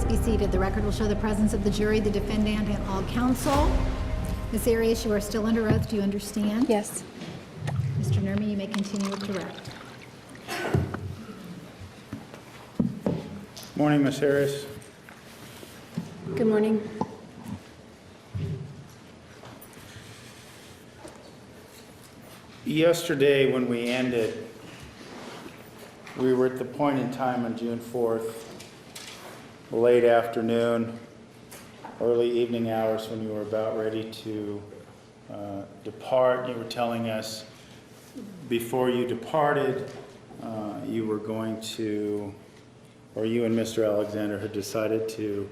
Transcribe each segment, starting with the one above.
please be seated. The record will show the presence of the jury, the defendant, and all counsel. Ms. Arias, you are still under oath. Do you understand? Yes. Mr. Nerman, you may continue with direct. Morning, Ms. Harris. Good morning. Yesterday, when we ended, we were at the point in time on June 4th, late afternoon, early evening hours, when you were about ready to depart. You were telling us before you departed, you were going to, or you and Mr. Alexander had decided to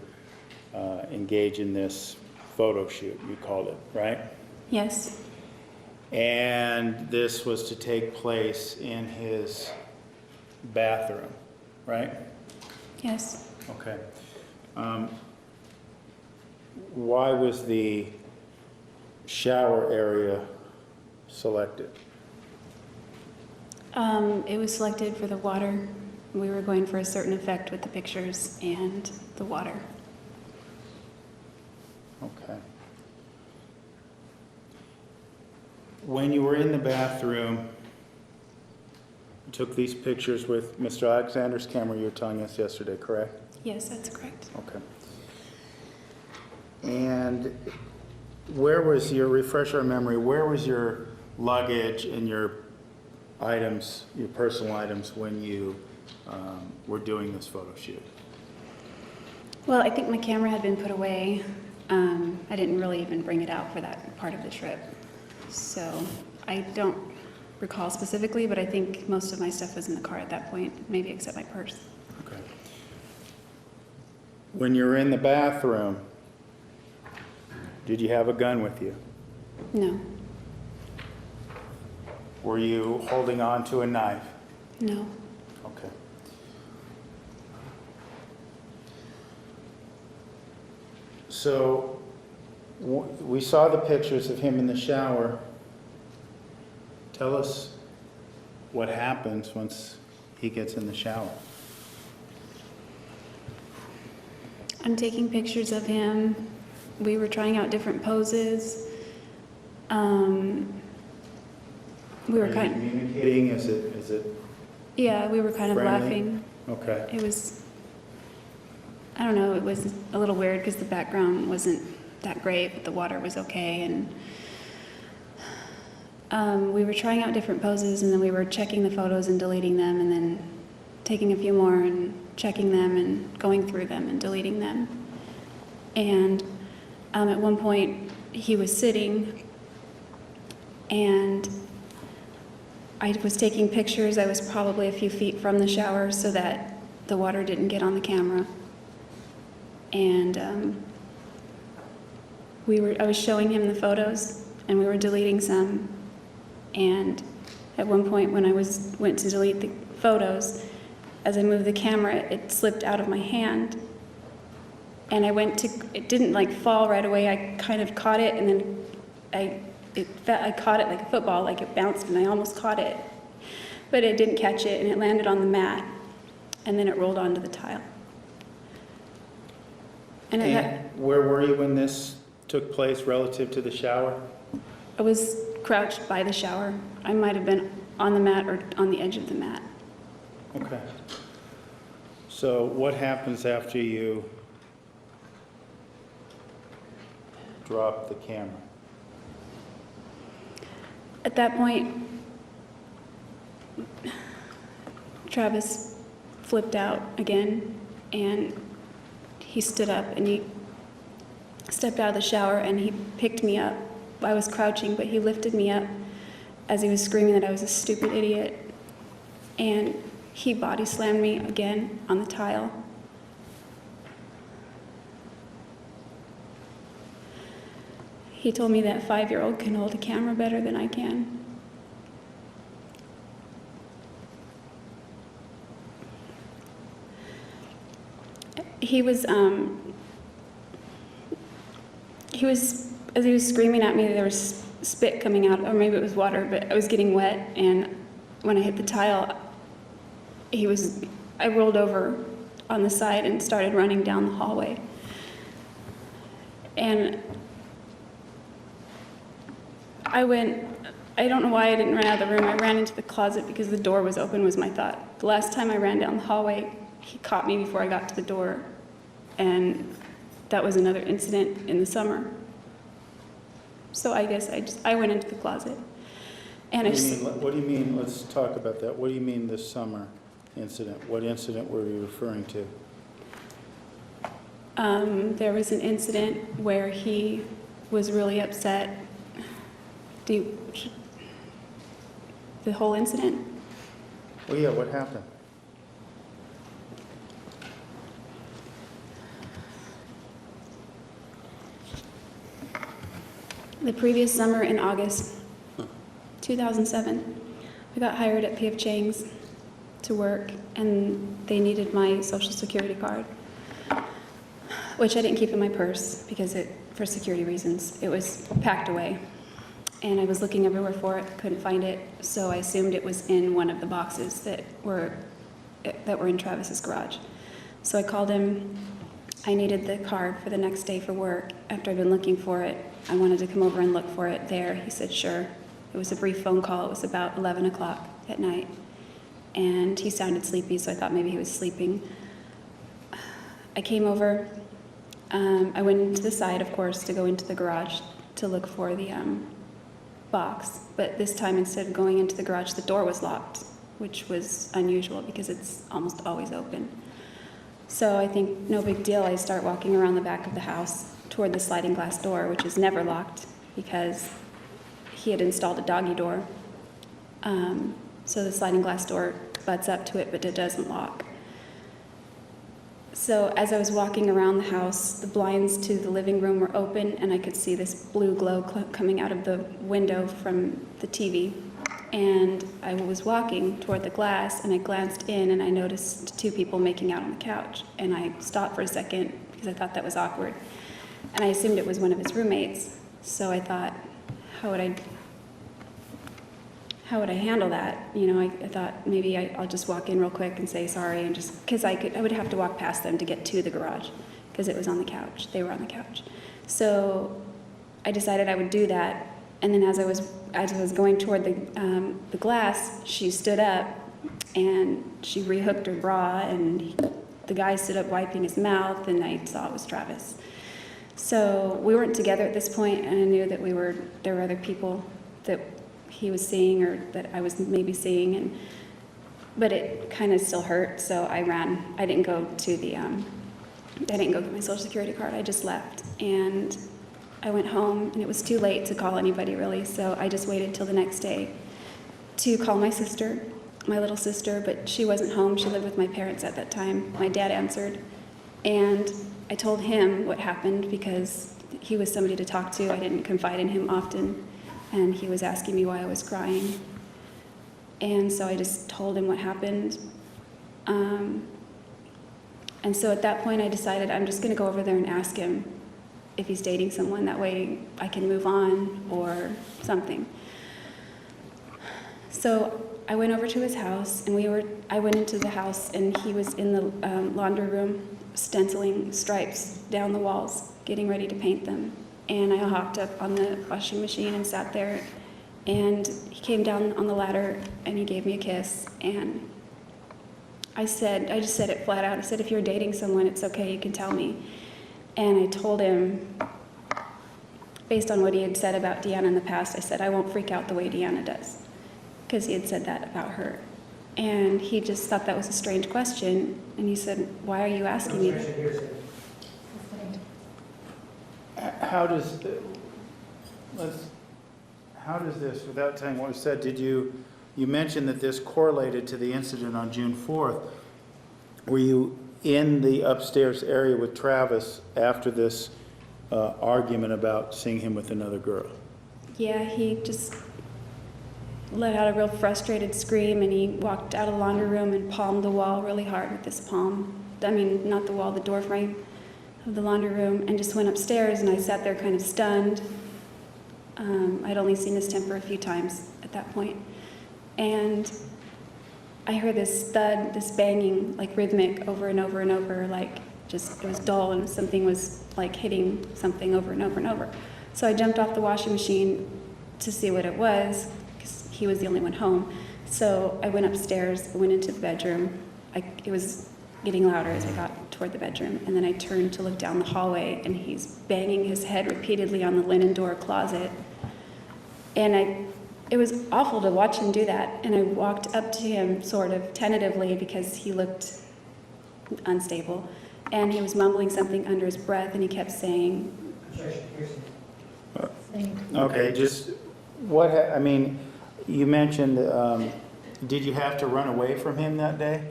engage in this photo shoot, you called it, right? Yes. And this was to take place in his bathroom, right? Yes. Okay. Why was the shower area selected? It was selected for the water. We were going for a certain effect with the pictures and the water. Okay. When you were in the bathroom, you took these pictures with Mr. Alexander's camera you were telling us yesterday, correct? Yes, that's correct. Okay. And where was your, refresh our memory, where was your luggage and your items, your personal items, when you were doing this photo shoot? Well, I think my camera had been put away. I didn't really even bring it out for that part of the trip. So I don't recall specifically, but I think most of my stuff was in the car at that point, maybe except my purse. Okay. When you were in the bathroom, did you have a gun with you? No. Were you holding on to a knife? No. Okay. So we saw the pictures of him in the shower. Tell us what happens once he gets in the shower. I'm taking pictures of him. We were trying out different poses. We were Are you kind communicating? Is it yeah, we were kind of friendly? laughing. Okay. It was, I don't know, it was a little weird because the background wasn't that great, but the water was okay. And we were trying out different poses, and then we were checking the photos and deleting them, and then taking a few more and checking them and going through them and deleting them. And at one point, he was sitting, and I was taking pictures. I was probably a few feet from the shower so that the water didn't get on the camera. And I was showing him the photos, and we were deleting some. And at one point, when I went to delete the photos, as I moved the camera, it slipped out of my hand. And it didn't like fall right away. I kind of caught it, and then I caught it like a football, like it bounced, and I almost caught it. But it didn't catch it, and it landed on the mat, and then it rolled onto the tile. And where were you when this took place relative to the shower? I was crouched by the shower. I might have been on the mat or on the edge of the mat. Okay. So what happens after you drop the camera? At that point, Travis flipped out again, and he stood up and he stepped out of the shower and he picked me up. I was crouching, but he lifted me up as he was screaming that I was a stupid idiot. And he body slammed me again on the tile. He told me that 5-year-old can hold a camera better than I can. As he was screaming at me, there was spit coming out, or maybe it was water, but I was getting wet, and when I hit the tile, I rolled over on the side and started running down the hallway. And I don't know why I didn't run out of the room. I ran into the closet because the door was open, was my thought. The last time I ran down the hallway, he caught me before I got to the door, and that was another incident in the summer. So I guess I went into the closet. And What do you mean, let's talk about that. What do you mean this summer incident? What incident were you referring to? There was an incident where he was really upset. The whole incident? Oh yeah, what happened? The previous summer in August 2007, I got hired at P.F. Chang's to work, and they needed my social security card, which I didn't keep in my purse because for security reasons, it was packed away. And I was looking everywhere for it, couldn't find it, so I assumed it was in one of the boxes that were in Travis's garage. So I called him. I needed the card for the next day for work. After I'd been looking for it, I wanted to come over and look for it there. He said, sure. It was a brief phone call. It was about 11 o'clock at night. And he sounded sleepy, so I thought maybe he was sleeping. I came over. I went into the side, of course, to go into the garage to look for the box. But this time, instead of going into the garage, the door was locked, which was unusual because it's almost always open. So I think no big deal. I start walking around the back of the house toward the sliding glass door, which is never locked because he had installed a doggy door. So the sliding glass door butts up to it, but it doesn't lock. So as I was walking around the house, the blinds to the living room were open, and I could see this blue glow coming out of the window from the TV. And I was walking toward the glass, and I glanced in, and I noticed two people making out on the couch. And I stopped for a second because I thought that was awkward. And I assumed it was one of his roommates. So I thought, how would I handle that? You know, I thought maybe I'll just walk in real quick and say sorry, and just because I would have to walk past them to get to the garage because it was on the couch. They were on the couch. So I decided I would do that. And then as I was going toward the glass, she stood up and she rehooked her bra, and the guy stood up wiping his mouth, and I saw it was Travis. So we weren't together at this point, and I knew that there were other people that he was seeing or that I was maybe seeing, but it kind of still hurt, so I ran. I didn't go get my social security card. I just left, and I went home, and it was too late to call anybody really, so I just waited till the next day to call my sister, my little sister, but she wasn't home. She lived with my parents at that time. My dad answered, and I told him what happened because he was somebody to talk to. I didn't confide in him often, and he was asking me why I was crying. And so I just told him what happened. And so at that point I decided I'm just gonna go over there and ask him if he's dating someone. That way I can move on or something. So I went over to his house, and I went into the house, and he was in the laundry room stenciling stripes down the walls, getting ready to paint them. And I hopped up on the washing machine and sat there, and he came down on the ladder and he gave me a kiss, and I just said it flat out. I said, if you're dating someone, it's okay, you can tell me. And I told him, based on what he had said about Deanna in the past, I said, I won't freak out the way Deanna does, because he had said that about her. And he just thought that was a strange question, and he said, why are you asking me? How does this, without telling what was said, you mentioned that this correlated to the incident on June 4th. Were you in the upstairs area with Travis after this argument about seeing him with another girl? Yeah, he just let out a real frustrated scream, and he walked out of the laundry room and palmed the wall really hard with his palm. I mean, not the wall, the door frame of the laundry room, and just went upstairs, and I sat there kind of stunned. I'd only seen his temper a few times at that point. And I heard this thud, this banging, like rhythmic over and over and over, like just, it was dull and something was like hitting something over and over and over. So I jumped off the washing machine to see what it was, because he was the only one home. So I went upstairs, went into the bedroom. It was getting louder as I got toward the bedroom, and then I turned to look down the hallway, and he's banging his head repeatedly on the linen door closet. And it was awful to watch him do that, and I walked up to him sort of tentatively because he looked unstable, and he was mumbling something under his breath, and he kept saying, Okay, just what, I mean, you mentioned, did you have to run away from him that day?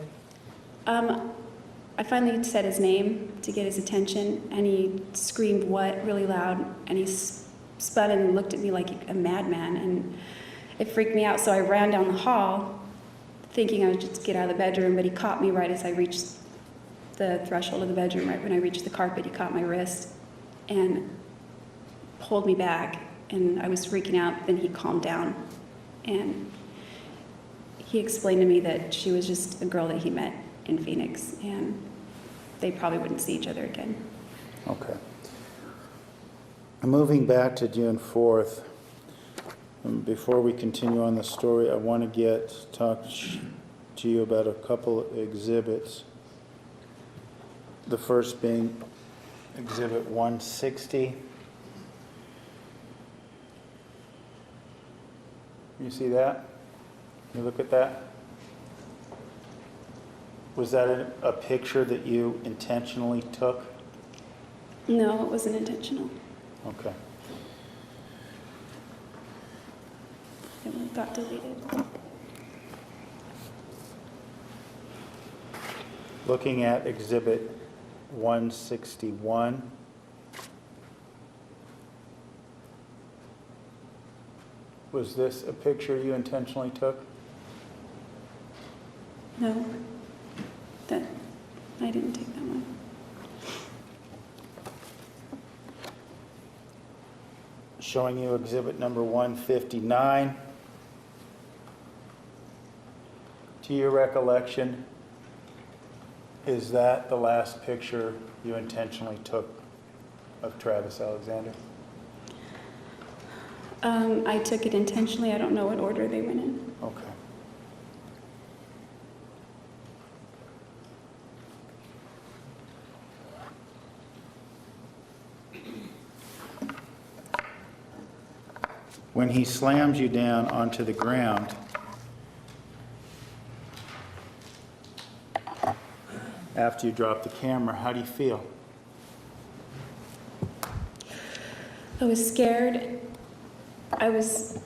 I finally said his name to get his attention, and he screamed "what" really loud, and he spun and looked at me like a madman, and it freaked me out. So I ran down the hall thinking I would just get out of the bedroom, but he caught me right as I reached the threshold of the bedroom. Right when I reached the carpet, he caught my wrist and pulled me back, and I was freaking out. Then he calmed down, and he explained to me that she was just a girl that he met in Phoenix, and they probably wouldn't see each other again. Okay. Moving back to June 4th, before we continue on the story, I want to talk to you about a couple of exhibits. The first being Exhibit 160. You see that? You look at that? Was that a picture that you intentionally took? No, it wasn't intentional. Okay. It got deleted. Looking at Exhibit 161. Was this a picture you intentionally took? No, that I didn't take that one. Showing you Exhibit number 159. To your recollection, is that the last picture you intentionally took of Travis Alexander? I took it intentionally. I don't know what order they went in. Okay. When he slams you down onto the ground, after you drop the camera, how do you feel? I was scared. I was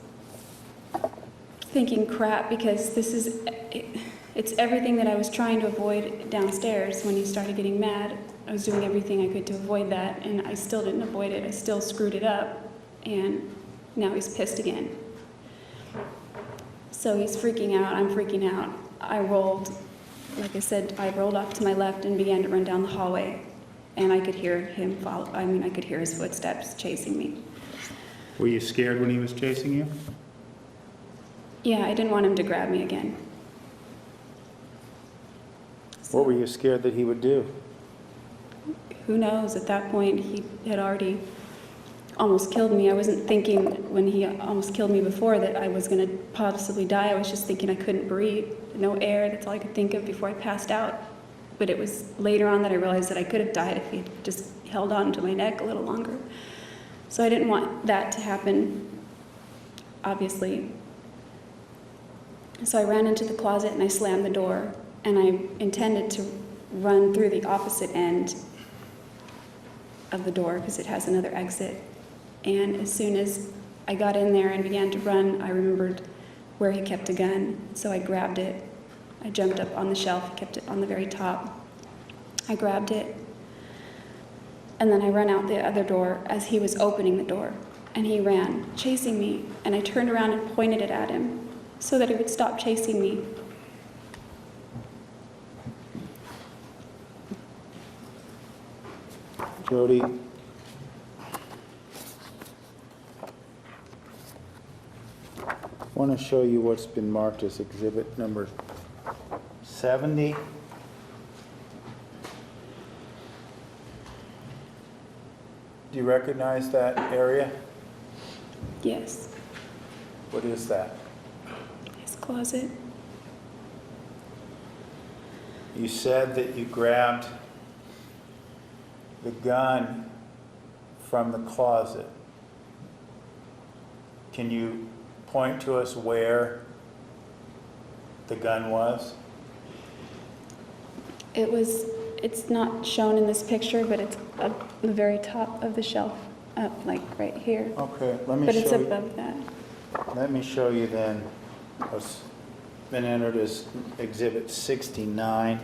thinking, crap, because it's everything that I was trying to avoid downstairs when he started getting mad. I was doing everything I could to avoid that, and I still didn't avoid it. I still screwed it up, and now he's pissed again. So he's freaking out. I'm freaking out. I rolled, like I said, I rolled off to my left and began to run down the hallway, and I could hear him follow. I could hear his footsteps chasing me. Were you scared when he was chasing you? Yeah, I didn't want him to grab me again. What were you scared that he would do? Who knows? At that point, he had already almost killed me. I wasn't thinking when he almost killed me before that I was going to possibly die. I was just thinking I couldn't breathe, no air. That's all I could think of before I passed out. But it was later on that I realized that I could have died if he had just held on to my neck a little longer. So I didn't want that to happen, obviously. So I ran into the closet and I slammed the door, and I intended to run through the opposite end of the door because it has another exit. And as soon as I got in there and began to run, I remembered where he kept a gun. So I grabbed it. I jumped up on the shelf, kept it on the very top. I grabbed it, and then I ran out the other door as he was opening the door. And he ran, chasing me, and I turned around and pointed it at him so that he would stop chasing me. Jodi, I want to show you what's been marked as exhibit number 70. Do you recognize that area? Yes. What is that? His closet. You said that you grabbed the gun from the closet. Can you point to us where the gun was? It's not shown in this picture, but it's up the very top of the shelf, up like right here. Okay, let me But it's show you. above that. Let me show you then what's been entered as Exhibit 69.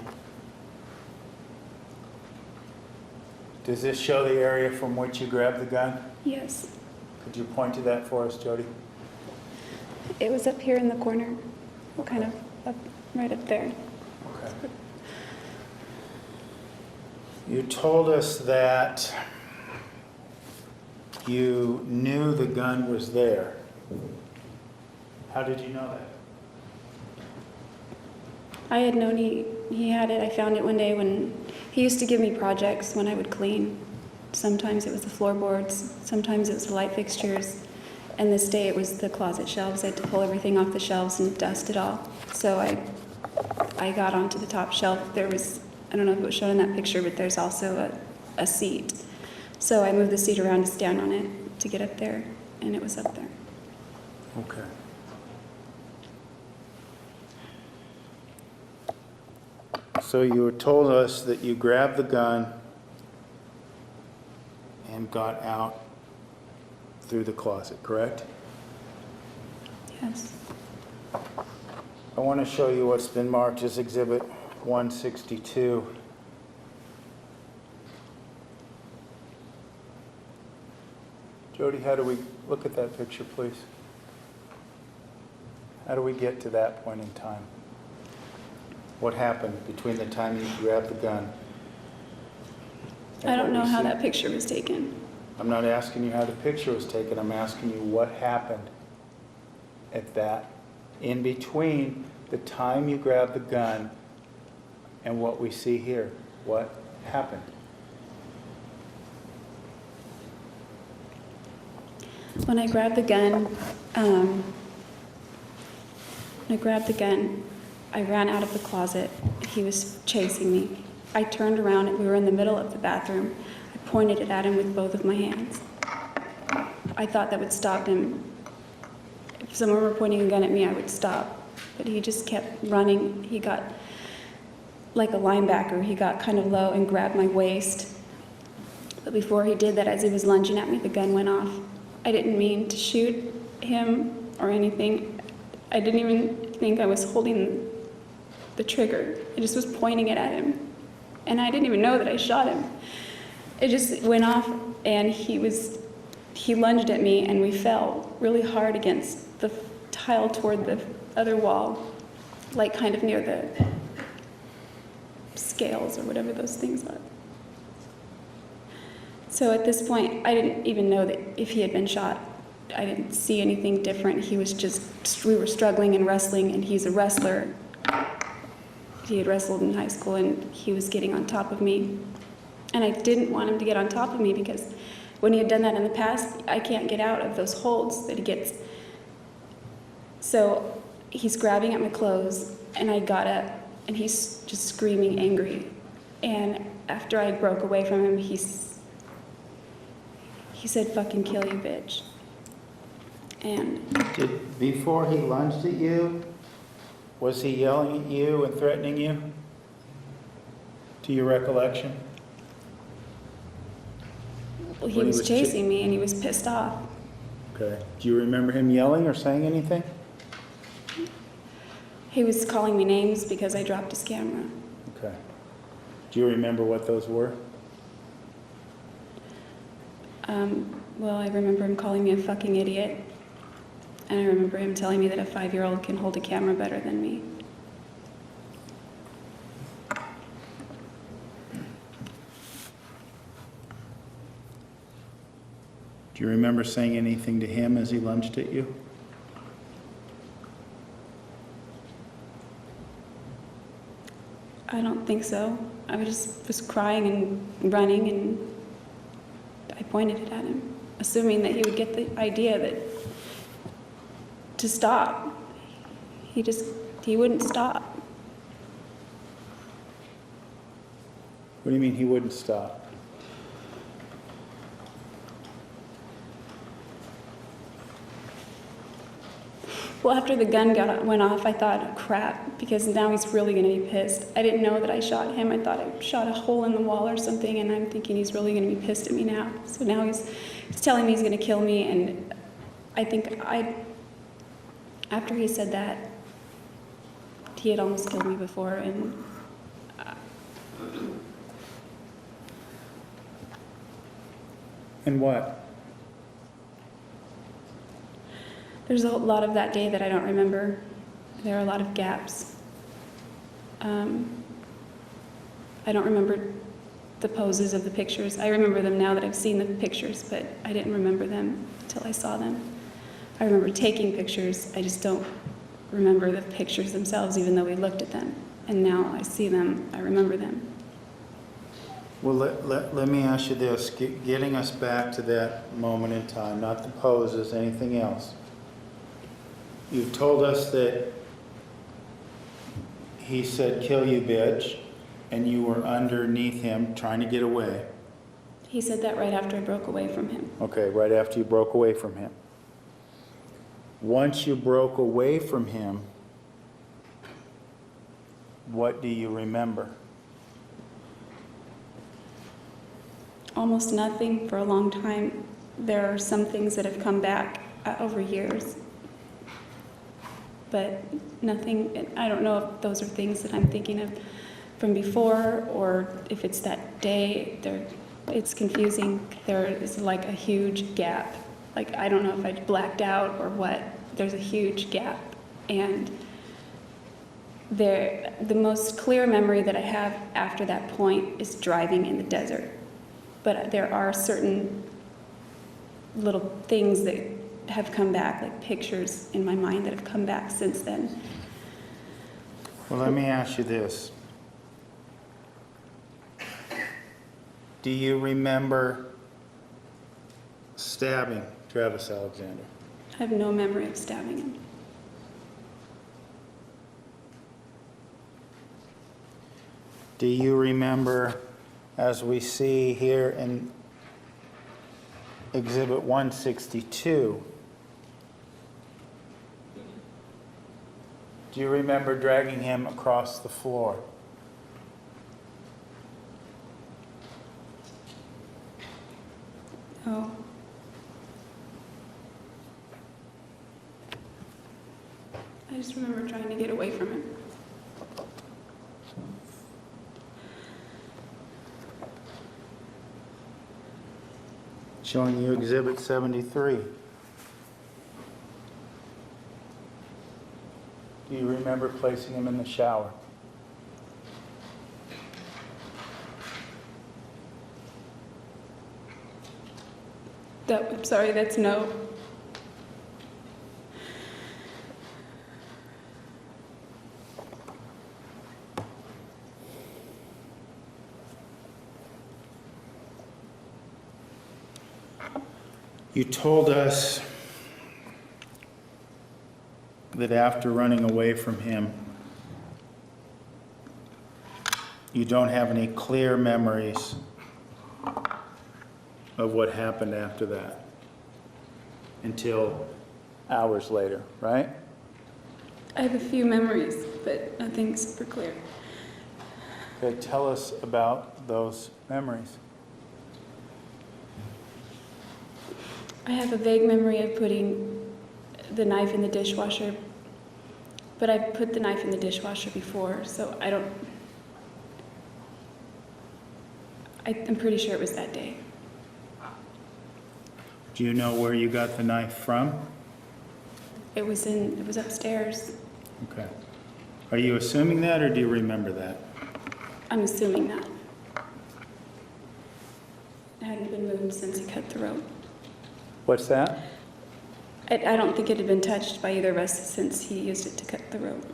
Does this show the area from which you grabbed the gun? Yes. Could you point to that for us, Jodi? It was up here in the corner, kind of up, right up there. Okay. You told us that you knew the gun was there. How did you know that? I had known he had it. I found it one day when he used to give me projects when I would clean. Sometimes it was the floorboards, sometimes it was the light fixtures, and this day it was the closet shelves. I had to pull everything off the shelves and dust it all. So I got onto the top shelf. There was, I don't know if it was shown in that picture, but there's also a seat. So I moved the seat around to stand on it to get up there, and it was up there. Okay. So you were told us that you grabbed the gun and got out through the closet, correct? Yes. I want to show you what's been marked as Exhibit 162. Jodi, how do we look at that picture, please? How do we get to that point in time? What happened between the time you grabbed the gun? and I don't what know we how see? that picture was taken. I'm not asking you how the picture was taken. I'm asking you what happened at that, in between the time you grabbed the gun and what we see here. What happened? When I grabbed the gun, I ran out of the closet. He was chasing me. I turned around and we were in the middle of the bathroom. I pointed it at him with both of my hands. I thought that would stop him. If someone were pointing a gun at me, I would stop. But he just kept running. He got like a linebacker. He got kind of low and grabbed my waist. But before he did that, as he was lunging at me, the gun went off. I didn't mean to shoot him or anything. I didn't even think I was holding the trigger. I just was pointing it at him. And I didn't even know that I shot him. It just went off and he lunged at me and we fell really hard against the tile toward the other wall, like kind of near the scales or whatever those things are. So at this point, I didn't even know that if he had been shot. I didn't see anything different. He was just, we were struggling and wrestling, and he's a wrestler. He had wrestled in high school, and he was getting on top of me. And I didn't want him to get on top of me because when he had done that in the past, I can't get out of those holds that he gets. So he's grabbing at my clothes, and I got up, and he's just screaming angry. And after I broke away from him, he said, "Fucking kill you, bitch." And Before he lunged at you, was he yelling at you and threatening you? To your recollection? well, he When he was was chasing me, and he was pissed off. Okay. Do you remember him yelling or saying anything? He was calling me names because I dropped his camera. Okay. Do you remember what those were? Well, I remember him calling me a fucking idiot. And I remember him telling me that a 5-year-old can hold a camera better than me. Do you remember saying anything to him as he lunged at you? I don't think so. I was crying and running, and I pointed it at him, assuming that he would get the idea that to stop. He wouldn't stop. What do you mean he wouldn't stop? Well, after the gun went off, I thought, oh, crap, because now he's really going to be pissed. I didn't know that I shot him. I thought I shot a hole in the wall or something, and I'm thinking he's really going to be pissed at me now. So now he's telling me he's going to kill me, and I think after he said that, he had almost killed me before, and And what? there's a lot of that day that I don't remember. There are a lot of gaps. I don't remember the poses of the pictures. I remember them now that I've seen the pictures, but I didn't remember them until I saw them. I remember taking pictures. I just don't remember the pictures themselves, even though we looked at them. And now I see them, I remember them. Well, let me ask you this, getting us back to that moment in time, not the poses, anything else. You've told us that he said, "Kill you, bitch," and you were underneath him trying to get away. He said that right after I broke away from him. Okay, right after you broke away from him. Once you broke away from him, what do you remember? Almost nothing for a long time. There are some things that have come back over years, but nothing. I don't know if those are things that I'm thinking of from before or if it's that day. It's confusing. There is like a huge gap. Like, I don't know if I blacked out or what. There's a huge gap. And the most clear memory that I have after that point is driving in the desert. But there are certain little things that have come back, like pictures in my mind that have come back since then. Well, let me ask you this. Do you remember stabbing Travis Alexander? I have no memory of stabbing him. Do you remember, as we see here in Exhibit 162, do you remember dragging him across the floor? Oh. I just remember trying to get away from him. Showing you Exhibit 73. Do you remember placing him in the shower? I'm sorry, that's no. You told us that after running away from him, you don't have any clear memories of what happened after that until hours later, right? I have a few memories, but nothing super clear. Okay, tell us about those memories. I have a vague memory of putting the knife in the dishwasher, but I've put the knife in the dishwasher before, so I'm pretty sure it was that day. Do you know where you got the knife from? It was upstairs. Okay. Are you assuming that, or do you remember that? I'm assuming that. It hadn't been moved since he cut the rope. What's that? I don't think it had been touched by either of us since he used it to cut the rope.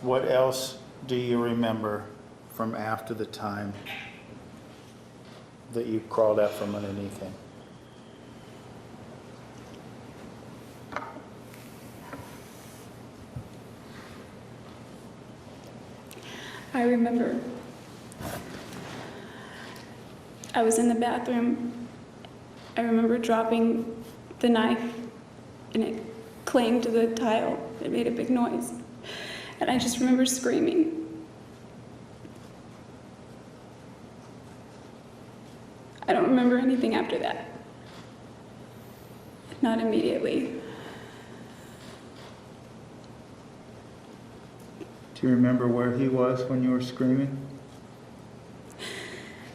What else do you remember from after the time that you crawled out from underneath him? I remember I was in the bathroom. I remember dropping the knife and it clanged to the tile. It made a big noise. And I just remember screaming. I don't remember anything after that. Not immediately. Do you remember where he was when you were screaming?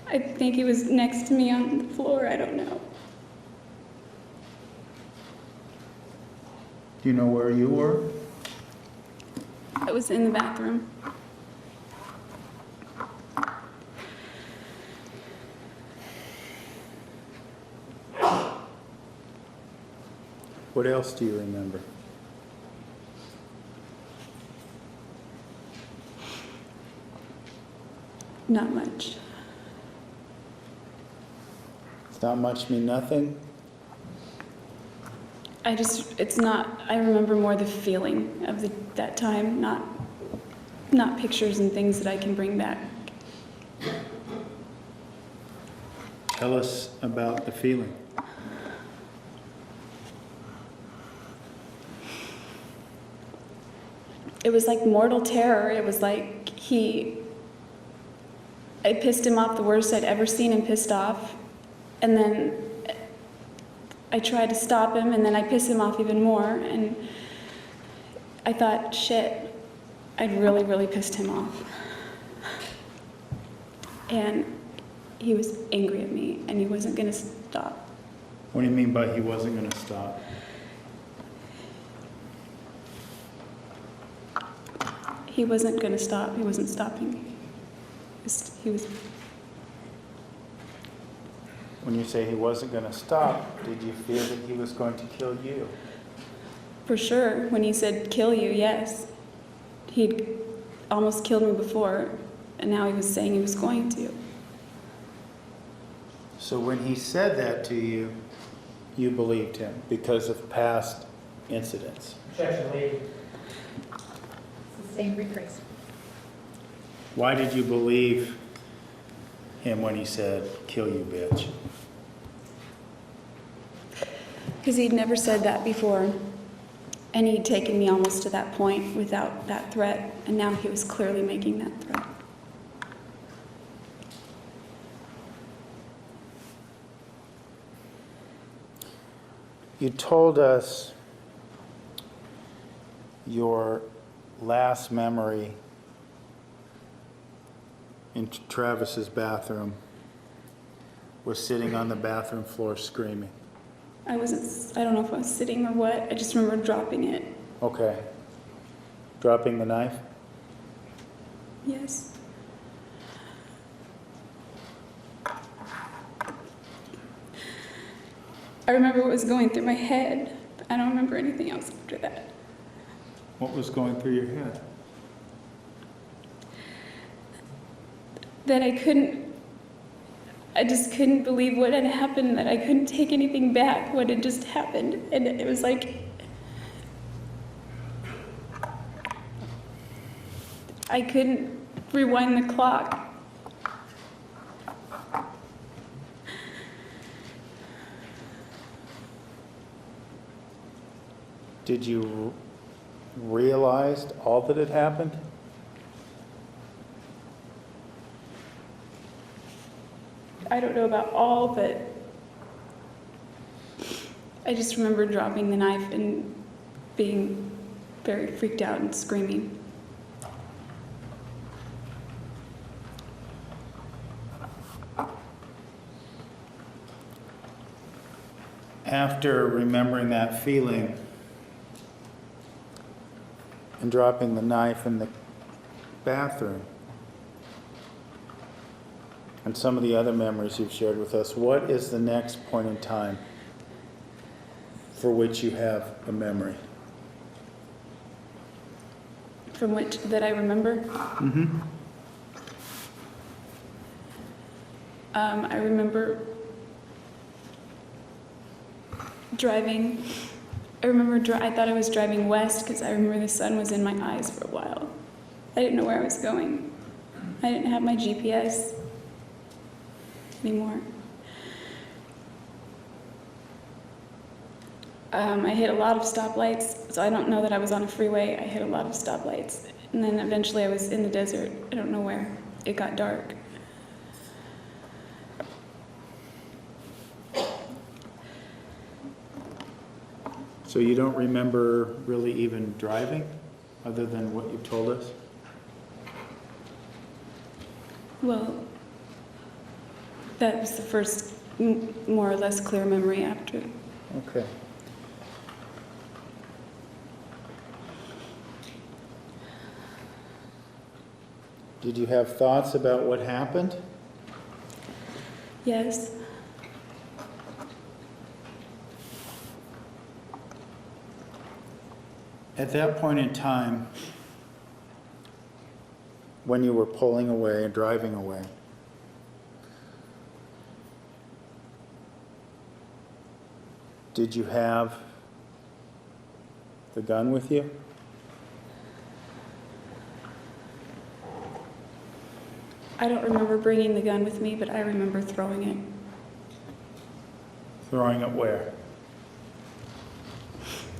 I think he was next to me on the floor. I don't know. Do you know where you were? I was in the bathroom. What else do you remember? Not much. Does not much mean nothing? I remember more the feeling of that time, not pictures and things that I can bring back. Tell us about the feeling. It was like mortal terror. It was like I pissed him off the worst I'd ever seen him pissed off. And then I tried to stop him, and then I pissed him off even more. And I thought, shit, I'd really, really pissed him off. And he was angry at me, and he wasn't going to stop. What do you mean by he wasn't going to stop? He wasn't going to stop. He wasn't stopping. He was. When you say he wasn't going to stop, did you fear that he was going to kill you? For sure. When he said, kill you, yes. He'd almost killed me before, and now he was saying he was going to. So when he said that to you, you believed him because of past incidents. Objection, lady. Sustained reprise. Why did you believe him when he said, kill you, bitch? Because he'd never said that before, and he'd taken me almost to that point without that threat, and now he was clearly making that threat. You told us your last memory in Travis's bathroom was sitting on the bathroom floor screaming. I don't know if I was sitting or what, I just remember dropping it. Okay. Dropping the knife? Yes. I remember what was going through my head. I don't remember anything else after that. What was going through your head? That I just couldn't believe what had happened, that I couldn't take anything back, what had just happened. And it was like, I couldn't rewind the clock. Did you realize all that had happened? I don't know about all, but I just remember dropping the knife and being very freaked out and screaming. After remembering that feeling and dropping the knife in the bathroom, and some of the other memories you've shared with us, what is the next point in time for which you have a memory? from which that I remember. Mm-hmm. I remember driving. I thought I was driving west because I remember the sun was in my eyes for a while. I didn't know where I was going. I didn't have my GPS anymore. I hit a lot of stoplights, so I don't know that I was on a freeway. I hit a lot of stoplights. And then eventually I was in the desert. I don't know where. It got dark. So you don't remember really even driving, other than what you've told us? Well, that was the first more or less clear memory after. Okay. Did you have thoughts about what happened? Yes. At that point in time, when you were pulling away and driving away, did you have the gun with you? I don't remember bringing the gun with me, but I remember throwing it. Throwing it where?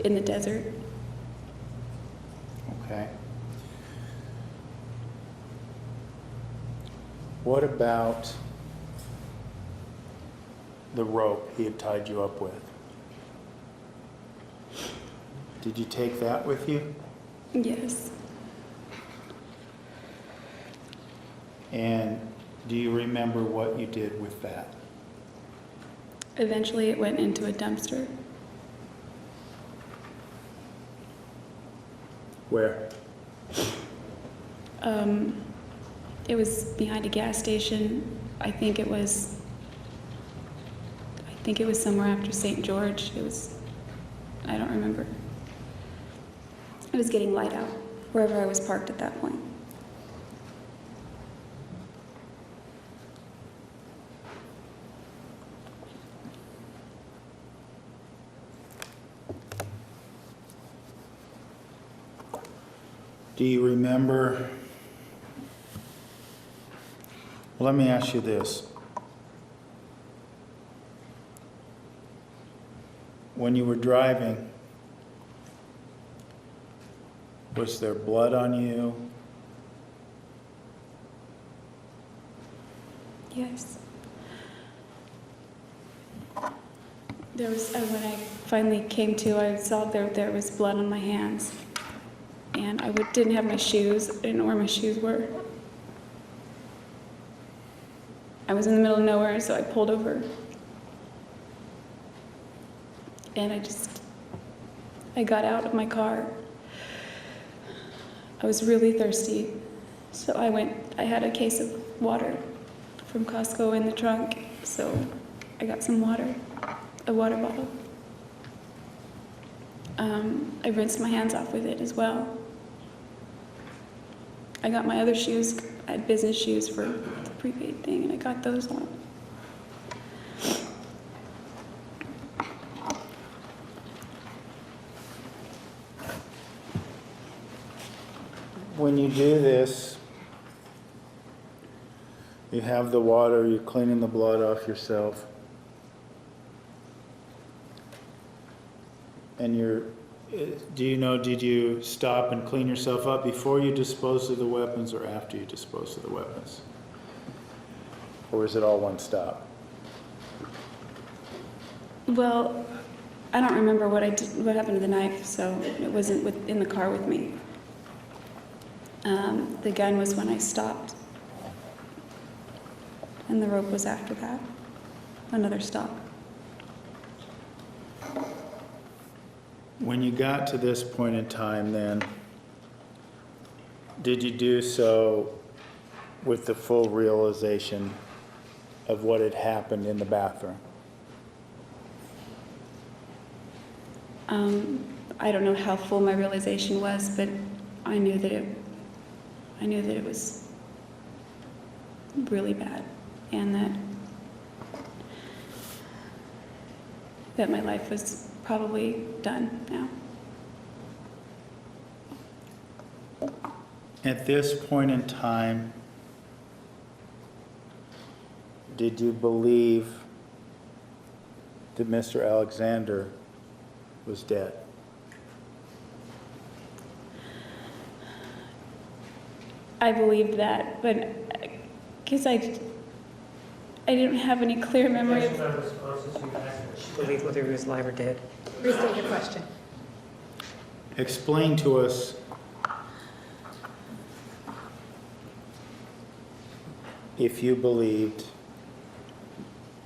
In the desert. Okay. What about the rope he had tied you up with? Did you take that with you? Yes. And do you remember what you did with that? Eventually it went into a dumpster. Where? It was behind a gas station. I think it was somewhere after St. George. I don't remember. It was getting light out, wherever I was parked at that point. Do you remember? Well, let me ask you this. When you were driving, was there blood on you? Yes. There was, when I finally came to, I saw there was blood on my hands. And I didn't have my shoes. I didn't know where my shoes were. I was in the middle of nowhere, so I pulled over. And I got out of my car. I was really thirsty. So I had a case of water from Costco in the trunk. So I got some water, a water bottle. I rinsed my hands off with it as well. I got my other shoes. I had business shoes for the prepaid thing, and I got those on. When you do this, you have the water, you're cleaning the blood off yourself. And did you stop and clean yourself up before you disposed of the weapons or after you disposed of the weapons? Or is it all one stop? Well, I don't remember what happened to the knife, so it wasn't in the car with me. The gun was when I stopped. And the rope was after that. Another stop. When you got to this point in time then, did you do so with the full realization of what had happened in the bathroom? I don't know how full my realization was, but I knew that I knew that it was really bad, and that my life was probably done now. At this point in time, did you believe that Mr. Alexander was dead? I believed that, but because I didn't have any clear memory of. She believed whether he was alive or dead. Restate your question. Explain to us if you believed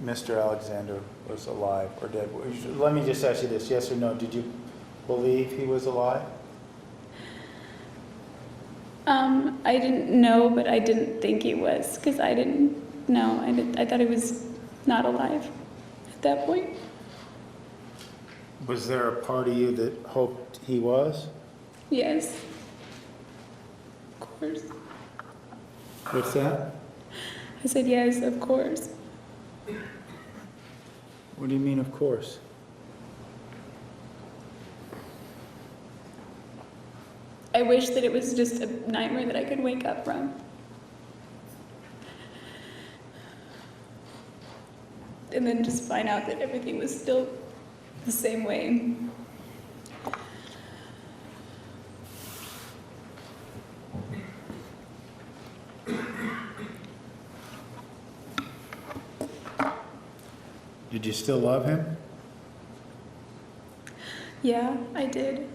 Mr. Alexander was alive or dead. Let me just ask you this, yes or no, did you believe he was alive? I didn't know, but I didn't think he was, because I didn't know. I thought he was not alive at that point. Was there a part of you that hoped he was? Yes. Of course. What's that? I said yes, of course. What do you mean, of course? I wish that it was just a nightmare that I could wake up from. And then just find out that everything was still the same way. Did you still love him? Yeah, I did.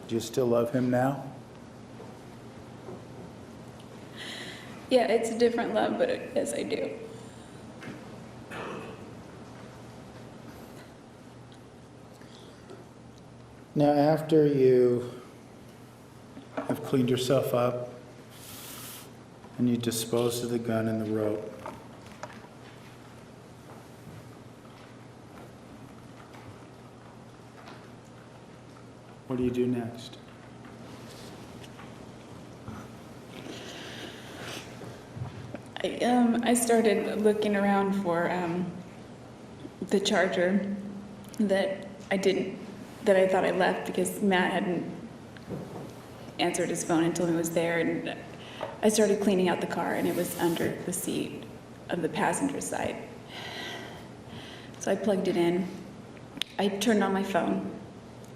Do you still love him now? Yeah, it's a different love, but yes, I do. Now, after you have cleaned yourself up and you disposed of the gun and the rope, what do you do next? I started looking around for the charger that I thought I left because Matt hadn't answered his phone and told me it was there, and I started cleaning out the car, and it was under the seat of the passenger side. So I plugged it in. I turned on my phone.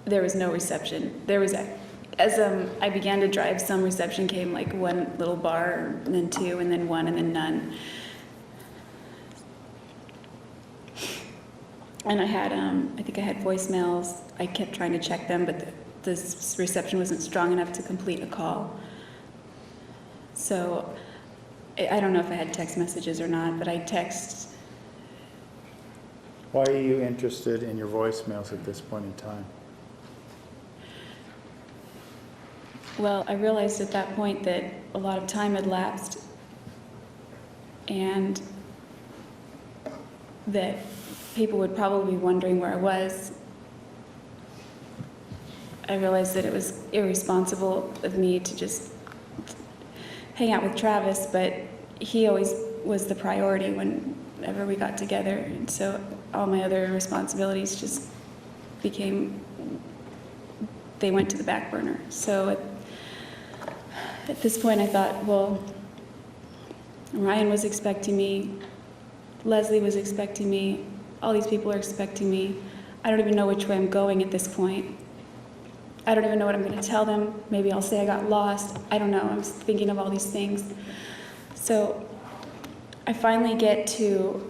There was no reception. As I began to drive, some reception came, like one little bar, and then two, and then one, and then none. And I think I had voicemails. I kept trying to check them, but the reception wasn't strong enough to complete a call. So I don't know if I had text messages or not, but I text. Why are you interested in your voicemails at this point in time? Well, I realized at that point that a lot of time had lapsed, and that people would probably be wondering where I was. I realized that it was irresponsible of me to just hang out with Travis, but he always was the priority whenever we got together, and so all my other responsibilities just they went to the back burner. So at this point I thought, well, Ryan was expecting me, Leslie was expecting me, all these people are expecting me. I don't even know which way I'm going at this point. I don't even know what I'm going to tell them. Maybe I'll say I got lost. I don't know. I'm thinking of all these things. So I finally get to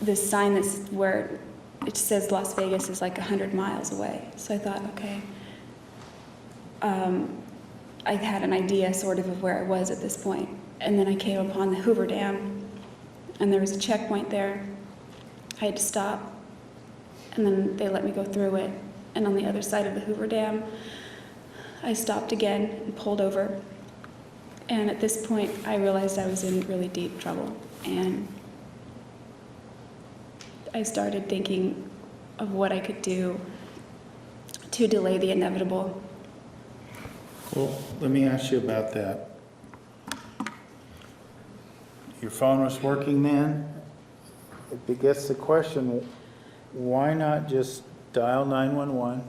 this sign where it says Las Vegas is like 100 miles away. So I thought, okay. I had an idea sort of where I was at this point. And then I came upon the Hoover Dam, and there was a checkpoint there. I had to stop, and then they let me go through it. And on the other side of the Hoover Dam, I stopped again and pulled over. And at this point, I realized I was in really deep trouble. And I started thinking of what I could do to delay the inevitable. Well, let me ask you about that. Your phone was working then? It begets the question, why not just dial 911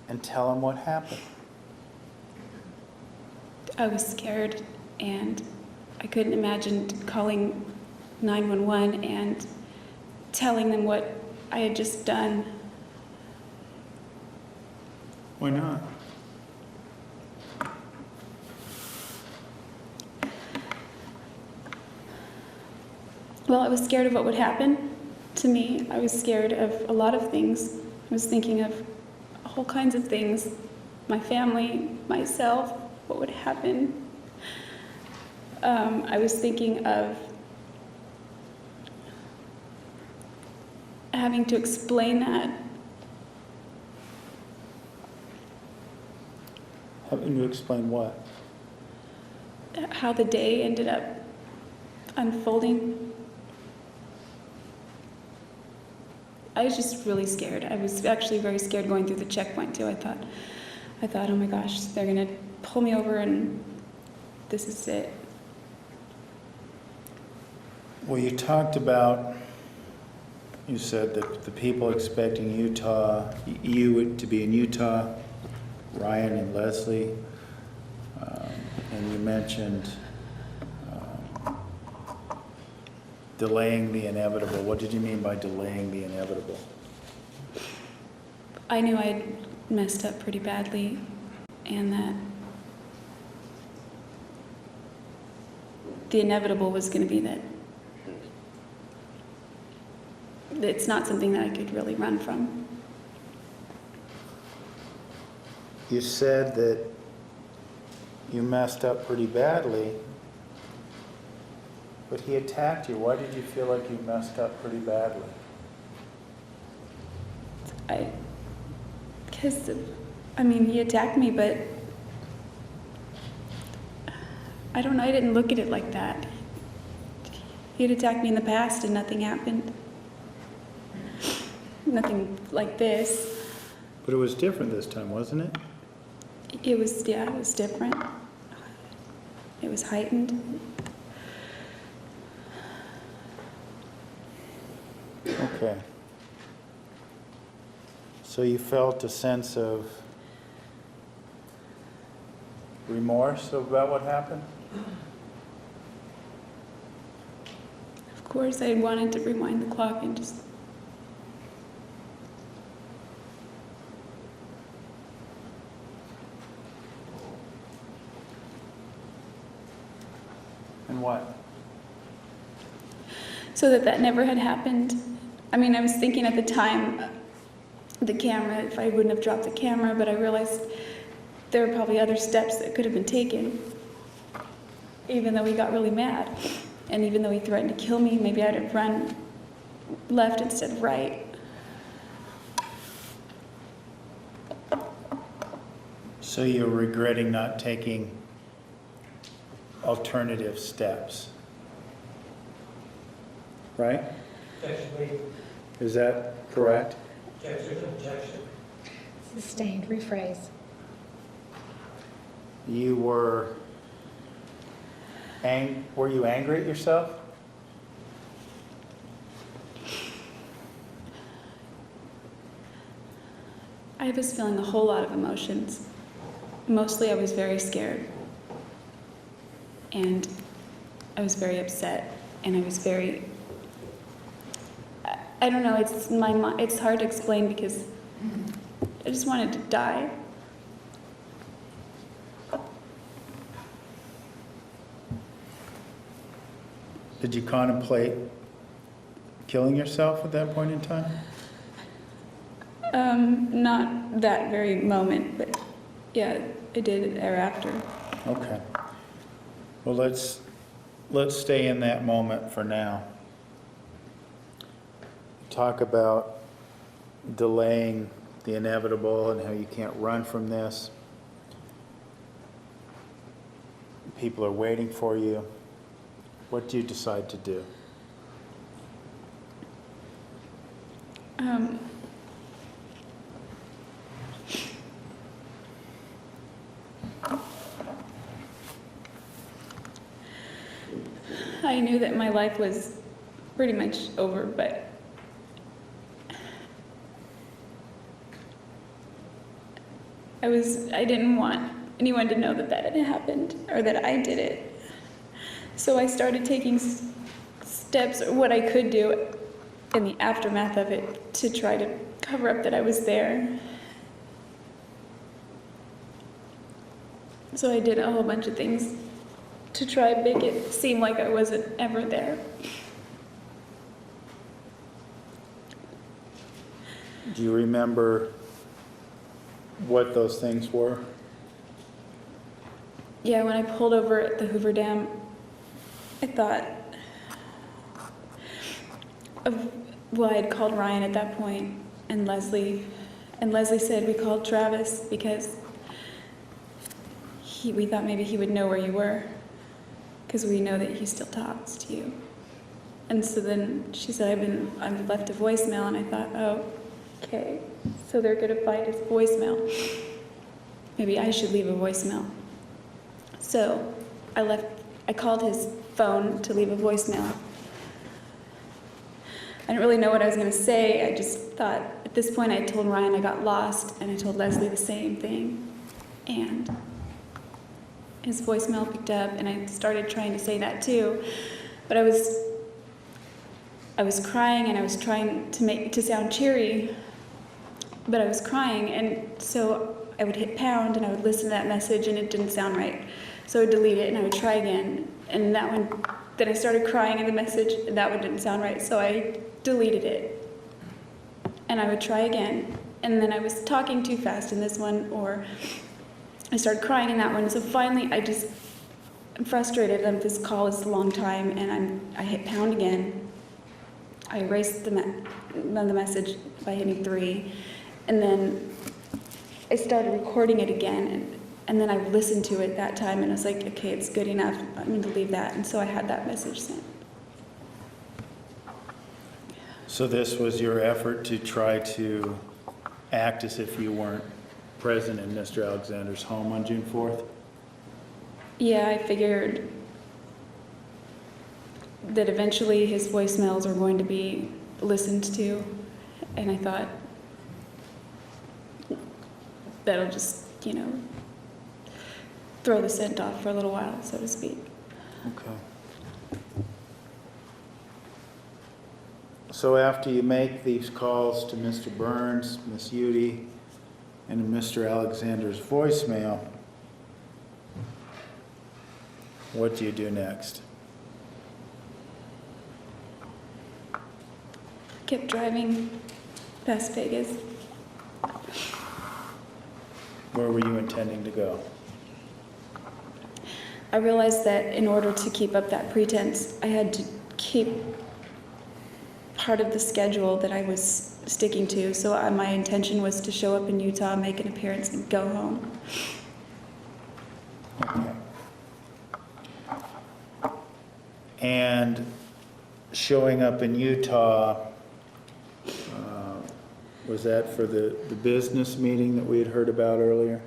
and tell them what happened? I was scared, and I couldn't imagine calling 911 and telling them what I had just done. Why not? Well, I was scared of what would happen to me. I was scared of a lot of things. I was thinking of all kinds of things. My family, myself, what would happen. I was thinking of having to explain that. Having to explain what? How the day ended up unfolding. I was just really scared. I was actually very scared going through the checkpoint too. I thought, oh my gosh, they're gonna pull me over and this is it. Well, you talked about, you said that the people expecting you to be in Utah, Ryan and Leslie, and you mentioned delaying the inevitable. What did you mean by delaying the inevitable? I knew I'd messed up pretty badly and that the inevitable was going to be that it's not something that I could really run from. You said that you messed up pretty badly, but he attacked you. Why did you feel like you messed up pretty badly? He attacked me, but I don't know, I didn't look at it like that. He had attacked me in the past and nothing happened. Nothing like this. But it was different this time, wasn't it? It was different. It was heightened. Okay. So you felt a sense of remorse about what happened? Of course, I wanted to rewind the clock and just... And what? So that never had happened. I was thinking at the time, the camera, if I wouldn't have dropped the camera, but I realized there were probably other steps that could have been taken, even though he got really mad. And even though he threatened to kill me, maybe I'd have run left instead of right. So you're regretting not taking alternative steps, right? Is that correct? Sustained, rephrase. You were you angry at yourself? I was feeling a whole lot of emotions. Mostly I was very scared. And I was very upset. And I was very... I don't know, it's hard to explain because I just wanted to die. Did you contemplate killing yourself at that point in time? Not that very moment, but yeah, I did it thereafter. Okay. Well, let's stay in that moment for now. Talk about delaying the inevitable and how you can't run from this. People are waiting for you. What do you decide to do? I knew that my life was pretty much over, but I didn't want anyone to know that that had happened or that I did it. So I started taking steps, or what I could do in the aftermath of it, to try to cover up that I was there. So I did a whole bunch of things to try and make it seem like I wasn't ever there. Do you remember what those things were? Yeah, when I pulled over at the Hoover Dam, I thought of, well, I had called Ryan at that point, and Leslie said we called Travis because we thought maybe he would know where you were, because we know that he still talks to you. And so then she said, I've left a voicemail, and I thought, oh, okay, so they're gonna find his voicemail. Maybe I should leave a voicemail. So I called his phone to leave a voicemail. I didn't really know what I was gonna say. I just thought, at this point I told Ryan I got lost, and I told Leslie the same thing. And his voicemail picked up, and I started trying to say that too. But I was crying, and I was trying to make it to sound cheery, but I was crying, and so I would hit pound, and I would listen to that message, and it didn't sound right. So I would delete it, and I would try again, and that one, then I started crying in the message, and that one didn't sound right, so I deleted it. And I would try again, and then I was talking too fast in this one, or I started crying in that one, so finally I'm frustrated, and this call is a long time, and I hit pound again. I erased the message by hitting 3, and then I started recording it again, and then I listened to it that time, and I was like, okay, it's good enough, I'm going to leave that, and so I had that message sent. So this was your effort to try to act as if you weren't present in Mr. Alexander's home on June 4th? Yeah, I figured that eventually his voicemails are going to be listened to, and I thought that'll just, throw the scent off for a little while, so to speak. Okay. So after you make these calls to Mr. Burns, Miss Jodi, and Mr. Alexander's voicemail, what do you do next? Kept driving past Vegas. Where were you intending to go? I realized that in order to keep up that pretense, I had to keep part of the schedule that I was sticking to. So my intention was to show up in Utah, make an appearance, and go home. Okay. And showing up in Utah, was that for the business meeting that we had heard about earlier?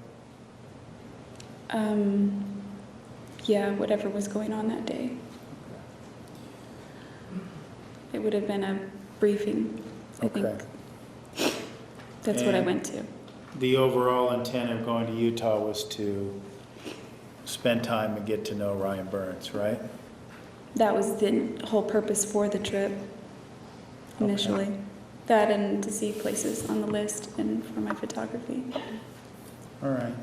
Yeah, whatever was going on that day. It would have been a briefing, I think. That's what I went to. The overall intent of going to Utah was to spend time and get to know Ryan Burns, right? That was the whole purpose for the trip, initially. Okay. That and to see places on the list and for my photography. All right.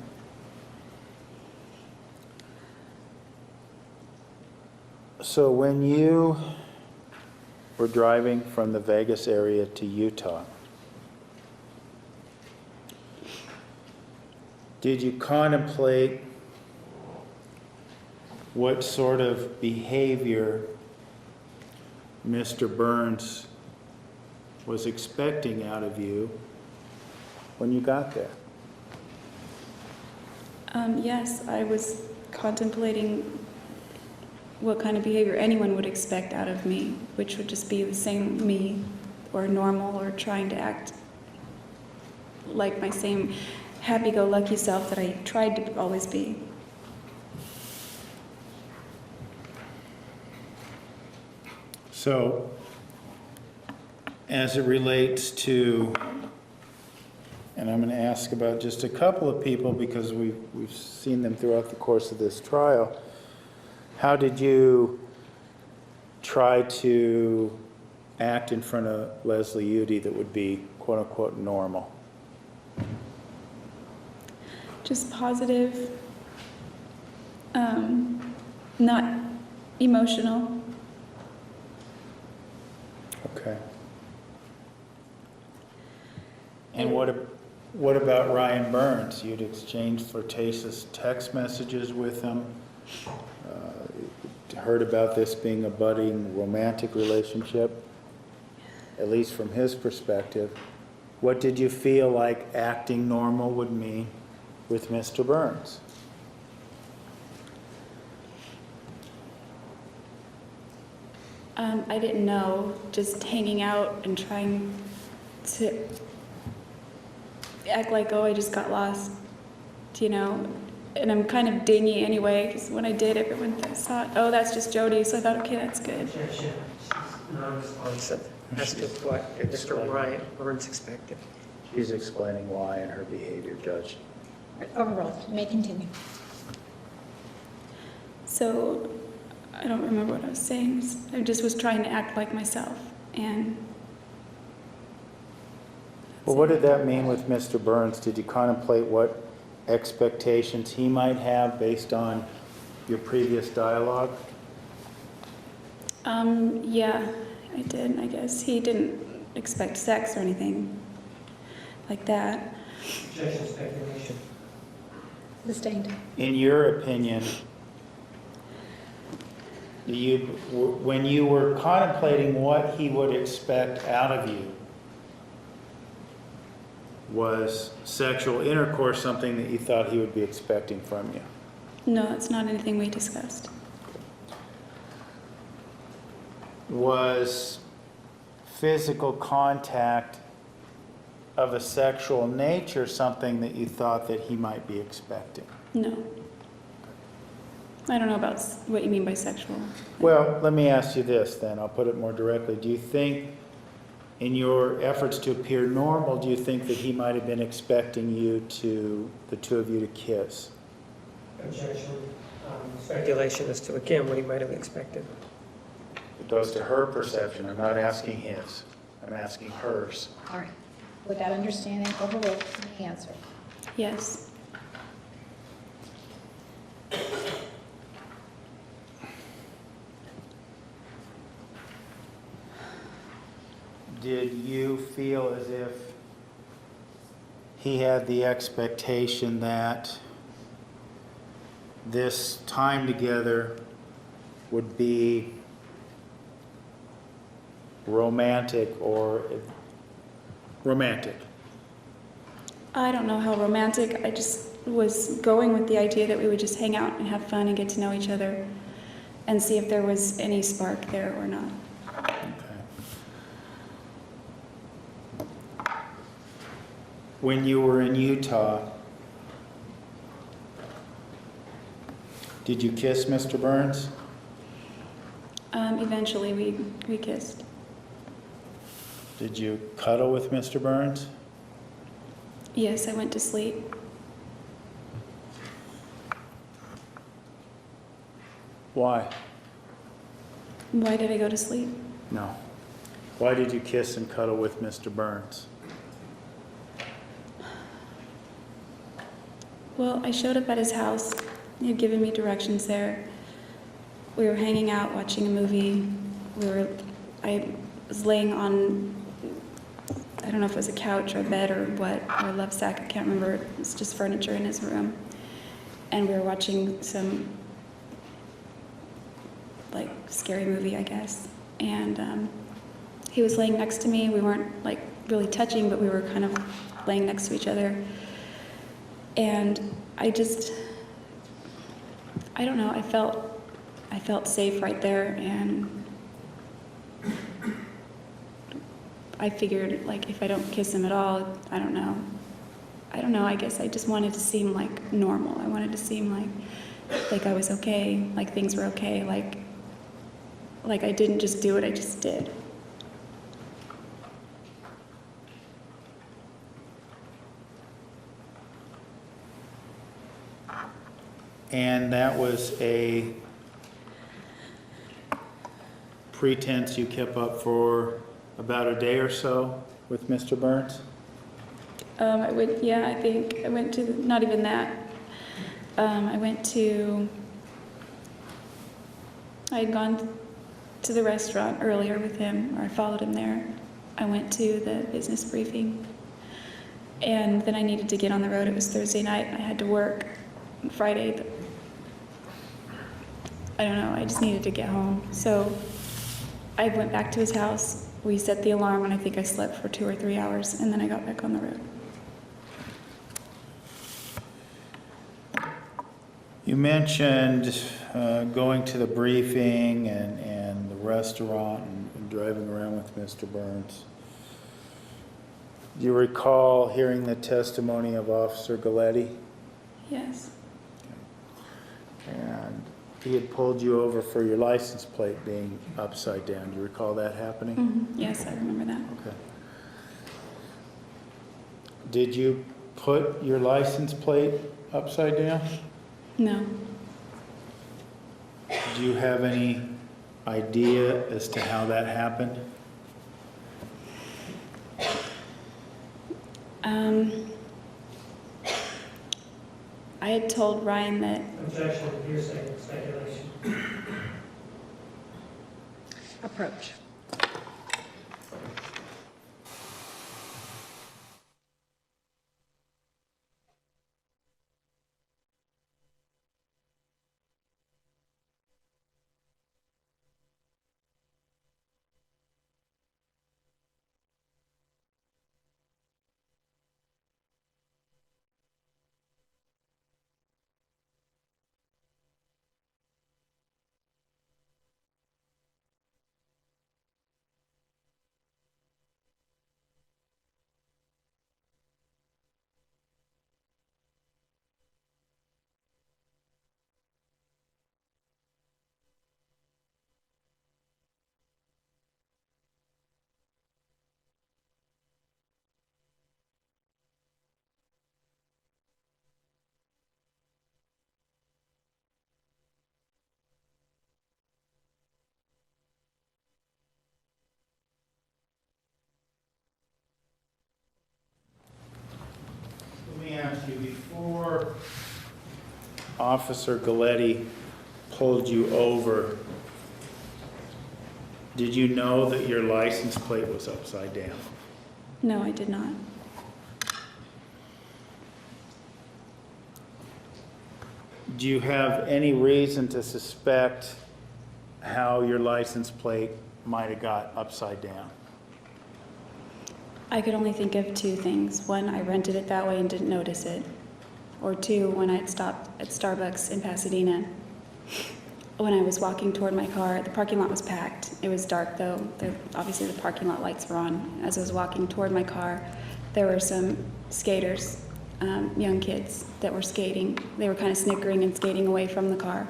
So when you were driving from the Vegas area to Utah, did you contemplate what sort of behavior Mr. Burns was expecting out of you when you got there? Yes, I was contemplating what kind of behavior anyone would expect out of me, which would just be the same me, or normal, or trying to act like my same happy-go-lucky self that I tried to always be. So, as it relates to, and I'm going to ask about just a couple of people because we've seen them throughout the course of this trial. How did you try to act in front of Leslie Udy that would be quote unquote normal? Just positive, not emotional. Okay. And what about Ryan Burns? You'd exchanged flirtatious text messages with him. Heard about this being a budding romantic relationship, at least from his perspective. What did you feel like acting normal would mean with Mr. Burns? I didn't know, just hanging out and trying to act like, oh, I just got lost, you know? And I'm kind of dingy anyway, because when I did, everyone thought, oh, that's just Jodi, so I thought, okay, that's good. Objection. She's non-responsive as to what Mr. Ryan Burns expected. She's explaining why in her behavior, Judge. Overruled. You may continue. So I don't remember what I was saying. I just was trying to act like myself. And Well, what did that mean with Mr. Burns? Did you contemplate what expectations he might have based on your previous dialogue? Yeah, I did, I guess. He didn't expect sex or anything like that. Objection, speculation. Sustained. In your opinion, when you were contemplating what he would expect out of you, was sexual intercourse something that you thought he would be expecting from you? No, it's not anything we discussed. Was physical contact of a sexual nature something that you thought that he might be expecting? No. I don't know about what you mean by sexual. Well, let me ask you this then. I'll put it more directly. Do you think, in your efforts to appear normal, do you think that he might have been expecting the two of you to kiss? Objection. Speculation as to, again, what he might have expected. It goes to her perception. I'm not asking his. I'm asking hers. All right. With that understanding, overruled. You may answer. Yes. Did you feel as if he had the expectation that this time together would be romantic or romantic? I don't know how romantic. I just was going with the idea that we would just hang out and have fun and get to know each other and see if there was any spark there or not. Okay. When you were in Utah, did you kiss Mr. Burns? Eventually we kissed. Did you cuddle with Mr. Burns? Yes, I went to sleep. Why? Why did I go to sleep? No. Why did you kiss and cuddle with Mr. Burns? Well, I showed up at his house. He had given me directions there. We were hanging out, watching a movie. I was laying on, I don't know if it was a couch or a bed or what, or a love sack, I can't remember. It was just furniture in his room. And we were watching some, like, scary movie, I guess. And he was laying next to me. We weren't, like, really touching, but we were kind of laying next to each other. And I don't know, I felt safe right there, and I figured, like, if I don't kiss him at all, I don't know, I guess I just wanted to seem like normal. I wanted to seem like I was okay, like things were okay, like like I didn't just do it, I just did. And that was a pretense you kept up for about a day or so with Mr. Burns? I think I went to, not even that. I had gone to the restaurant earlier with him, or I followed him there. I went to the business briefing, and then I needed to get on the road. It was Thursday night. I had to work on Friday, but I don't know, I just needed to get home. So I went back to his house. We set the alarm, and I think I slept for 2 or 3 hours, and then I got back on the road. You mentioned going to the briefing and the restaurant and driving around with Mr. Burns. Do you recall hearing the testimony of Officer Galletti? Yes. And he had pulled you over for your license plate being upside down. Do you recall that happening? Mm-hmm. Yes, I remember that. Okay. Did you put your license plate upside down? No. Do you have any idea as to how that happened? I had told Ryan that Objection, hearsay, speculation. Approach. Let me ask you, before Officer Galletti pulled you over, did you know that your license plate was upside down? no, I did not. Do you have any reason to suspect how your license plate might have got upside down? I could only think of 2 things. One, I rented it that way and didn't notice it. Or 2, when I'd stopped at Starbucks in Pasadena. When I was walking toward my car, the parking lot was packed. It was dark though. Obviously the parking lot lights were on. As I was walking toward my car, there were some skaters, young kids that were skating. They were kind of snickering and skating away from the car.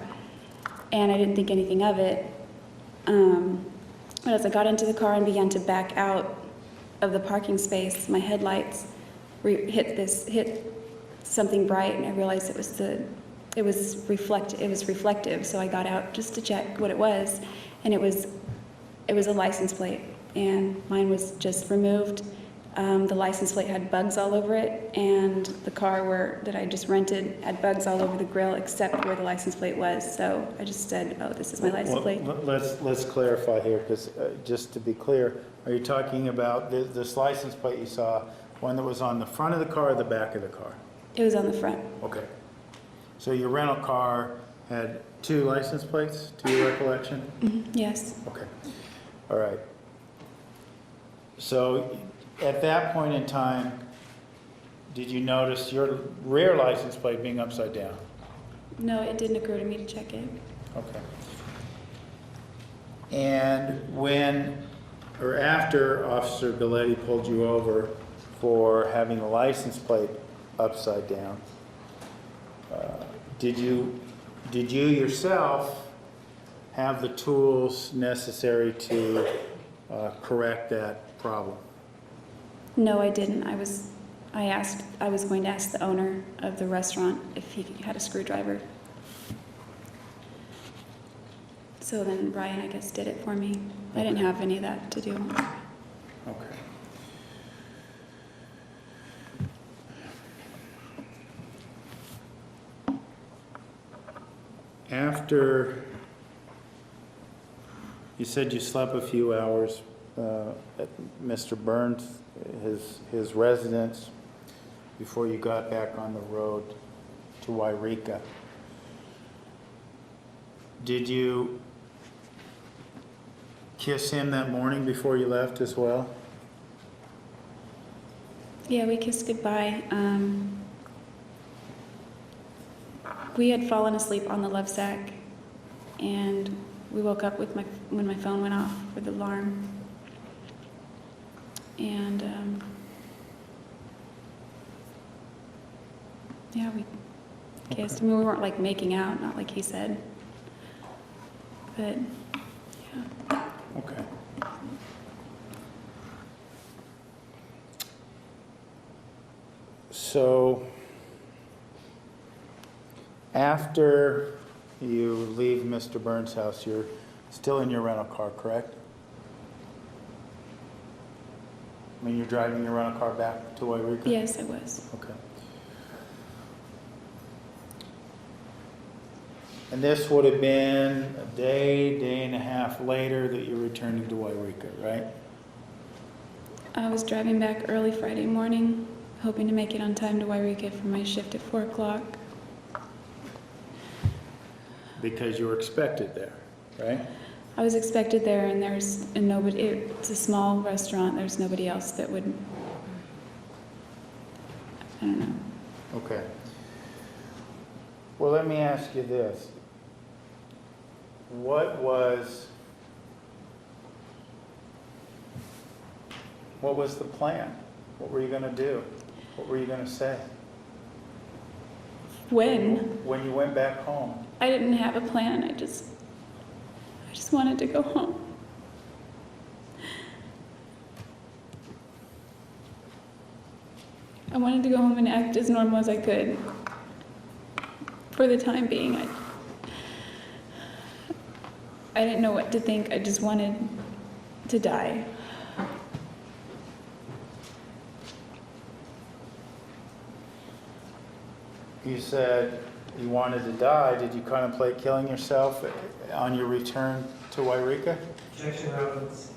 And I didn't think anything of it. But as I got into the car and began to back out of the parking space, my headlights hit something bright, and I realized it was reflective. So I got out just to check what it was, and it was a license plate, and mine was just removed. The license plate had bugs all over it, and the car that I just rented had bugs all over the grill except where the license plate was. So I just said, "Oh, this is my license plate." Let's clarify here, because just to be clear, are you talking about this license plate you saw, one that was on the front of the car or the back of the car? It was on the front. Okay. So your rental car had 2 license plates, to your recollection? Mm-hmm. Yes. Okay. All right. So at that point in time, did you notice your rear license plate being upside down? No, it didn't occur to me to check it. Okay. And when, or after Officer Galletti pulled you over for having the license plate upside down, did you yourself have the tools necessary to correct that problem? No, I didn't. I was going to ask the owner of the restaurant if he had a screwdriver. So then Ryan, I guess, did it for me. I didn't have any of that to do. Okay. After, you said you slept a few hours at Mr. Burns, his residence, before you got back on the road to Wairika. Did you kiss him that morning before you left as well? Yeah, we kissed goodbye. We had fallen asleep on the love sack, and we woke up with when my phone went off with the alarm. And yeah, we kissed. Okay. I mean, we weren't like making out, not like he said. But yeah. Okay. So, after you leave Mr. Burns' house, you're still in your rental car, correct? I mean, you're driving your rental car back to Wairika? Yes, I was. Okay. And this would have been a day and a half later that you're returning to Wairika, right? I was driving back early Friday morning, hoping to make it on time to Wairika for my shift at 4 o'clock. Because you were expected there, right? I was expected there, and nobody. It's a small restaurant. There's nobody else that would. I don't know. Okay. Well, let me ask you this. What was the plan? What were you going to do? What were you going to say? When you went back home? I didn't have a plan. I just wanted to go home. I wanted to go home and act as normal as I could. For the time being, I didn't know what to think. I just wanted to die. You said you wanted to die. Did you contemplate killing yourself on your return to Wairika? Objection, Roberts.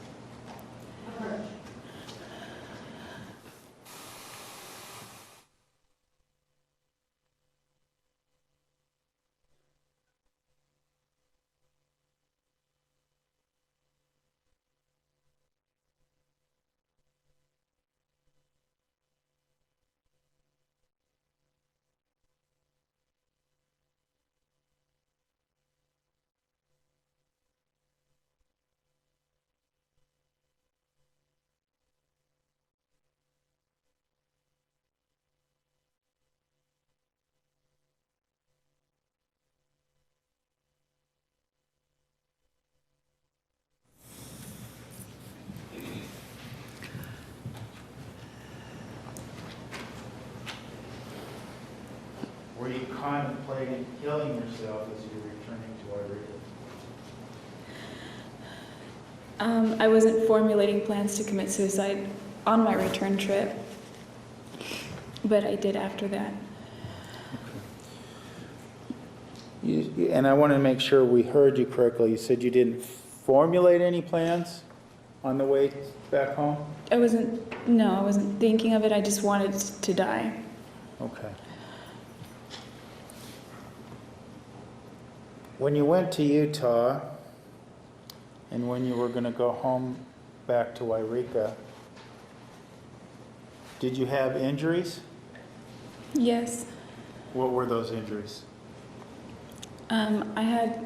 Were you contemplating killing yourself as you were returning to Wairika? I wasn't formulating plans to commit suicide on my return trip, but I did after that. And I want to make sure we heard you correctly. You said you didn't formulate any plans on the way back home? I wasn't thinking of it. I just wanted to die. Okay. When you went to Utah and when you were going to go home back to Wairika, did you have injuries? Yes. What were those injuries? I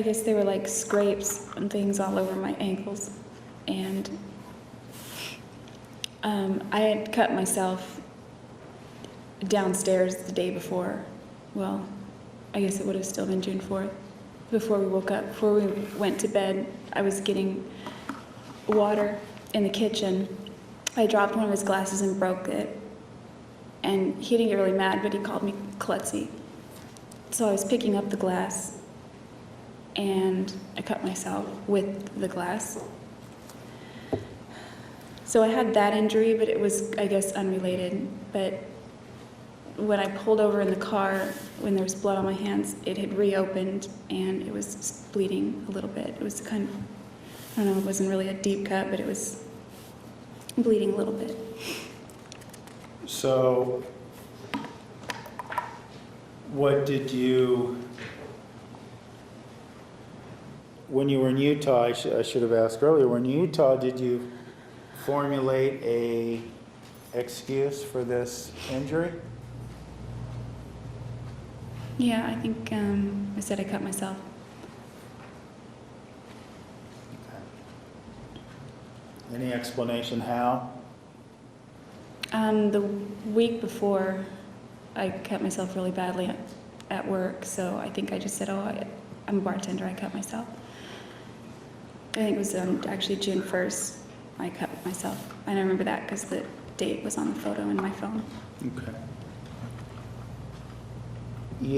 guess they were like scrapes and things all over my ankles. And I had cut myself downstairs the day before. Well, I guess it would have still been June 4th. before we woke up, before we went to bed, I was getting water in the kitchen. I dropped one of his glasses and broke it. And he didn't get really mad, but he called me klutzy. So I was picking up the glass, and I cut myself with the glass. So I had that injury, but it was, I guess, unrelated. But when I pulled over in the car, when there was blood on my hands, it had reopened, and it was bleeding a little bit. It was kind of, I don't know, it wasn't really a deep cut, but it was bleeding a little bit. So, what did you, when you were in Utah, I should have asked earlier, when in Utah, did you formulate a excuse for this injury? Yeah, I think I said I cut myself. Okay. Any explanation how? The week before, I cut myself really badly at work, so I think I just said, oh, I'm a bartender, I cut myself. I think it was actually June 1st, I cut myself. And I remember that because the date was on the photo in my phone. Okay. Did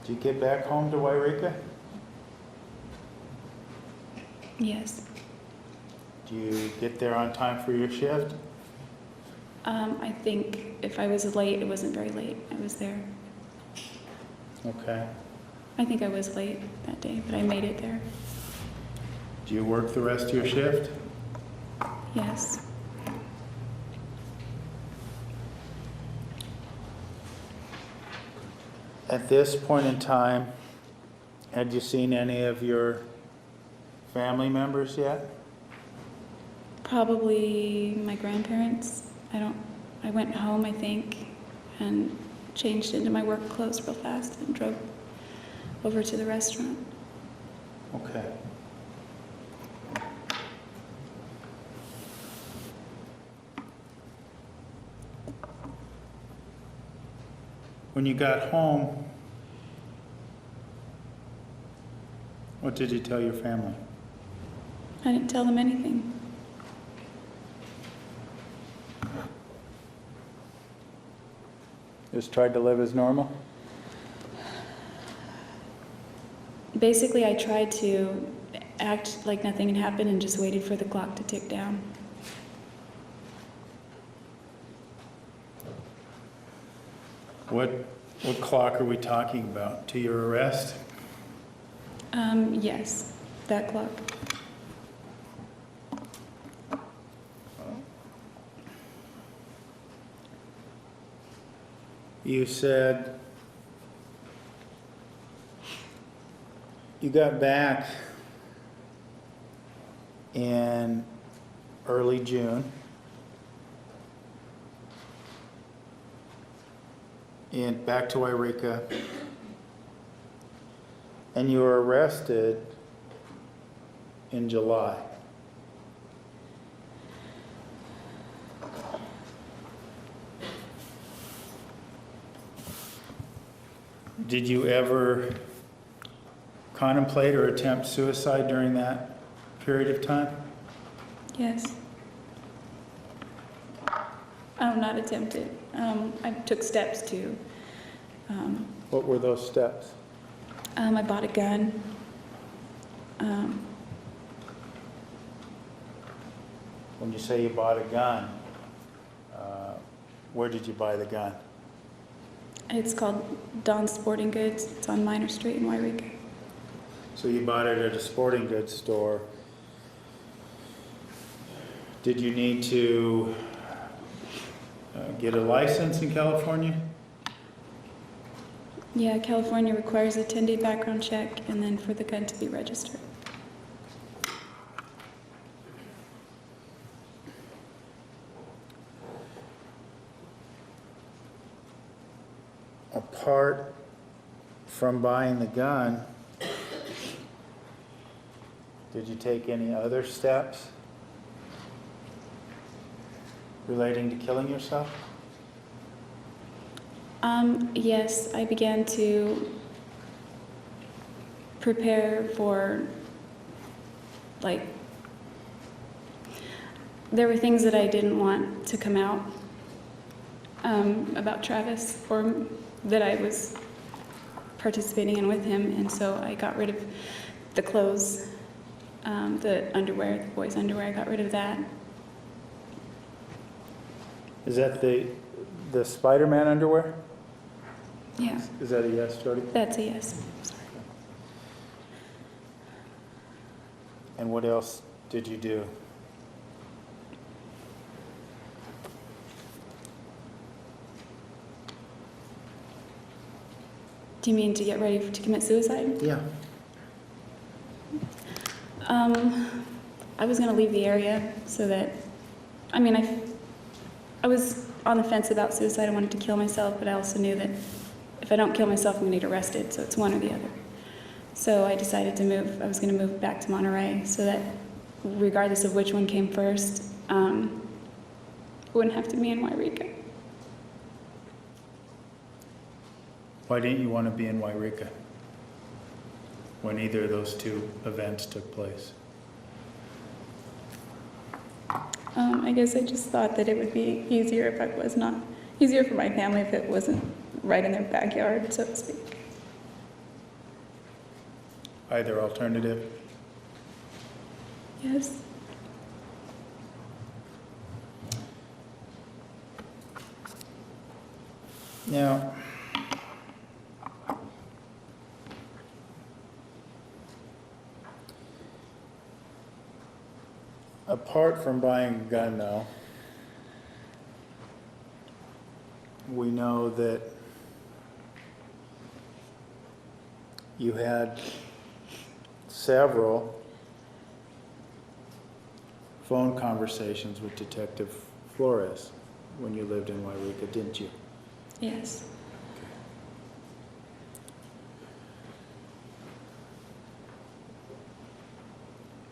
you get back home to Wairika? Yes. Did you get there on time for your shift? I think if I was late, it wasn't very late. I was there. Okay. I think I was late that day, but I made it there. Do you work the rest of your shift? Yes. At this point in time, had you seen any of your family members yet? Probably my grandparents. I went home, I think, and changed into my work clothes real fast and drove over to the restaurant. Okay. When you got home, what did you tell your family? I didn't tell them anything. Just tried to live as normal? Basically, I tried to act like nothing had happened and just waited for the clock to tick down. What clock are we talking about? To your arrest? Yes, that clock. You said you got back in early June and back to Wairika, and you were arrested in July. Did you ever contemplate or attempt suicide during that period of time? Yes. Not attempted. I took steps to. What were those steps? I bought a gun. When you say you bought a gun, where did you buy the gun? It's called Don's Sporting Goods. It's on Minor Street in Wairika. So you bought it at a sporting goods store. Did you need to get a license in California? Yeah, California requires a 10-day background check and then for the gun to be registered. Apart from buying the gun, did you take any other steps relating to killing yourself? Yes, I began to prepare for, like, there were things that I didn't want to come out about Travis, or that I was participating in with him, and so I got rid of the clothes, the underwear, the boys' underwear. I got rid of that. Is that the Spider-Man underwear? Yeah, Is that a yes, Jody? that's a yes. Sorry. And what else did you do? Do you mean to get ready to commit suicide? Yeah. I was going to leave the area so that, I mean, I was on the fence about suicide. I wanted to kill myself, but I also knew that if I don't kill myself, I'm going to get arrested, so it's one or the other. So I decided to move. I was going to move back to Monterey so that regardless of which one came first, it wouldn't have to be in Wairika. Why didn't you want to be in Wairika when either of those two events took place? I guess I just thought that it would be easier if I was not, easier for my family if it wasn't right in their backyard, so to speak. Either alternative? Yes. Now, apart from buying a gun, though, we know that you had several phone conversations with Detective Flores when you lived in Wairika, didn't you? Yes.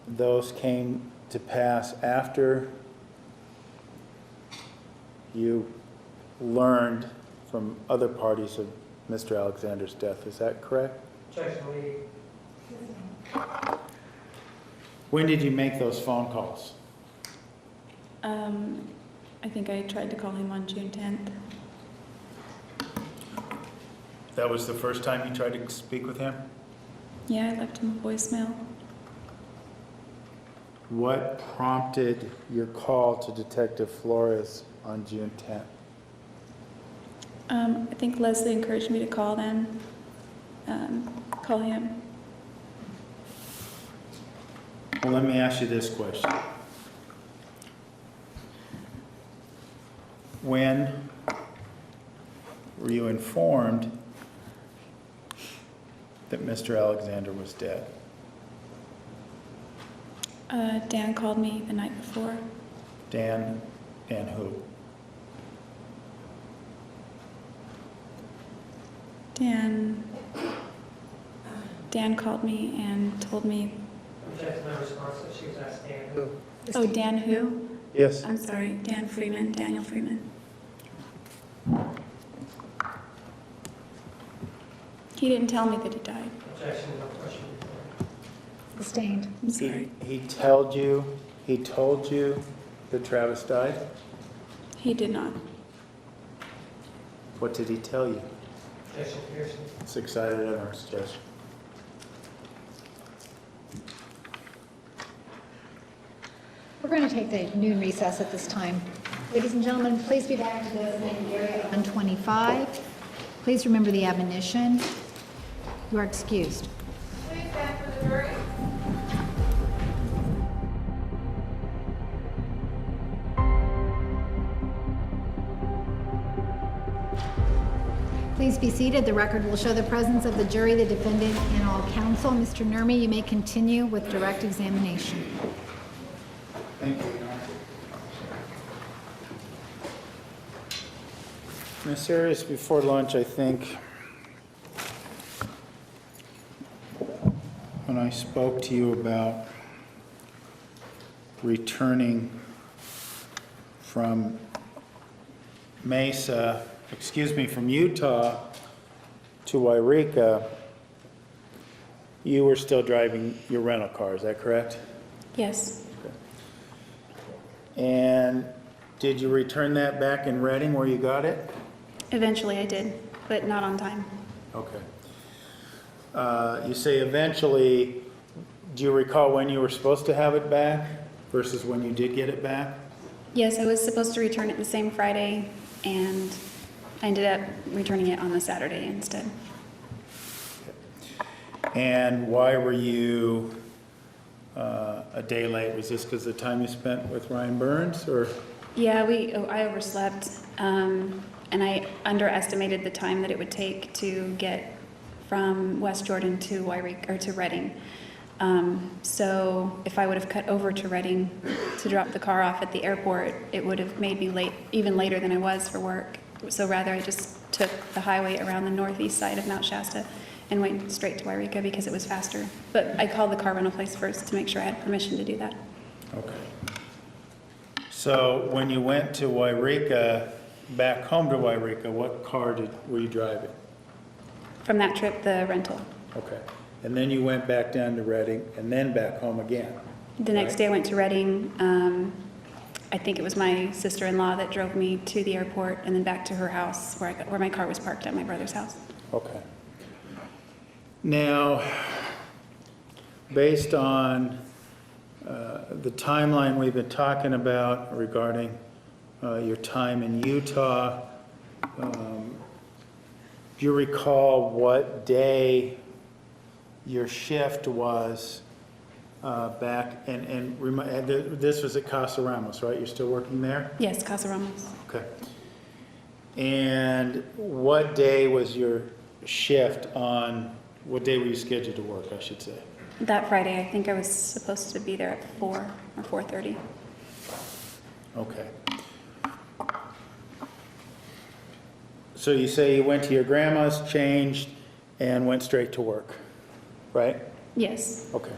Those came to pass after you learned from other parties of Mr. Alexander's death. Is that correct? Objection, lead. When did you make those phone calls? I think I tried to call him on June 10th. That was the first time you tried to speak with him? Yeah, I left him a voicemail. What prompted your call to Detective Flores on June 10th? I think Leslie encouraged me to call them, call him. Well, let me ask you this question. When were you informed that Mr. Alexander was dead? Dan called me the night before. Dan and who? Dan called me and told me, Objection, no response, so she was asked Dan who. oh, Dan who? Yes. I'm sorry, Dan Freeman, Daniel Freeman. He didn't tell me that he died. Objection, no question. Sustained. I'm sorry. He told you that Travis died? He did not. What did he tell you? Objection, Pearson. 6-sided evidence, Judge. We're going to take the noon recess at this time. Ladies and gentlemen, please be back to the designated area 125. Please remember the admonition. You are excused. Please stand for the jury. Please be seated. The record will show the presence of the jury, the defendant, and all counsel. Mr. Nurmi, you may continue with direct examination. Thank you, Your Honor. Ms. Arias, before lunch, I think, when I spoke to you about returning from Mesa from Utah to Wairika, you were still driving your rental car, is that correct? Yes. And did you return that back in Reading where you got it? Eventually I did, but not on time. Okay. You say eventually, do you recall when you were supposed to have it back versus when you did get it back? Yes, I was supposed to return it the same Friday, and I ended up returning it on the Saturday instead. And why were you a day late? Was this because of the time you spent with Ryan Burns, or? Yeah, I overslept, and I underestimated the time that it would take to get from West Jordan to Wairika, or to Reading. So if I would have cut over to Reading to drop the car off at the airport, it would have made me late, even later than I was for work. So rather, I just took the highway around the northeast side of Mount Shasta and went straight to Wairika because it was faster. But I called the car rental place first to make sure I had permission to do that. Okay. So when you went to Wairika, back home to Wairika, what car were you driving? From that trip, the rental. Okay. And then you went back down to Reading and then back home again? The next right? day I went to Reading. I think it was my sister-in-law that drove me to the airport and then back to her house where my car was parked at my brother's house. Okay. Now, based on the timeline we've been talking about regarding your time in Utah, do you recall what day your shift was back? And this was at Casa Ramos, right? You're still working there? Yes, Casa Ramos. Okay. And what day was your shift on? What day were you scheduled to work, I should say? That Friday, I think I was supposed to be there at 4 or 4:30. Okay. So you say you went to your grandma's, changed, and went straight to work, right? Yes. Okay.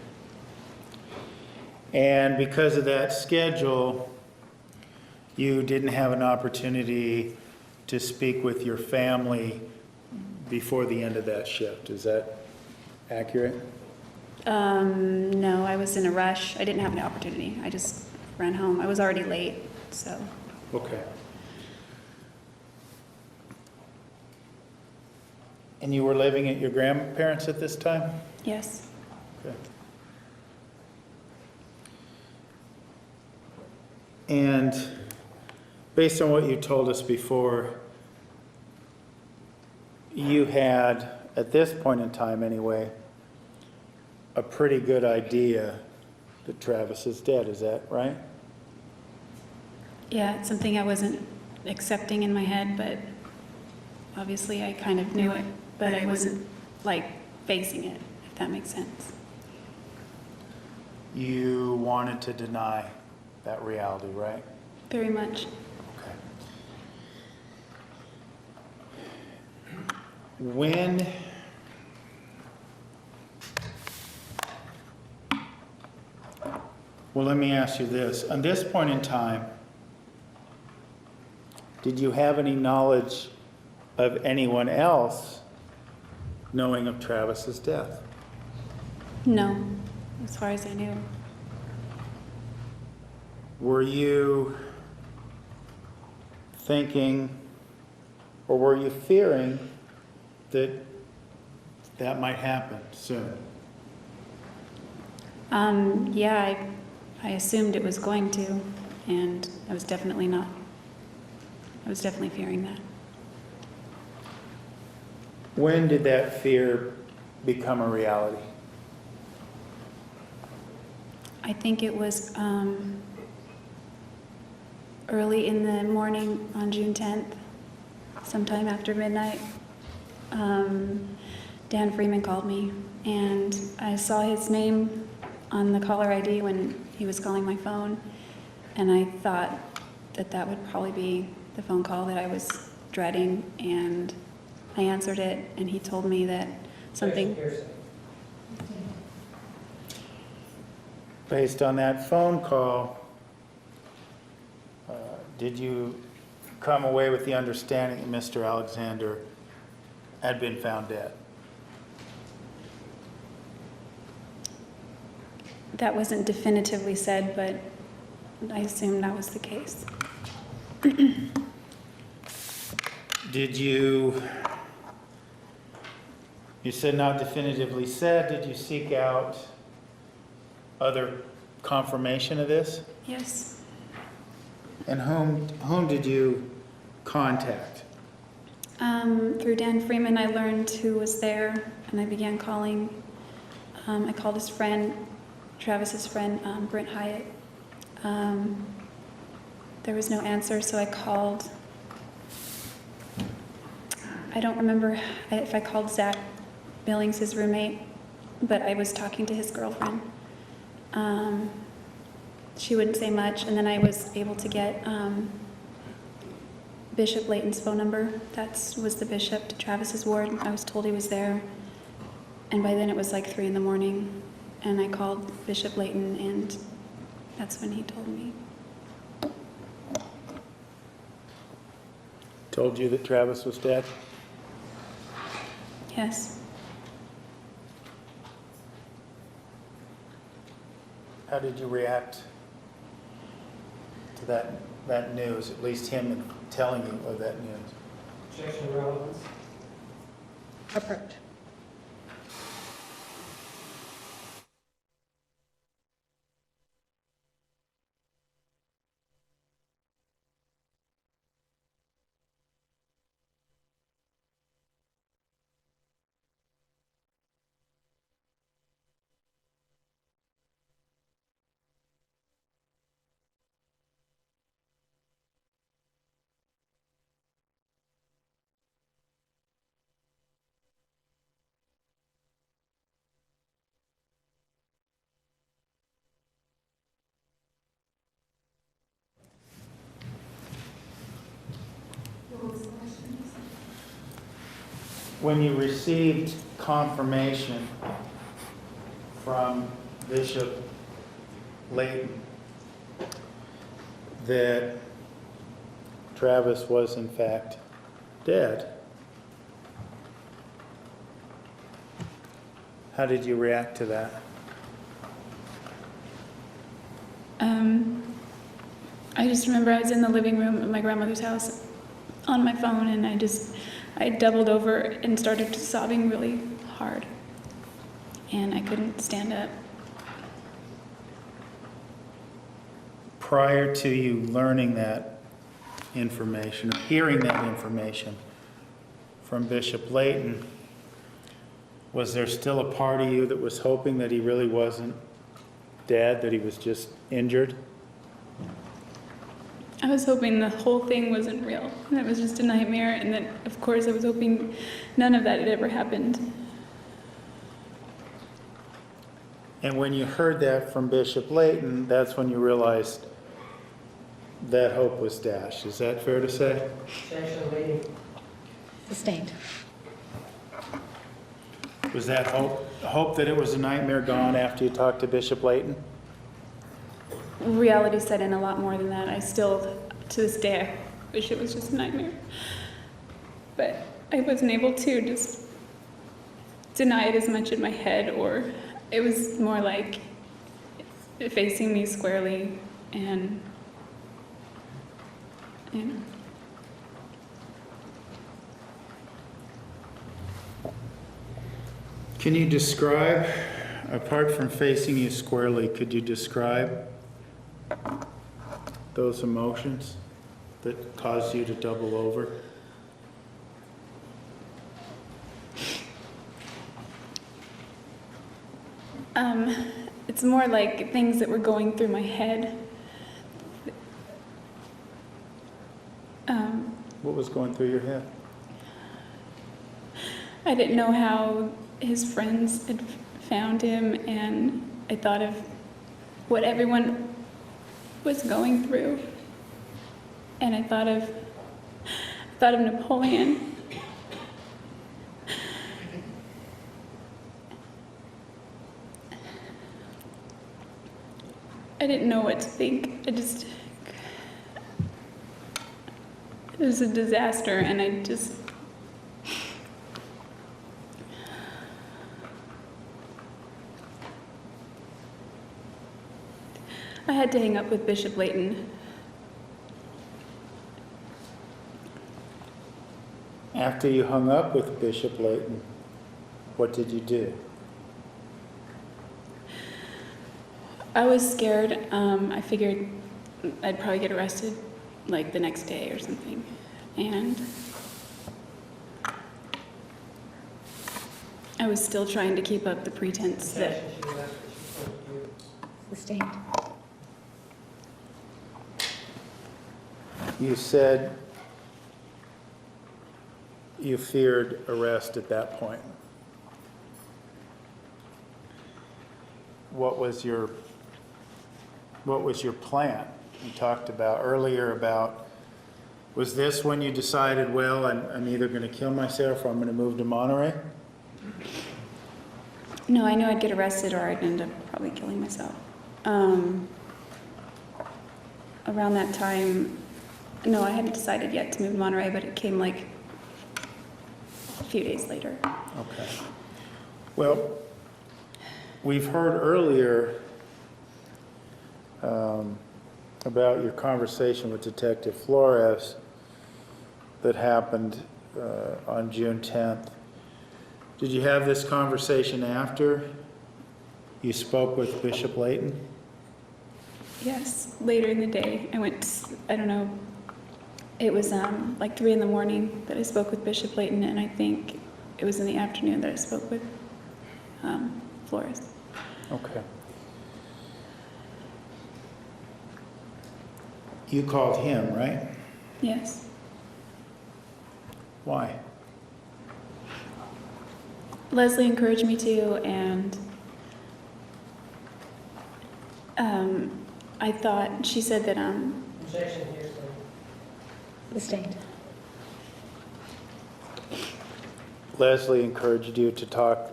And because of that schedule, you didn't have an opportunity to speak with your family before the end of that shift. Is that accurate? No, I was in a rush. I didn't have an opportunity. I just ran home. I was already late, so. Okay. And you were living at your grandparents' at this time? Yes. Okay. And based on what you told us before, you had, at this point in time anyway, a pretty good idea that Travis is dead, is that right? Yeah, it's something I wasn't accepting in my head, but obviously I kind of knew it, but I wasn't like facing it, if that makes sense. You wanted to deny that reality, right? Very much. Okay. When well, let me ask you this. On this point in time, did you have any knowledge of anyone else knowing of Travis's death? No, as far as I knew. Were you thinking, or were you fearing that that might happen soon? Yeah, I assumed it was going to, and I was definitely not. I was definitely fearing that. When did that fear become a reality? I think it was early in the morning on June 10th, sometime after midnight. Dan Freeman called me, and I saw his name on the caller ID when he was calling my phone, and I thought that that would probably be the phone call that I was dreading, and I answered it, and he told me that something... Hearsay. Based on that phone call, did you come away with the understanding that Mr. Alexander had been found dead? That wasn't definitively said, but I assume that was the case. Did you said not definitively said, did you seek out other confirmation of this? Yes. And whom did you contact? Through Dan Freeman, I learned who was there, and I began calling. I called his friend, Travis's friend, Brent Hyatt. There was no answer, so I called. I don't remember if I called Zach Billings, his roommate, but I was talking to his girlfriend. She wouldn't say much, and then I was able to get Bishop Layton's phone number. That was the bishop to Travis's ward. I was told he was there, and by then it was like 3 a.m, and I called Bishop Layton, and that's when he told me. Told you that Travis was dead? Yes. How did you react to that news, at least him telling you of that news? Objection to relevance. Approved. When you received confirmation from Bishop Layton that Travis was in fact dead, how did you react to that? I just remember I was in the living room at my grandmother's house on my phone, and I doubled over and started sobbing really hard, and I couldn't stand up. Prior to you learning that information, or hearing that information from Bishop Layton, was there still a part of you that was hoping that he really wasn't dead, that he was just injured? I was hoping the whole thing wasn't real, and it was just a nightmare, and that, of course, I was hoping none of that had ever happened. And when you heard that from Bishop Layton, that's when you realized that hope was dashed. Is that fair to say? Objection leading. Sustained. Was that hope that it was a nightmare gone after you talked to Bishop Layton? Reality set in a lot more than that. I still, to this day, I wish it was just a nightmare. But I wasn't able to just deny it as much in my head, or it was more like facing me squarely and, you know. Can you describe, apart from facing you squarely, could you describe those emotions that caused you to double over? It's more like things that were going through my head. What was going through your head? I didn't know how his friends had found him, and I thought of what everyone was going through, and I thought of Napoleon. I didn't know what to think. I It was a disaster, and I had to hang up with Bishop Layton. After you hung up with Bishop Layton, what did you do? I was scared. I figured I'd probably get arrested like the next day or something. And I was still trying to keep up the pretense that Objection, she was asked what she's supposed to do. Sustained. You said you feared arrest at that point. What was your plan? You talked about earlier about, was this when you decided, well, I'm either going to kill myself or I'm going to move to Monterey? no, I knew I'd get arrested or I'd end up probably killing myself. Around that time, no, I hadn't decided yet to move to Monterey, but it came like a few days later. Okay. Well, we've heard earlier about your conversation with Detective Flores that happened on June 10th. Did you have this conversation after you spoke with Bishop Layton? Yes, later in the day, I don't know, it was like 3 in the morning that I spoke with Bishop Layton, and I think it was in the afternoon that I spoke with Flores. Okay. You called him, right? Yes. Why? Leslie encouraged me to, and I thought, she said that, Objection, hearsay. Sustained. Leslie encouraged you to talk.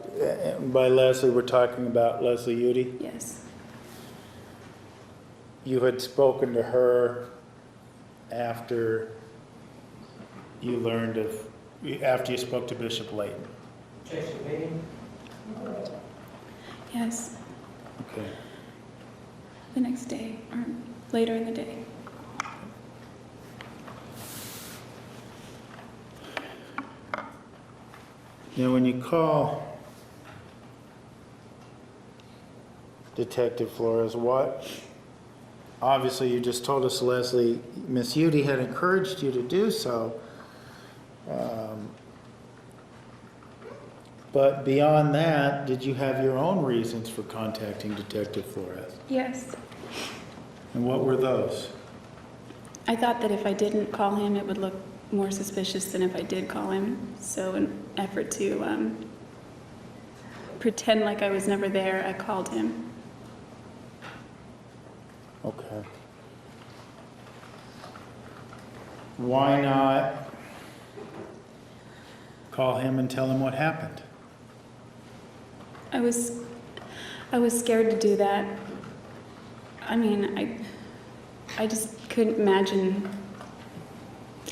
By Leslie, we're talking about Leslie Udy. yes, You had spoken to her after you learned of, after you spoke to Bishop Layton. Objection, meeting. yes, Okay. the next day, or later in the day. Now, when you call Detective Flores, what? Obviously, you just told us, Leslie, Miss Udy had encouraged you to do so. But beyond that, did you have your own reasons for contacting Detective Flores? Yes. And what were those? I thought that if I didn't call him, it would look more suspicious than if I did call him. So in an effort to pretend like I was never there, I called him. Okay. Why not call him and tell him what happened? I was scared to do that. I mean, I just couldn't imagine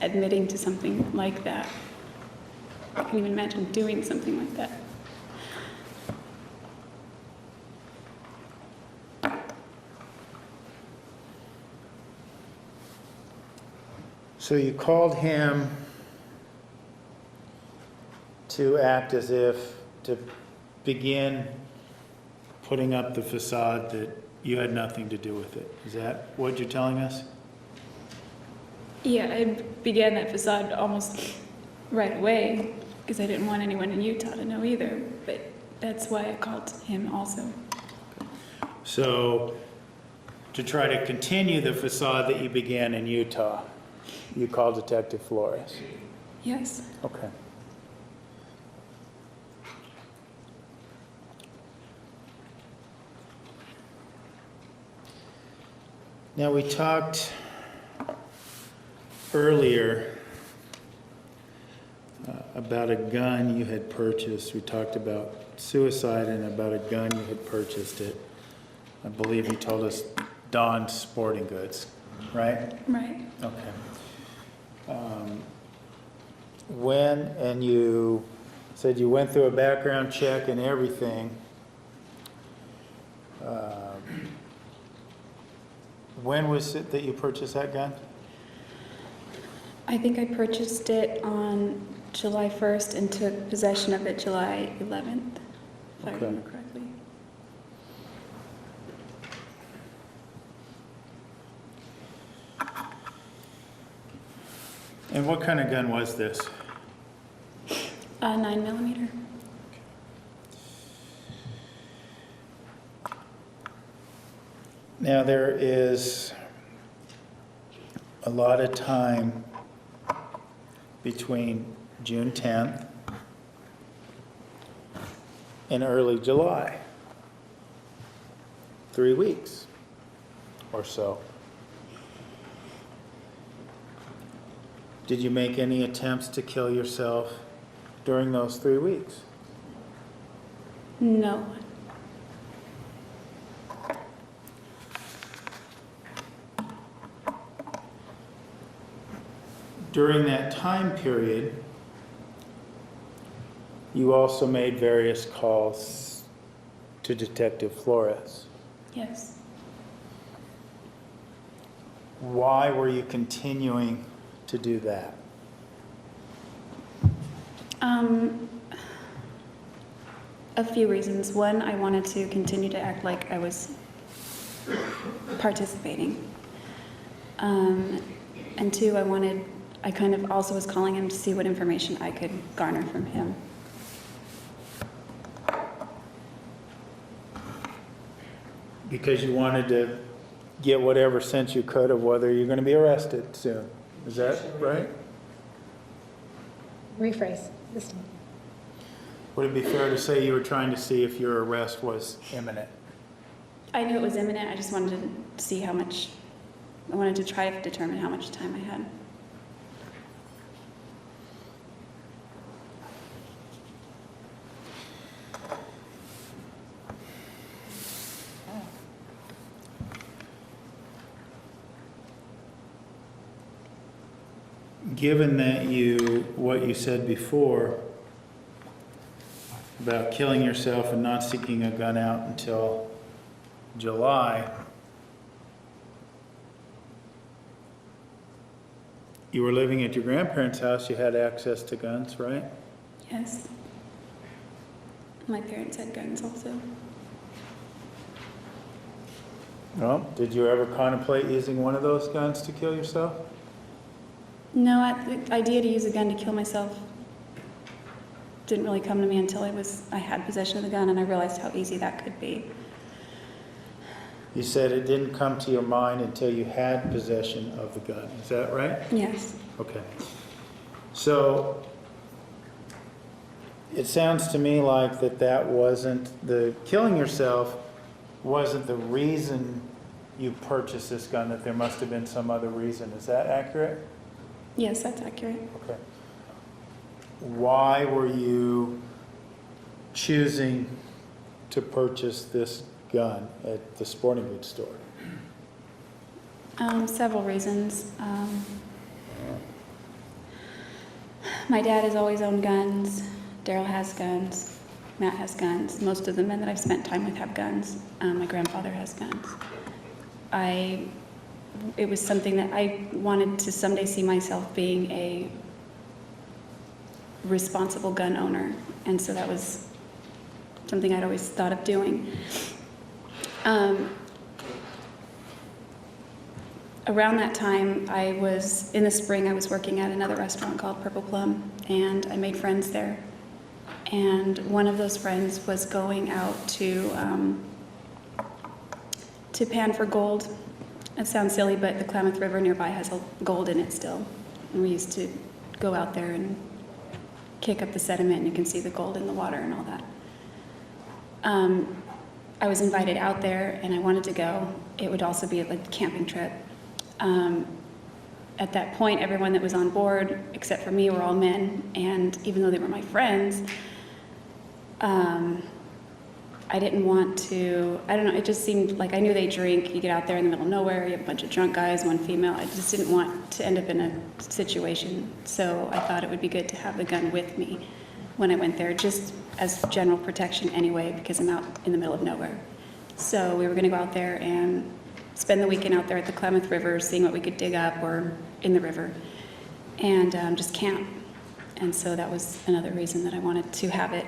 admitting to something like that. I couldn't even imagine doing something like that. So you called him to act as if to begin putting up the facade that you had nothing to do with it. Is that what you're telling us? Yeah, I began that facade almost right away because I didn't want anyone in Utah to know either, but that's why I called him also. So to try to continue the facade that you began in Utah, you called Detective Flores. Yes. Okay. Now, we talked earlier about a gun you had purchased. We talked about suicide and about a gun you had purchased at, I believe you told us, Don's Sporting Goods, right? Right. Okay. When, and you said you went through a background check and everything. When was it that you purchased that gun? I think I purchased it on July 1st and took possession of it July 11th, if I Okay. remember correctly. And what kind of gun was this? 9mm. Now, there is a lot of time between June 10th and early July. 3 weeks or so. Did you make any attempts to kill yourself during those 3 weeks? No. During that time period, you also made various calls to Detective Flores. Yes. Why were you continuing to do that? A few reasons. One, I wanted to continue to act like I was participating. And two, I kind of also was calling him to see what information I could garner from him. Because you wanted to get whatever sense you could of whether you're going to be arrested soon. Is that right? Rephrase this time. Would it be fair to say you were trying to see if your arrest was imminent? I knew it was imminent. I just wanted to see how much, I wanted to try to determine how much time I had. Given that what you said before about killing yourself and not seeking a gun out until July, you were living at your grandparents' house, you had access to guns, right? Yes. My parents had guns also. Well, did you ever contemplate using one of those guns to kill yourself? No, the idea to use a gun to kill myself didn't really come to me until I had possession of the gun and I realized how easy that could be. You said it didn't come to your mind until you had possession of the gun. Is that right? Yes. Okay. So it sounds to me like that wasn't, the killing yourself wasn't the reason you purchased this gun, that there must have been some other reason. Is that accurate? Yes, that's accurate. Okay. Why were you choosing to purchase this gun at the sporting goods store? Several reasons. My dad has always owned guns. Daryl has guns. Matt has guns. Most of the men that I've spent time with have guns. My grandfather has guns. It was something that I wanted to someday see myself being a responsible gun owner, and so that was something I'd always thought of doing. Around that time, in the spring, I was working at another restaurant called Purple Plum, and I made friends there. And one of those friends was going out to pan for gold. It sounds silly, but the Klamath River nearby has gold in it still. And we used to go out there and kick up the sediment, and you can see the gold in the water and all that. I was invited out there, and I wanted to go. It would also be like a camping trip. At that point, everyone that was on board, except for me, were all men. And even though they were my friends, I didn't want to, I don't know, it just seemed like I knew they drink, you get out there in the middle of nowhere, you have a bunch of drunk guys, one female. I just didn't want to end up in a situation. So I thought it would be good to have the gun with me when I went there, just as general protection anyway, because I'm out in the middle of nowhere. So we were going to go out there and spend the weekend out there at the Klamath River, seeing what we could dig up or in the river, and just camp. And so that was another reason that I wanted to have it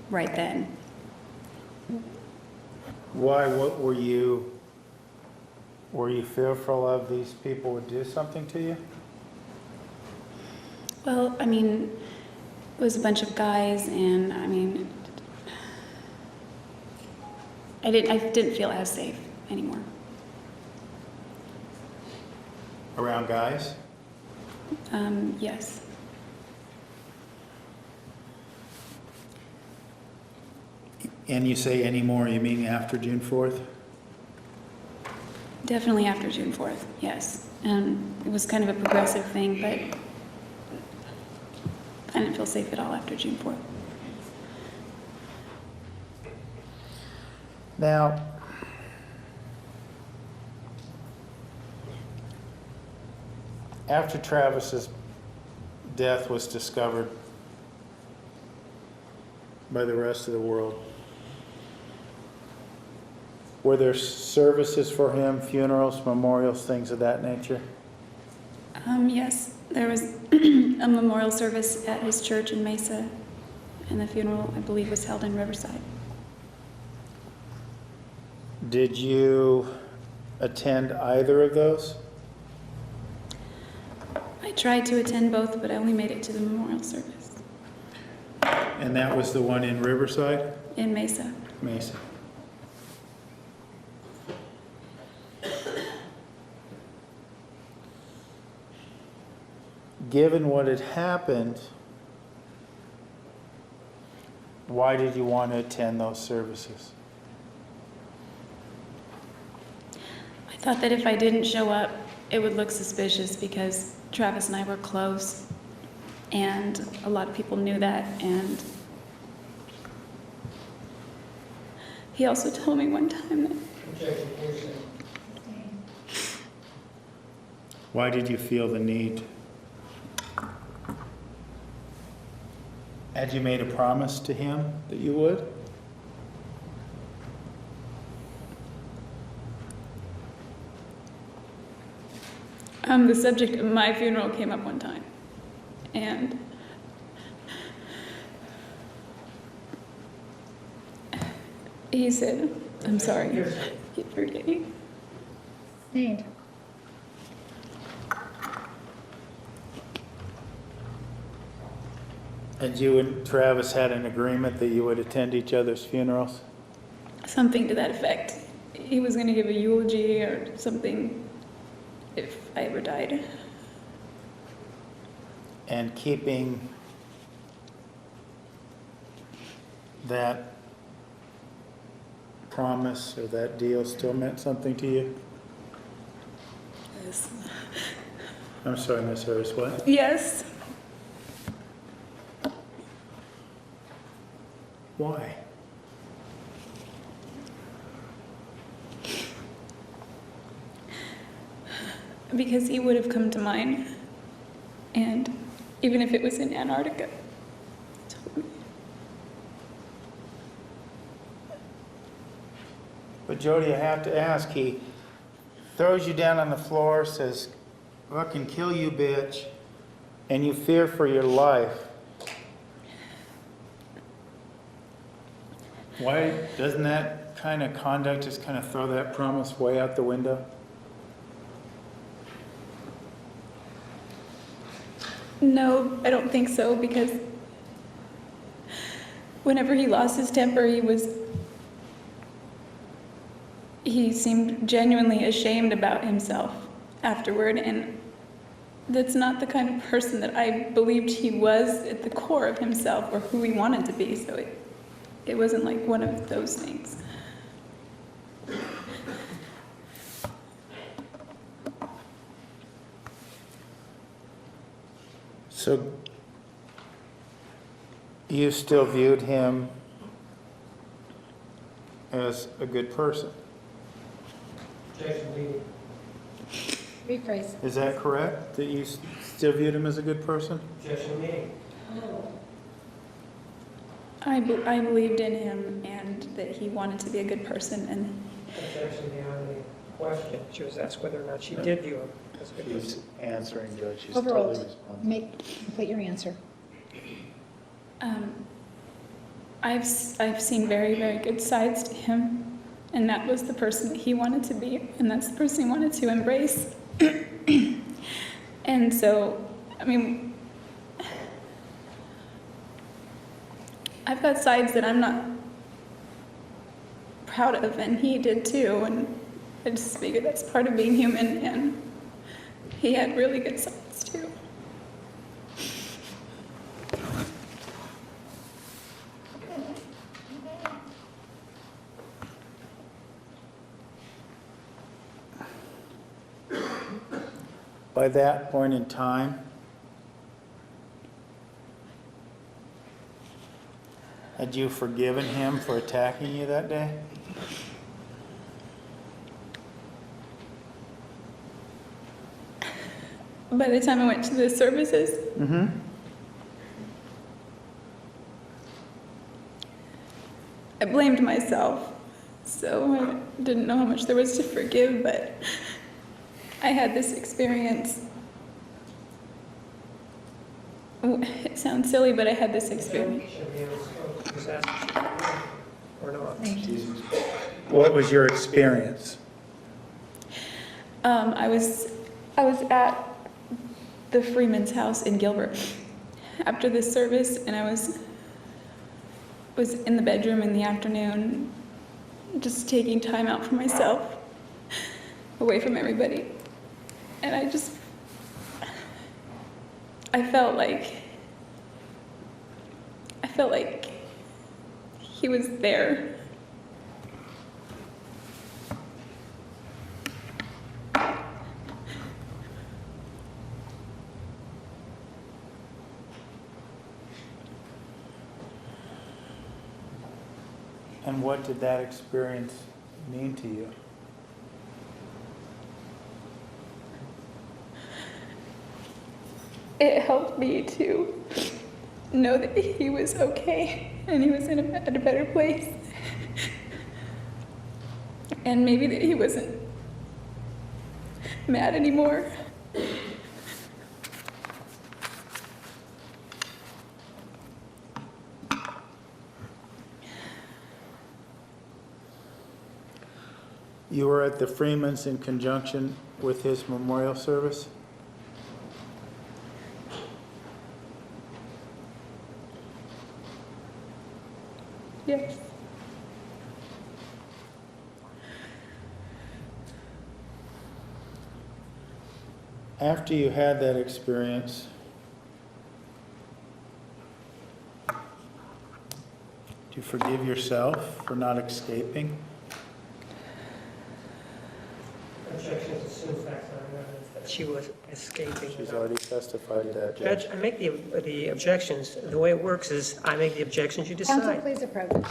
right then. Why, what were you fearful of these people would do something to you? Well, I mean, it was a bunch of guys, and I mean, I didn't feel as safe anymore. Around guys? Yes. And you say anymore, you mean after June 4th? Definitely after June 4th, yes. And it was kind of a progressive thing, but I didn't feel safe at all after June 4th. Now, after Travis's death was discovered by the rest of the world, were there services for him, funerals, memorials, things of that nature? Yes, there was a memorial service at his church in Mesa, and the funeral, I believe, was held in Riverside. Did you attend either of those? I tried to attend both, but I only made it to the memorial service And that was the one in Riverside? in Mesa. Mesa. Given what had happened, why did you want to attend those services? I thought that if I didn't show up, it would look suspicious because Travis and I were close, and a lot of people knew that, and he also told me one time that Objection, hearsay. Why did you feel the need? Had you made a promise to him that you would? the subject of my funeral came up one time, and he said, "I'm sorry, keep forgetting." Named. And you and Travis had an agreement that you would attend each other's funerals? Something to that effect. He was going to give a eulogy or something if I ever died. And keeping that promise or that deal still meant something to you? Yes. I'm sorry, Miss Harris, what? Yes. Why? Because he would have come to mine, and even if it was in Antarctica. But Jodi, I have to ask, he throws you down on the floor, says, "Fucking kill you, bitch," and you fear for your life. Why doesn't that kind of conduct just kind of throw that promise way out the window? No, I don't think so, because whenever he lost his temper, he seemed genuinely ashamed about himself afterward, and that's not the kind of person that I believed he was at the core of himself or who he wanted to be, so it wasn't like one of those things. So you still viewed him as a good person. Objection needed. Rephrase. Is that correct? That you still viewed him as a good person? Objection needed. I believed in him and that he wanted to be a good person, and Objection beyond the question. She was asked whether or not she did view him as a good She's person. answering, Judge. She's Overruled. totally responsive. Complete your answer. I've seen very, very good sides to him, and that was the person that he wanted to be, and that's the person he wanted to embrace. And so, I mean, I've got sides that I'm not proud of, and he did too, and I just figured that's part of being human, and he had really good sides too. By that point in time, had you forgiven him for attacking you that day? By the time I went to the services, Mm-hmm. I blamed myself, so I didn't know how much there was to forgive, but I had this experience. It sounds silly, but I had this experience. Objection beyond She was asked if she forgave him or not. Thank you. What was your experience? I was at the Freeman's house in Gilbert after this service, and I was in the bedroom in the afternoon, just taking time out for myself, away from everybody. And I felt like he was there. And what did that experience mean to you? It helped me to know that he was okay and he was at a better place. And maybe that he wasn't mad anymore. You were at the Freemans in conjunction with his memorial service? Yes. After you had that experience, do you forgive yourself for not escaping? Objection to assume facts are evidence. That she was escaping. She's already testified to that, Judge. Judge, I make the objections. The way it works is I make the objections, you Counsel, decide. please approach.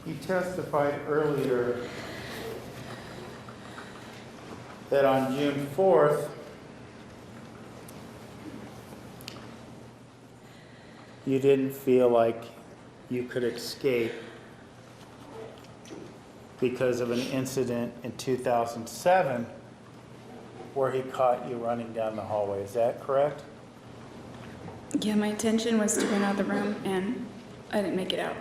He testified earlier that on June 4th, you didn't feel like you could escape because of an incident in 2007 where he caught you running down the hallway. Is that correct? Yeah, my intention was to run out of the room and I didn't make it out.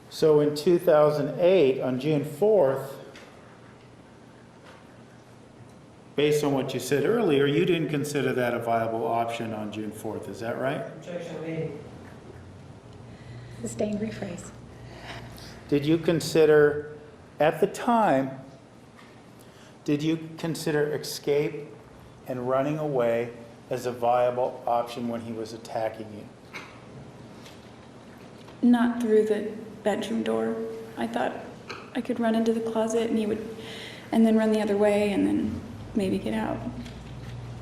So in 2008, on June 4th, based on what you said earlier, you didn't consider that a viable option on June 4th, is that right? Objection made. Sustained rephrase. Did you consider, at the time, did you consider escape and running away as a viable option when he was attacking you? Not through the bedroom door. I thought I could run into the closet and he would, and then run the other way and then maybe get out.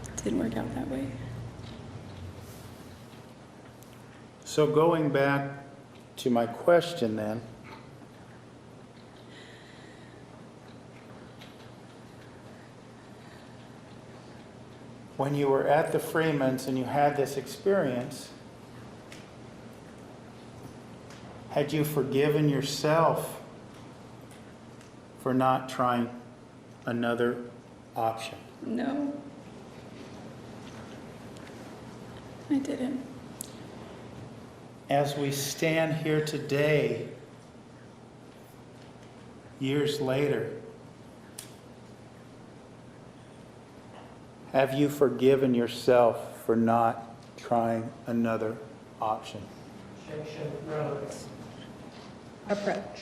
It didn't work out that way. So going back to my question then, when you were at the Freemans and you had this experience, had you forgiven yourself for not trying another option? No. I didn't. As we stand here today, years later, have you forgiven yourself for not trying another option? Objection relevant. Approach.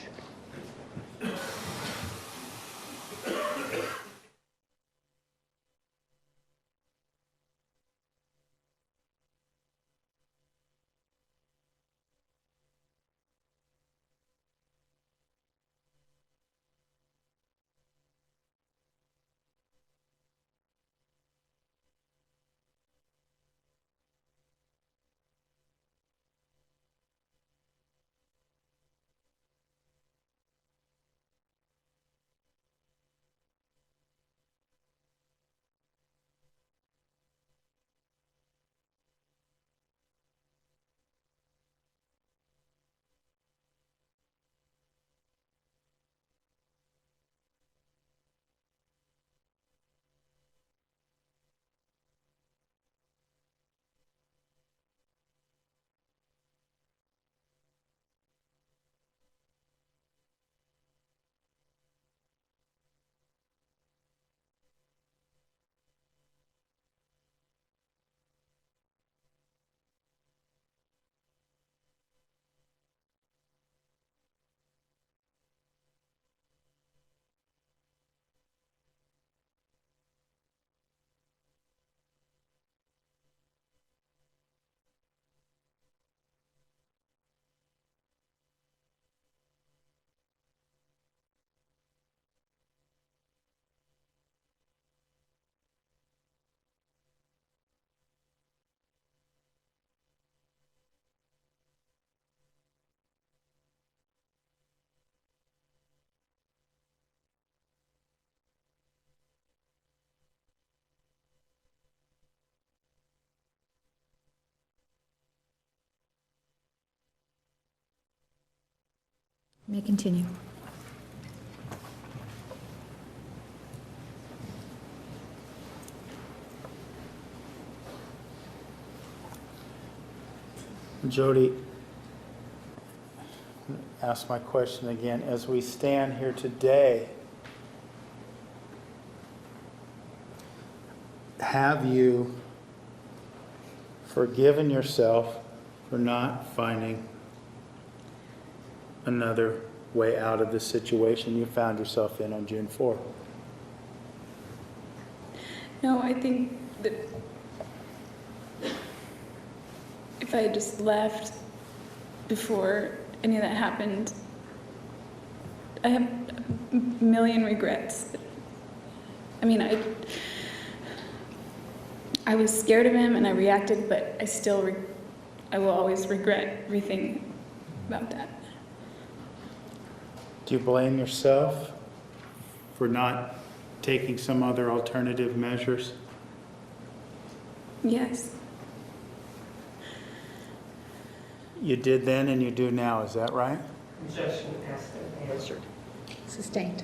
May continue. Jodi, ask my question again. As we stand here today, have you forgiven yourself for not finding another way out of the situation you found yourself in on June 4th? No, I think that if I had just left before any of that happened, I have a million regrets. I mean, I was scared of him and I reacted, but I will always regret everything about that. Do you blame yourself for not taking some other alternative measures? Yes. You did then and you do now, is that right? Objection asked and answered. Sustained.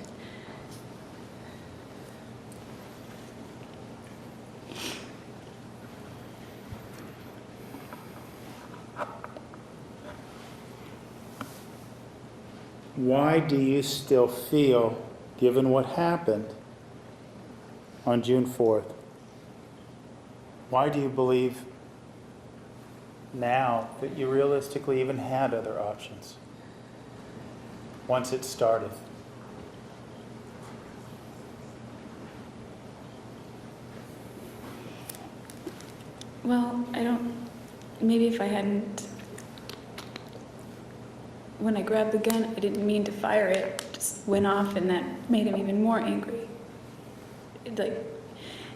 why do you still feel, given what happened on June 4th, why do you believe now that you realistically even had other options once it started? Well, maybe if I hadn't, when I grabbed the gun, I didn't mean to fire it. It just went off, and that made him even more angry.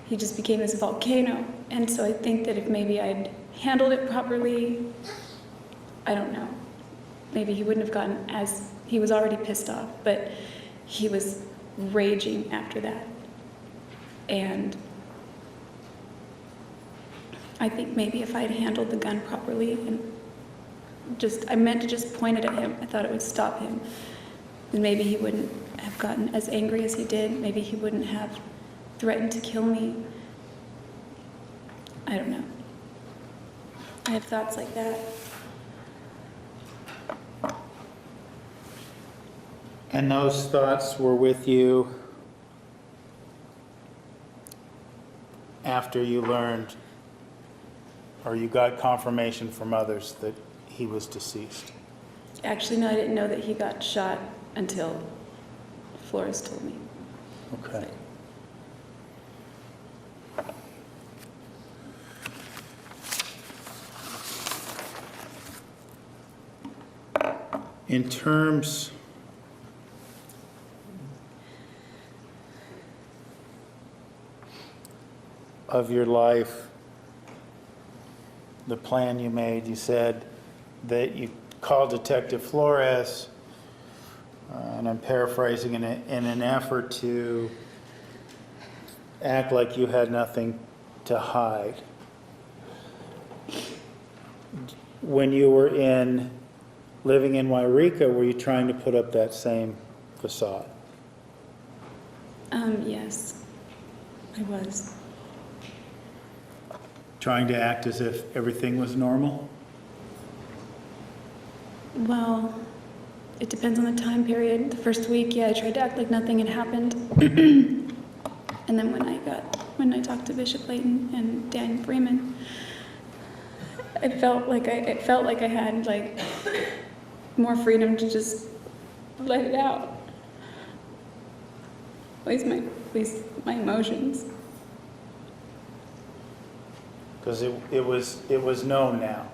He just became this volcano. And so I think that if maybe I'd handled it properly, I don't know. Maybe he wouldn't have gotten he was already pissed off, but he was raging after that. And I think maybe if I had handled the gun properly and I meant to just point it at him, I thought it would stop him. And maybe he wouldn't have gotten as angry as he did. Maybe he wouldn't have threatened to kill me. I don't know. I have thoughts like that. And those thoughts were with you after you learned, or you got confirmation from others that he was deceased? Actually, no, I didn't know that he got shot until Flores told me. Okay. In terms of your life, the plan you made, you said that you called Detective Flores, and I'm paraphrasing, in an effort to act like you had nothing to hide. When you were living in Wairika, were you trying to put up that same facade? Yes, I was. Trying to act as if everything was normal? Well, it depends on the time period. The first week, yeah, I tried to act like nothing had happened. And then when I talked to Bishop Layton and Dan Freeman, it felt like I had more freedom to just let it out. At least my emotions. Because it was known now.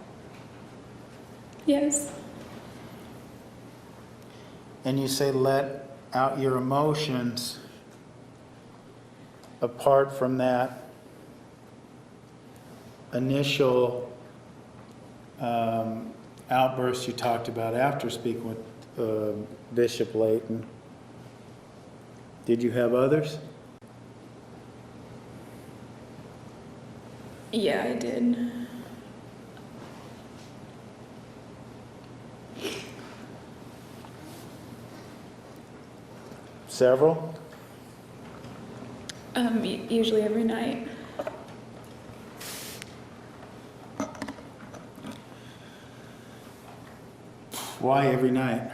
Yes. And you say let out your emotions. Apart from that initial outburst you talked about after speaking with Bishop Layton, did you have others? Yeah, I did. Several? Usually every night. Why every night?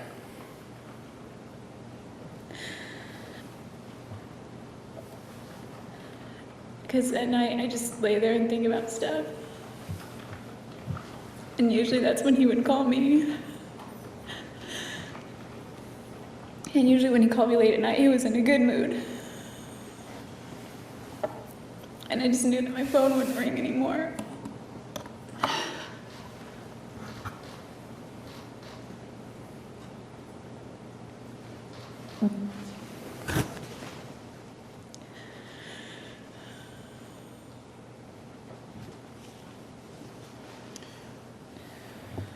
Because at night I just lay there and think about stuff. And usually that's when he would call me. And usually when he called me late at night, he was in a good mood. And I just knew that my phone wouldn't ring anymore.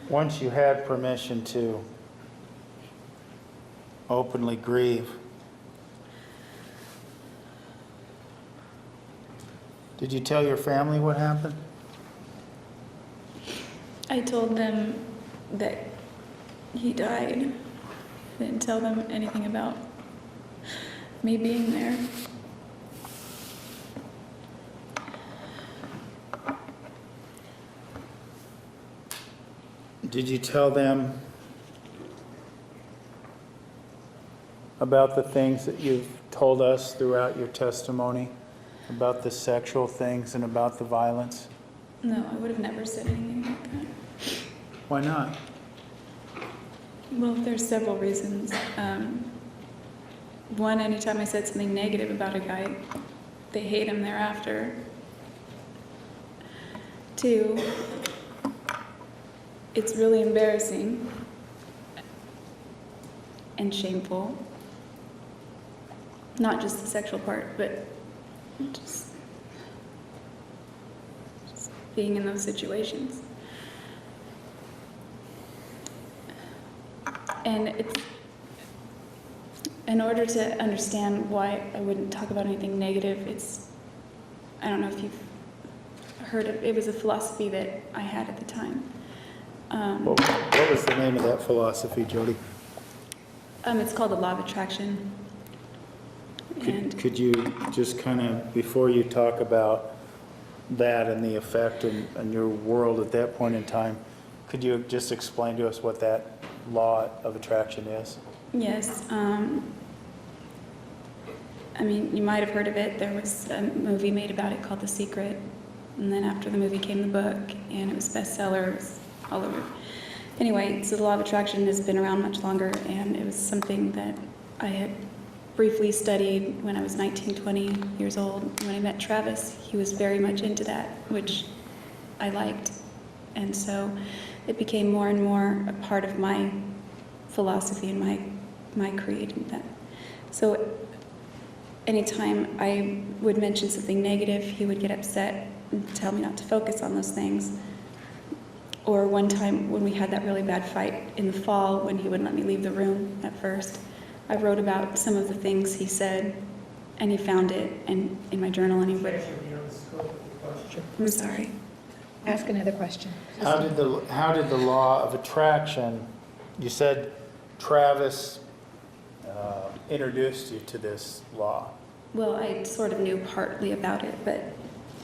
Once you had permission to openly grieve, did you tell your family what happened? I told them that he died. I didn't tell them anything about me being there. Did you tell them about the things that you've told us throughout your testimony, about the sexual things and about the violence? No, I would have never said anything like that. Why not? Well, there's several reasons. One, anytime I said something negative about a guy, they hate him thereafter. Two, it's really embarrassing and shameful. Not just the sexual part, but just being in those situations. And it's, in order to understand why I wouldn't talk about anything negative, I don't know if you've heard of, it was a philosophy that I had at the time. What was the name of that philosophy, Jodi? It's called the law of attraction. And Could you just kind of, before you talk about that and the effect on your world at that point in time, could you just explain to us what that law of attraction is? yes, I mean, you might have heard of it. There was a movie made about it called The Secret. And then after the movie came the book, and it was a bestseller. It was all over. Anyway, so the law of attraction has been around much longer, and it was something that I had briefly studied when I was 19, 20 years old. When I met Travis, he was very much into that, which I liked. And so it became more and more a part of my philosophy and my creed. So anytime I would mention something negative, he would get upset and tell me not to focus on those things. Or one time when we had that really bad fight in the fall when he wouldn't let me leave the room at first, I wrote about some of the things he said, and he found it in my journal, and he would... Objection beyond the scope of the question. I'm sorry. Ask another question. How did the law of attraction, you said Travis introduced you to this law. Well, I sort of knew partly about it, but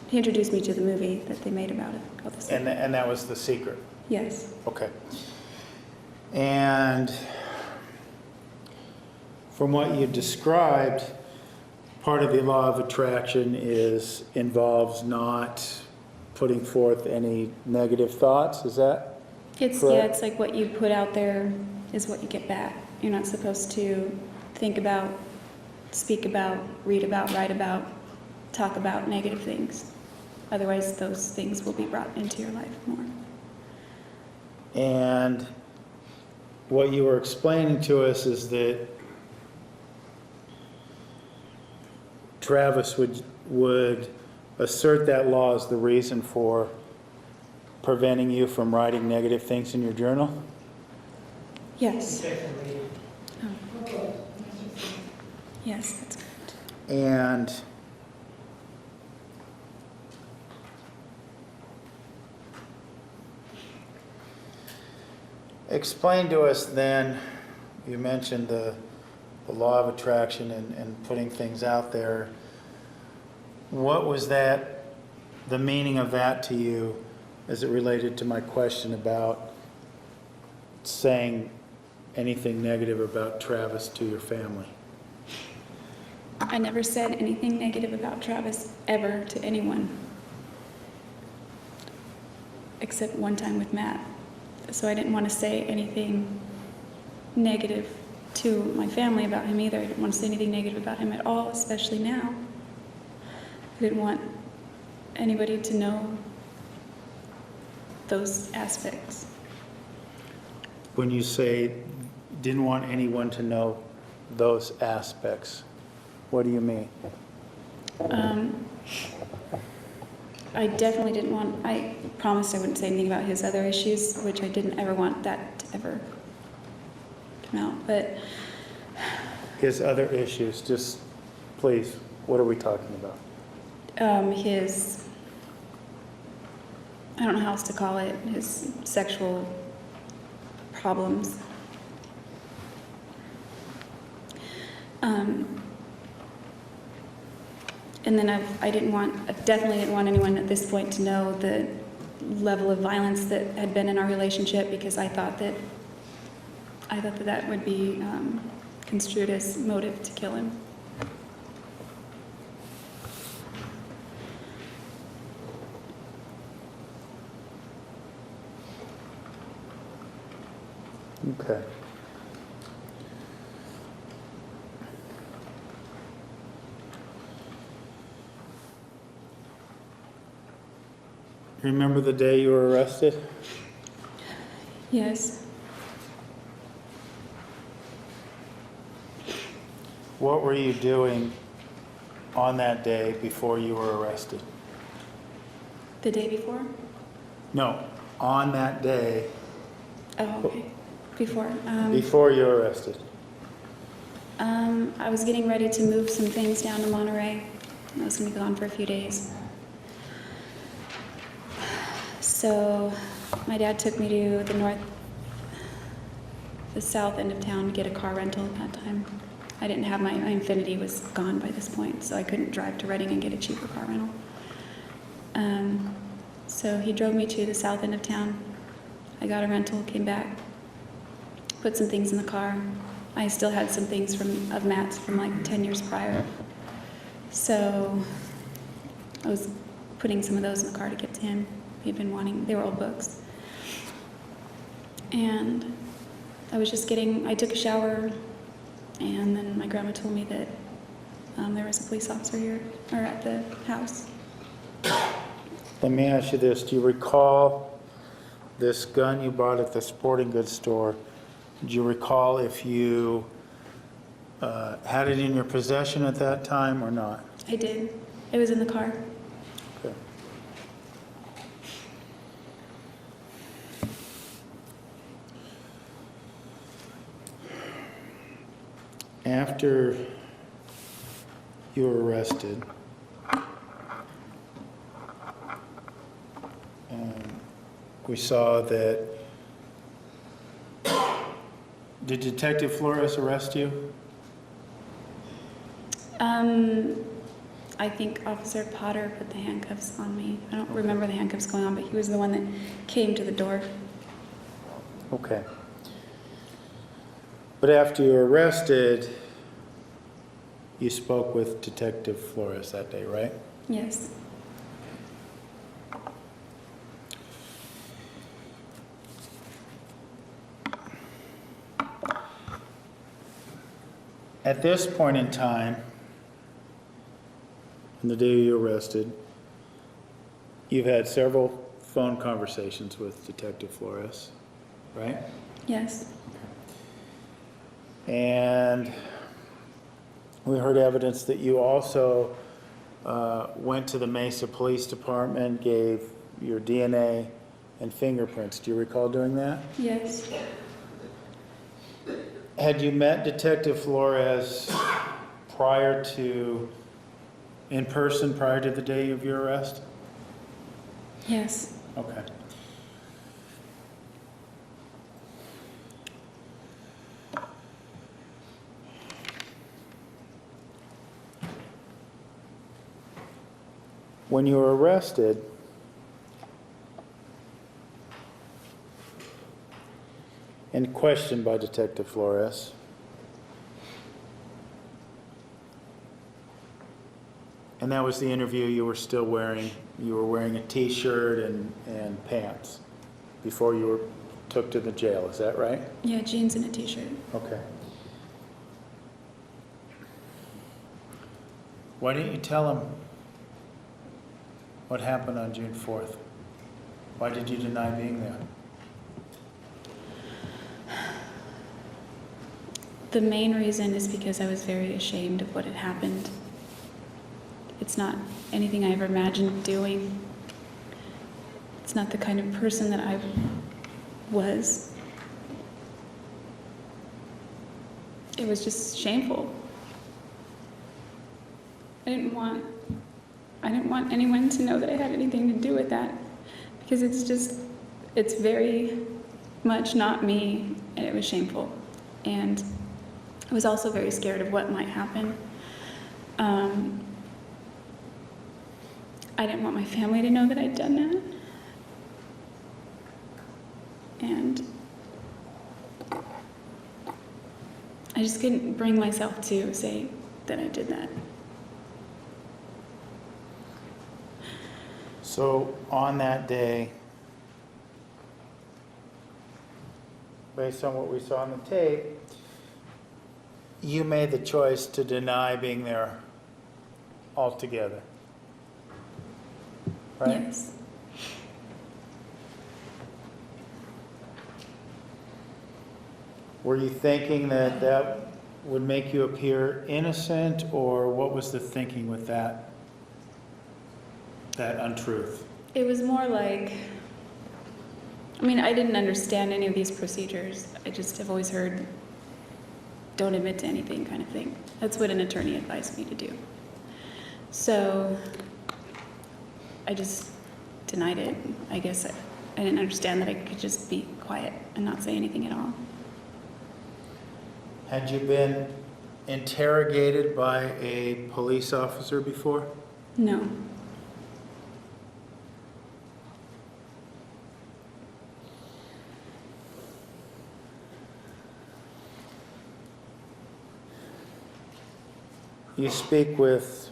he introduced me to the movie that they made about it called The Secret. And that was The Secret. Yes. Okay. And from what you described, part of the law of attraction involves not putting forth any negative thoughts. Is that It's correct? it's like what you put out there is what you get back. You're not supposed to think about, speak about, read about, write about, talk about negative things. Otherwise, those things will be brought into your life more. And what you were explaining to us is that Travis would assert that law as the reason for preventing you from writing negative things in your journal? Yes. Objection leading. Oh. Yes, that's correct. And explain to us then, you mentioned the law of attraction and putting things out there. What was that, the meaning of that to you as it related to my question about saying anything negative about Travis to your family? I never said anything negative about Travis ever to anyone, except one time with Matt. So I didn't want to say anything negative to my family about him either. I didn't want to say anything negative about him at all, especially now. I didn't want anybody to know those aspects. When you say didn't want anyone to know those aspects, what do you mean? I definitely didn't want, I promised I wouldn't say anything about his other issues, which I didn't ever want that to ever come out, but His other issues, just please, what are we talking about? his, I don't know how else to call it, his sexual problems. And then I definitely didn't want anyone at this point to know the level of violence that had been in our relationship, because I thought that would be construed as motive to kill him. Okay. Remember the day you were arrested? Yes. What were you doing on that day before you were arrested? The day before? No, on that day Oh, okay. Before. before you were arrested. I was getting ready to move some things down to Monterey. I was going to be gone for a few days. So my dad took me to the south end of town to get a car rental at that time. I didn't have my Infiniti was gone by this point, so I couldn't drive to Reading and get a cheaper car rental. So he drove me to the south end of town. I got a rental, came back, put some things in the car. I still had some things of Matt's from like 10 years prior. So I was putting some of those in the car to give to him. He'd been wanting, they were old books. And I took a shower, and then my grandma told me that there was a police officer here, or at the house. Let me ask you this. Do you recall this gun you bought at the sporting goods store? Do you recall if you had it in your possession at that time or not? I did. It was in the car. Okay. After you were arrested, we saw that. Did Detective Flores arrest you? I think Officer Potter put the handcuffs on me. I don't remember the handcuffs going on, but he was the one that came to the door. Okay. But after you were arrested, you spoke with Detective Flores that day, right? Yes. At this point in time, on the day you were arrested, you've had several phone conversations with Detective Flores, right? Yes. And we heard evidence that you also went to the Mesa Police Department, gave your DNA and fingerprints. Do you recall doing that? Yes. Had you met Detective Flores in person prior to the day of your arrest? Yes. Okay. When you were arrested, and questioned by Detective Flores, and that was the interview you were wearing a t-shirt and pants before you were took to the jail, is that right? Yeah, jeans and a t-shirt. Okay. Why didn't you tell him what happened on June 4th? Why did you deny being there? The main reason is because I was very ashamed of what had happened. It's not anything I ever imagined doing. It's not the kind of person that I was. It was just shameful. I didn't want anyone to know that I had anything to do with that, because it's very much not me, and it was shameful. And I was also very scared of what might happen. I didn't want my family to know that I'd done that. And I just couldn't bring myself to say that I did that. So on that day, based on what we saw on the tape, you made the choice to deny being there altogether. Right? Yes. Were you thinking that that would make you appear innocent, or what was the thinking with that untruth? It was more like, I mean, I didn't understand any of these procedures. I just have always heard, don't admit to anything kind of thing. That's what an attorney advised me to do. So I just denied it. I guess I didn't understand that I could just be quiet and not say anything at all. Had you been interrogated by a police officer before? No. You speak with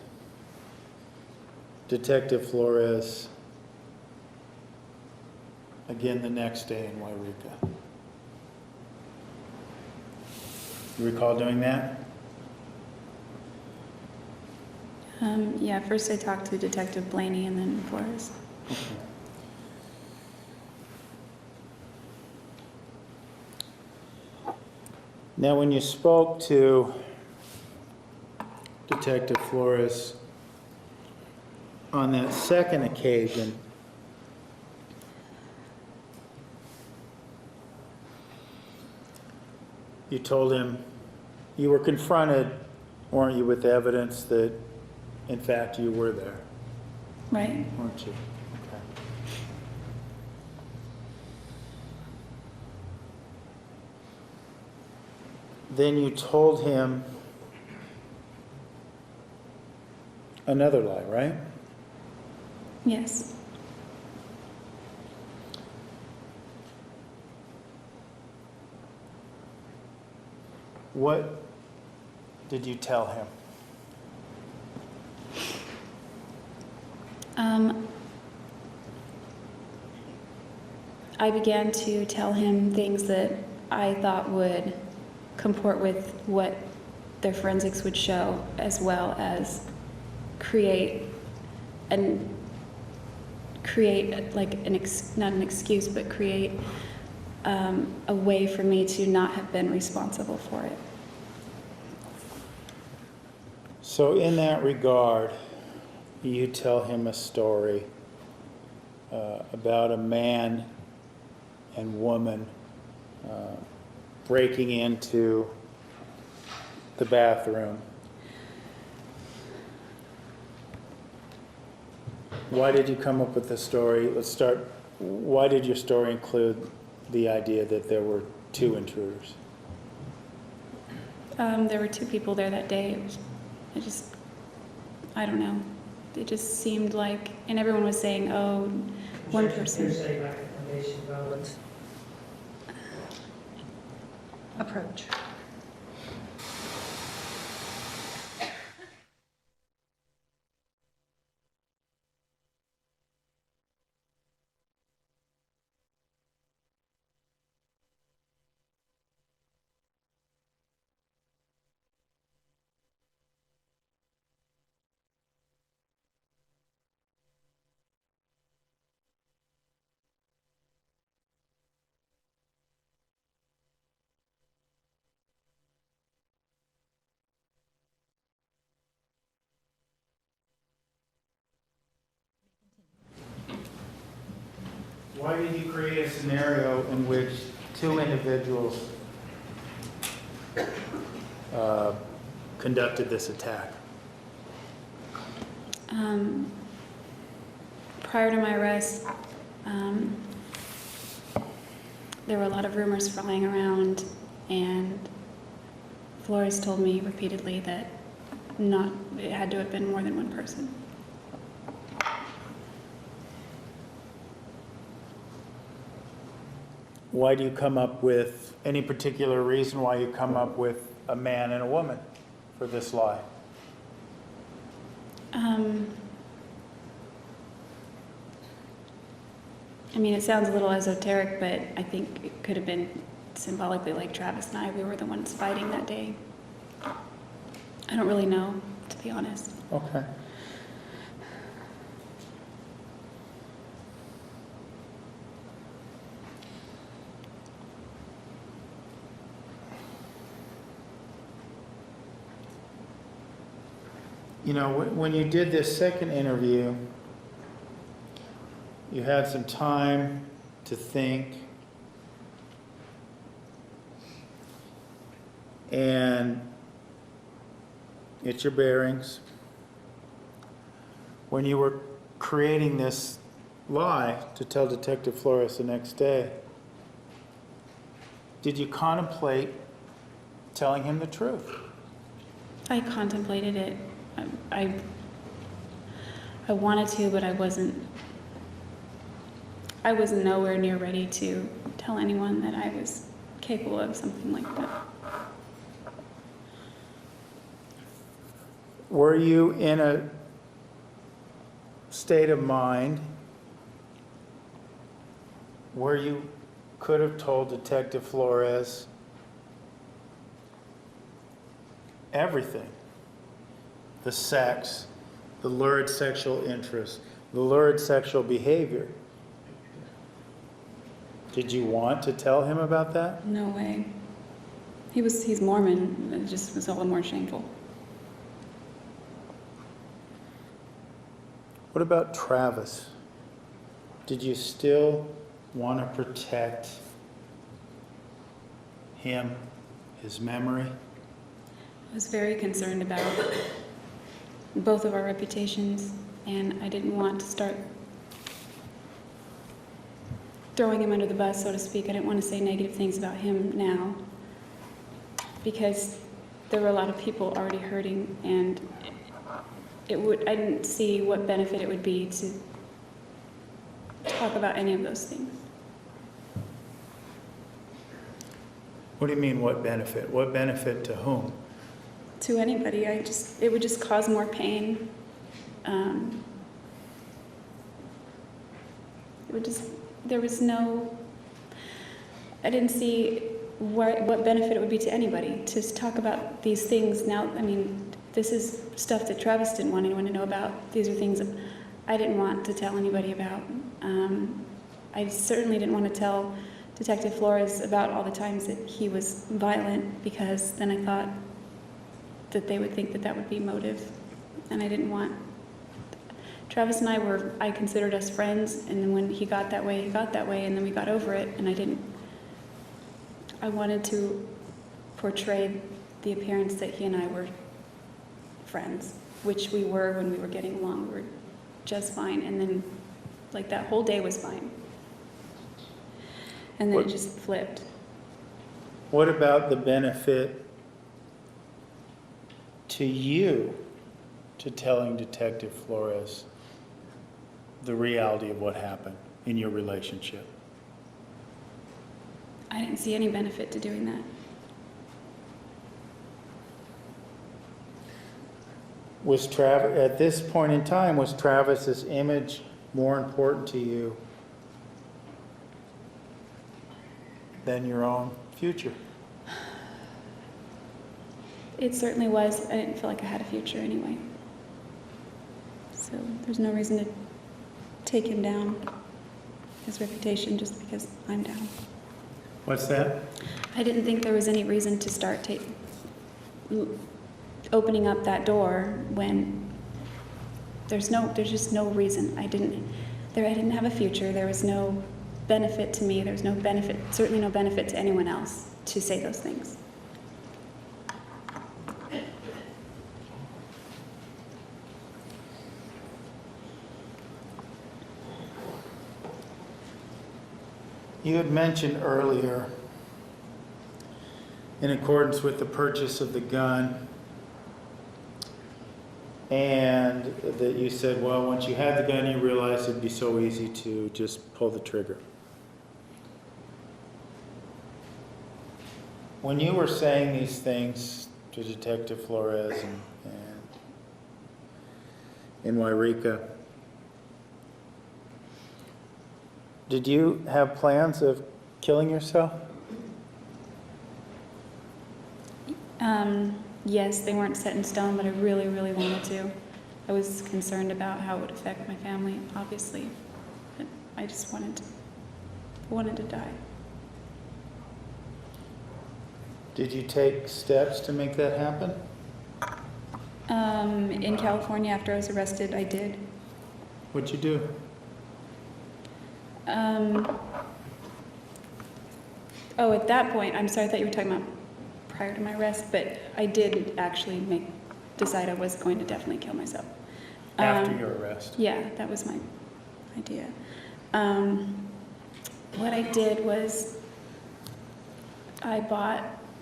Detective Flores again the next day in Wairika. You recall doing that? Yeah, first I talked to Detective Blaney and then Flores. Okay. Now, when you spoke to Detective Flores on that second occasion, you told him you were confronted, weren't you, with evidence that, in fact, you were there, Right? weren't you? Okay. Then you told him another lie, right? Yes. What did you tell him? I began to tell him things that I thought would comport with what their forensics would show, as well as create like not an excuse, but create a way for me to not have been responsible for it. So in that regard, you tell him a story about a man and woman breaking into the bathroom. Why did you come up with the story? Let's start. Why did your story include the idea that there were two intruders? There were two people there that day. I don't know. It just seemed like, and everyone was saying, oh, one person. You're saying like a foundation violence. Approach. Why did you create a scenario in which two individuals conducted this attack? Prior to my arrest, there were a lot of rumors flying around, and Flores told me repeatedly that it had to have been more than one person. Why do you come up with any particular reason why you come up with a man and a woman for this lie? I mean, it sounds a little esoteric, but I think it could have been symbolically like Travis and I, we were the ones fighting that day. I don't really know, to be honest. Okay. You know, when you did this second interview, you had some time to think, and get your bearings. When you were creating this lie to tell Detective Flores the next day, did you contemplate telling him the truth? I contemplated it. I wanted to, but I wasn't nowhere near ready to tell anyone that I was capable of something like that. Were you in a state of mind where you could have told Detective Flores everything? The sex, the lurid sexual interest, the lurid sexual behavior. Did you want to tell him about that? No way. He's Mormon. It just was all the more shameful. What about Travis? Did you still want to protect him, his memory? I was very concerned about both of our reputations, and I didn't want to start throwing him under the bus, so to speak. I didn't want to say negative things about him now, because there were a lot of people already hurting, and I didn't see what benefit it would be to talk about any of those things. What do you mean, what benefit? What benefit to whom? To anybody, it would just cause more pain. I didn't see what benefit it would be to anybody to talk about these things. Now, I mean, this is stuff that Travis didn't want anyone to know about. These are things that I didn't want to tell anybody about. I certainly didn't want to tell Detective Flores about all the times that he was violent, because then I thought that they would think that that would be motive, and I didn't want. Travis and I considered us friends, and then when he got that way, and then we got over it, and I wanted to portray the appearance that he and I were friends, which we were when we were getting along. We were just fine, and then like that whole day was fine, and then it just flipped. What about the benefit to you to telling Detective Flores the reality of what happened in your relationship? I didn't see any benefit to doing that. Was Travis, at this point in time, was Travis's image more important to you than your own future? It certainly was. I didn't feel like I had a future anyway. So there's no reason to take him down, his reputation, just because I'm down. What's that? I didn't think there was any reason to start opening up that door when there's just no reason. I didn't have a future. There was no benefit to me. There was no benefit, certainly no benefit to anyone else to say those things. You had mentioned earlier, in accordance with the purchase of the gun, and that you said, well, once you had the gun, you realized it'd be so easy to just pull the trigger. When you were saying these things to Detective Flores and in Wairika, did you have plans of killing yourself? Yes, they weren't set in stone, but I really, really wanted to. I was concerned about how it would affect my family, obviously. But I just wanted to die. Did you take steps to make that happen? In California, after I was arrested, I did. What'd you do? Oh, at that point, I'm sorry, I thought you were talking about prior to my arrest, but I did actually decide I was going to definitely kill myself. After your arrest? Yeah, that was my idea. What I did was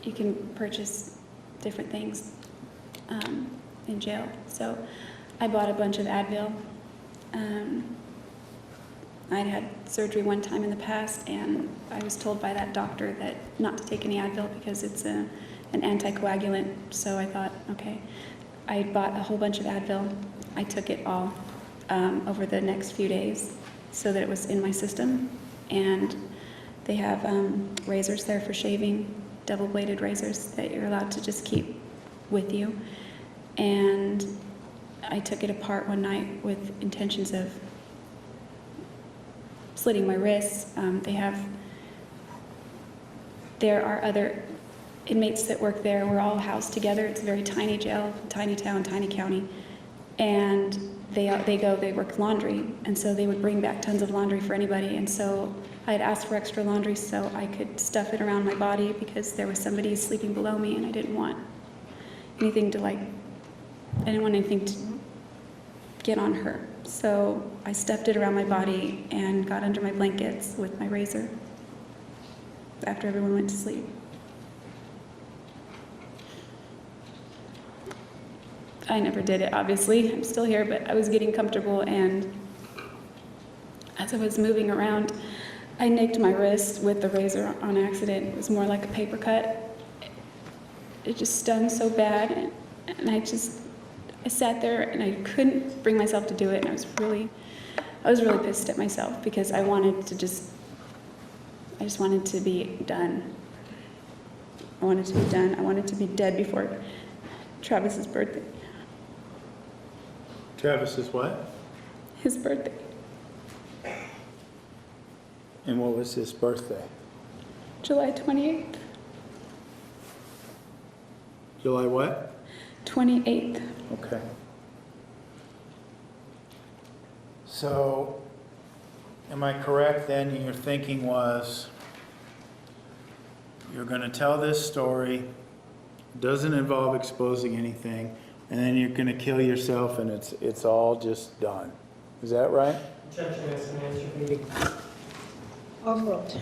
you can purchase different things in jail. So I bought a bunch of Advil. I'd had surgery one time in the past, and I was told by that doctor that not to take any Advil because it's an anticoagulant. So I thought, okay. I bought a whole bunch of Advil. I took it all over the next few days so that it was in my system. And they have razors there for shaving, double-bladed razors that you're allowed to just keep with you. And I took it apart one night with intentions of slitting my wrists. There are other inmates that work there. We're all housed together. It's a very tiny jail, tiny town, tiny county. And they work laundry. And so they would bring back tons of laundry for anybody. And so I had asked for extra laundry so I could stuff it around my body because there was somebody sleeping below me and I didn't want anything to I didn't want anything to get on her. So I stuffed it around my body and got under my blankets with my razor after everyone went to sleep. I never did it, obviously. I'm still here, but I was getting comfortable, and as I was moving around, I nicked my wrist with the razor on accident. It was more like a paper cut. It just stung so bad, and I sat there, and I couldn't bring myself to do it, and I was really pissed at myself because I just wanted to be done. I wanted to be done. I wanted to be dead before Travis's birthday. Travis's what? His birthday. And what was his birthday? July 28th. July what? 28th. Okay. So, am I correct then? Your thinking was you're going to tell this story, doesn't involve exposing anything, and then you're going to kill yourself, and it's all just done. Is that right? Objection, as an answer, meeting. Overruled.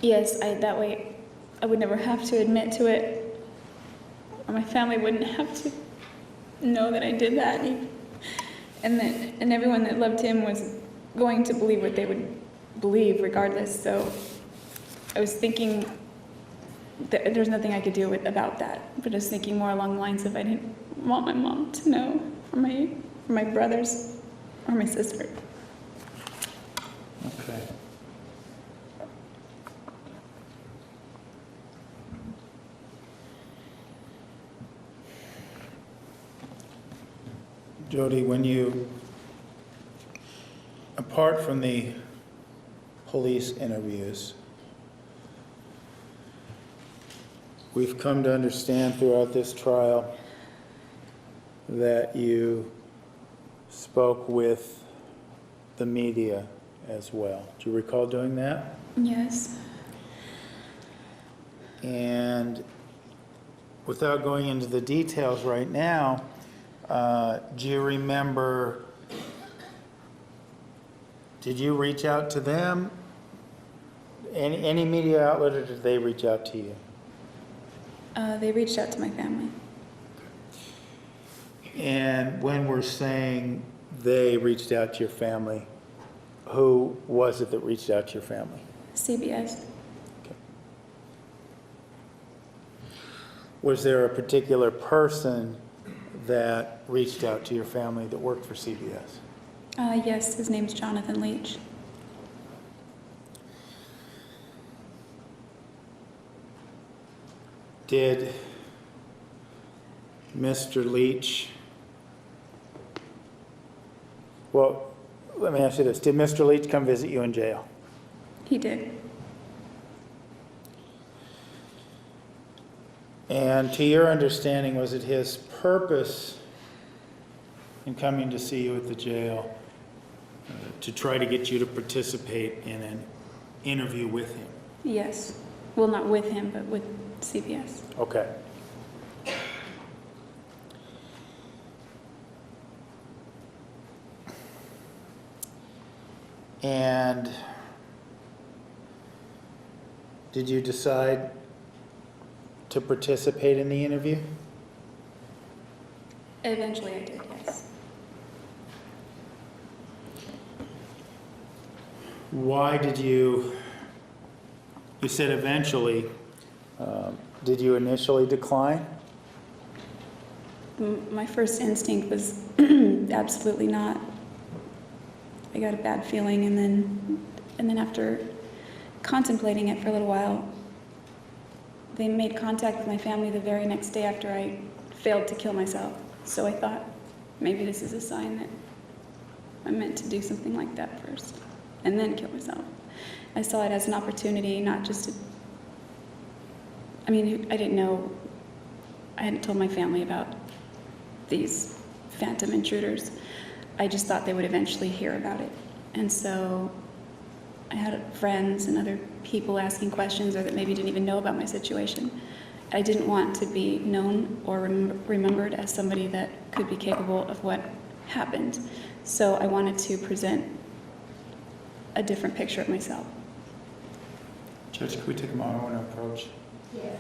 Yes, that way I would never have to admit to it, or my family wouldn't have to know that I did that, and everyone that loved him was going to believe what they would believe regardless. So I was thinking that there's nothing I could do about that, but I was thinking more along the lines of I didn't want my mom to know, or my brothers, or my sister. Okay. Jodi, apart from the police interviews, we've come to understand throughout this trial that you spoke with the media as well. Do you recall doing that? Yes. And without going into the details right now, do you remember, did you reach out to them? Any media outlet, or did they reach out to you? They reached out to my family. And when we're saying they reached out to your family, who was it that reached out to your family? CBS. Was there a particular person that reached out to your family that worked for CBS? Yes, his name's Jonathan Leach. Did Mr. Leach, well, let me ask you this. Did Mr. Leach come visit you in jail? He did. And to your understanding, was it his purpose in coming to see you at the jail to try to get you to participate in an interview with him? Yes. Well, not with him, but with CBS. Okay. And did you decide to participate in the interview? Eventually I did, yes. Why did you said eventually, did you initially decline? My first instinct was absolutely not. I got a bad feeling, and then after contemplating it for a little while, they made contact with my family the very next day after I failed to kill myself. So I thought, maybe this is a sign that I'm meant to do something like that first, and then kill myself. I saw it as an opportunity, not just to, I mean, I didn't know, I hadn't told my family about these phantom intruders. I just thought they would eventually hear about it. And so I had friends and other people asking questions, or that maybe didn't even know about my situation. I didn't want to be known or remembered as somebody that could be capable of what happened. So I wanted to present a different picture of myself. Judge, could we take a moment? I want to approach. Yes.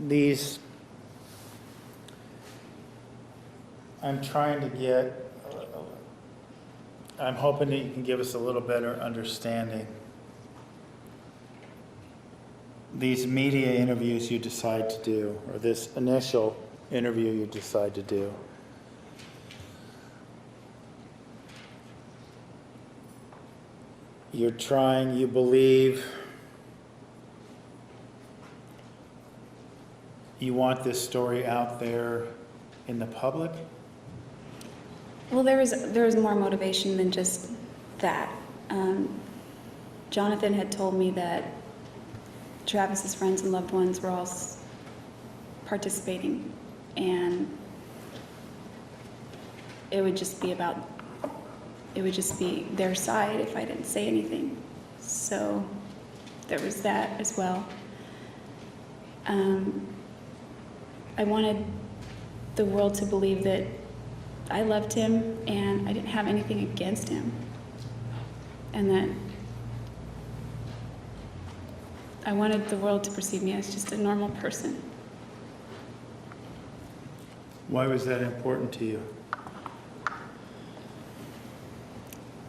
These, I'm trying to get I'm hoping that you can give us a little better understanding. These media interviews you decide to do, or this initial interview you decide to do, you're trying, you believe, you want this story out there in the public? Well, there was more motivation than just that. Jonathan had told me that Travis's friends and loved ones were all participating, and it would just be their side if I didn't say anything. So there was that as well. I wanted the world to believe that I loved him and I didn't have anything against him, and that I wanted the world to perceive me as just a normal person. Why was that important to you?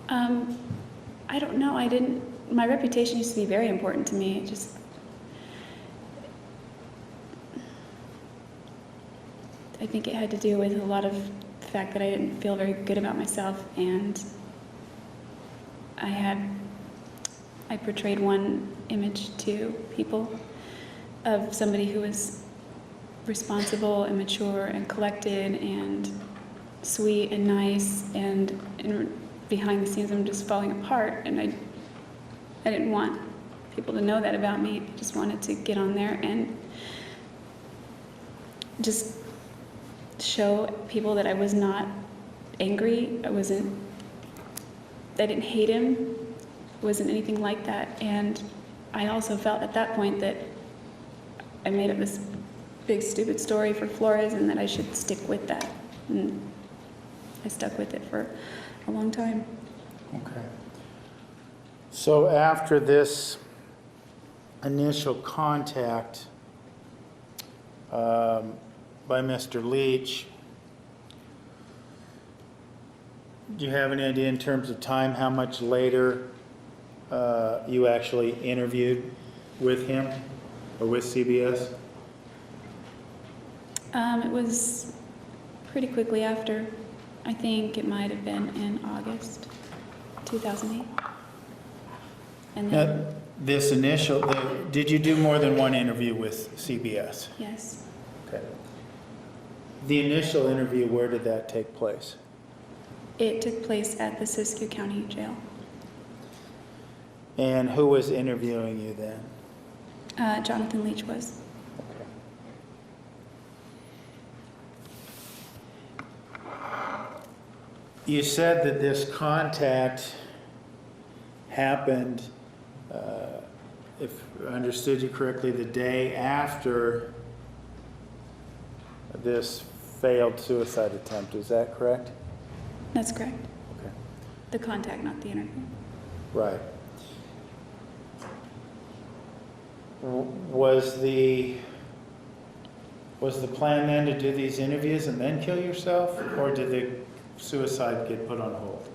I don't know. My reputation used to be very important to me. I think it had to do with a lot of the fact that I didn't feel very good about myself, and I portrayed one image to people of somebody who was responsible and mature and collected and sweet and nice, and behind the scenes I'm just falling apart, and I didn't want people to know that about me. I just wanted to get on there and just show people that I was not angry. I didn't hate him. It wasn't anything like that. And I also felt at that point that I made up this big stupid story for Flores and that I should stick with that. And I stuck with it for a long time. Okay. So after this initial contact by Mr. Leach, do you have any idea in terms of time how much later you actually interviewed with him or with CBS? It was pretty quickly after. I think it might have been in August 2008. And then, Now, did you do more than one interview with CBS? yes, Okay. The initial interview, where did that take place? it took place at the Siskiyou County Jail. And who was interviewing you then? Jonathan Leach was. You said that this contact happened, if I understood you correctly, the day after this failed suicide attempt. Is that correct? That's correct. Okay. The contact, not the interview. Right. Was the plan then to do these interviews and then kill yourself, or did the suicide get put on hold?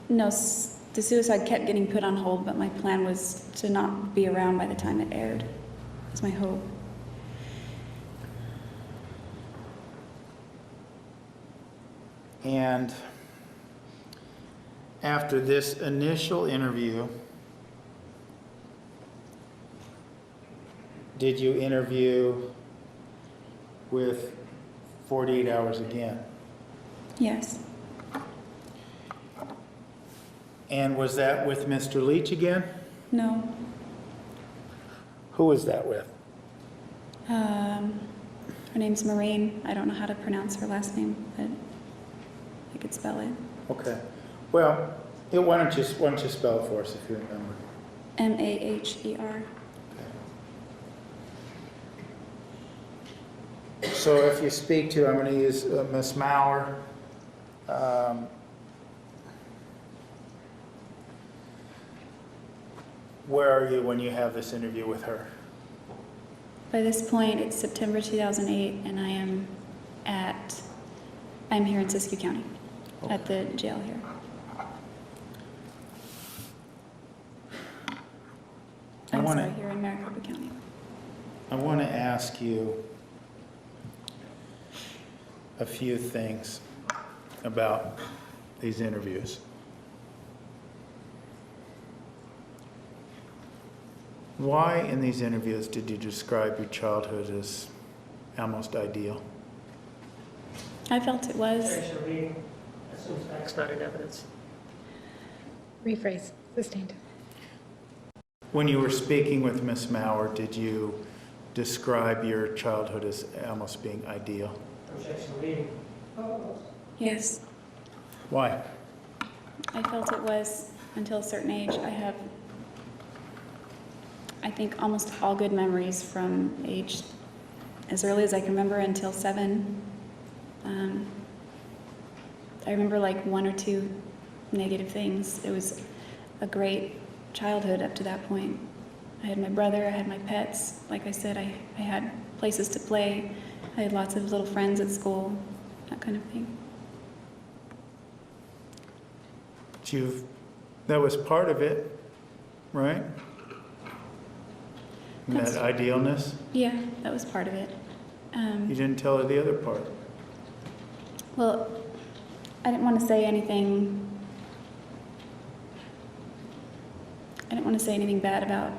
No, the suicide kept getting put on hold, but my plan was to not be around by the time it aired. That's my hope. And after this initial interview, did you interview with 48 Hours again? Yes. And was that with Mr. Leach again? No. Who was that with? Her name's Maureen. I don't know how to pronounce her last name, but I could spell it. Okay. Well, why don't you spell it for us if you remember? Maher. So if you speak to, I'm going to use Miss Maurer. Where are you when you have this interview with her? By this point, it's September 2008, and I'm here in Siskiyou County, at the jail here. here in Maricopa County. I want to ask you a few things about these interviews. Why in these interviews did you describe your childhood as almost ideal? I felt it was. Objection reading, assumes facts not in evidence. Rephrase, sustained. When you were speaking with Miss Mauer, did you describe your childhood as almost being ideal? Objection reading. Yes, Why? I felt it was until a certain age. I think almost all good memories from age as early as I can remember until 7. I remember like 1 or 2 negative things. It was a great childhood up to that point. I had my brother, I had my pets. Like I said, I had places to play. I had lots of little friends at school, that kind of thing. That was part of it, right? And that idealness? Yeah, that was part of it. You didn't tell her the other part. Well, I didn't want to say anything. I didn't want to say anything bad about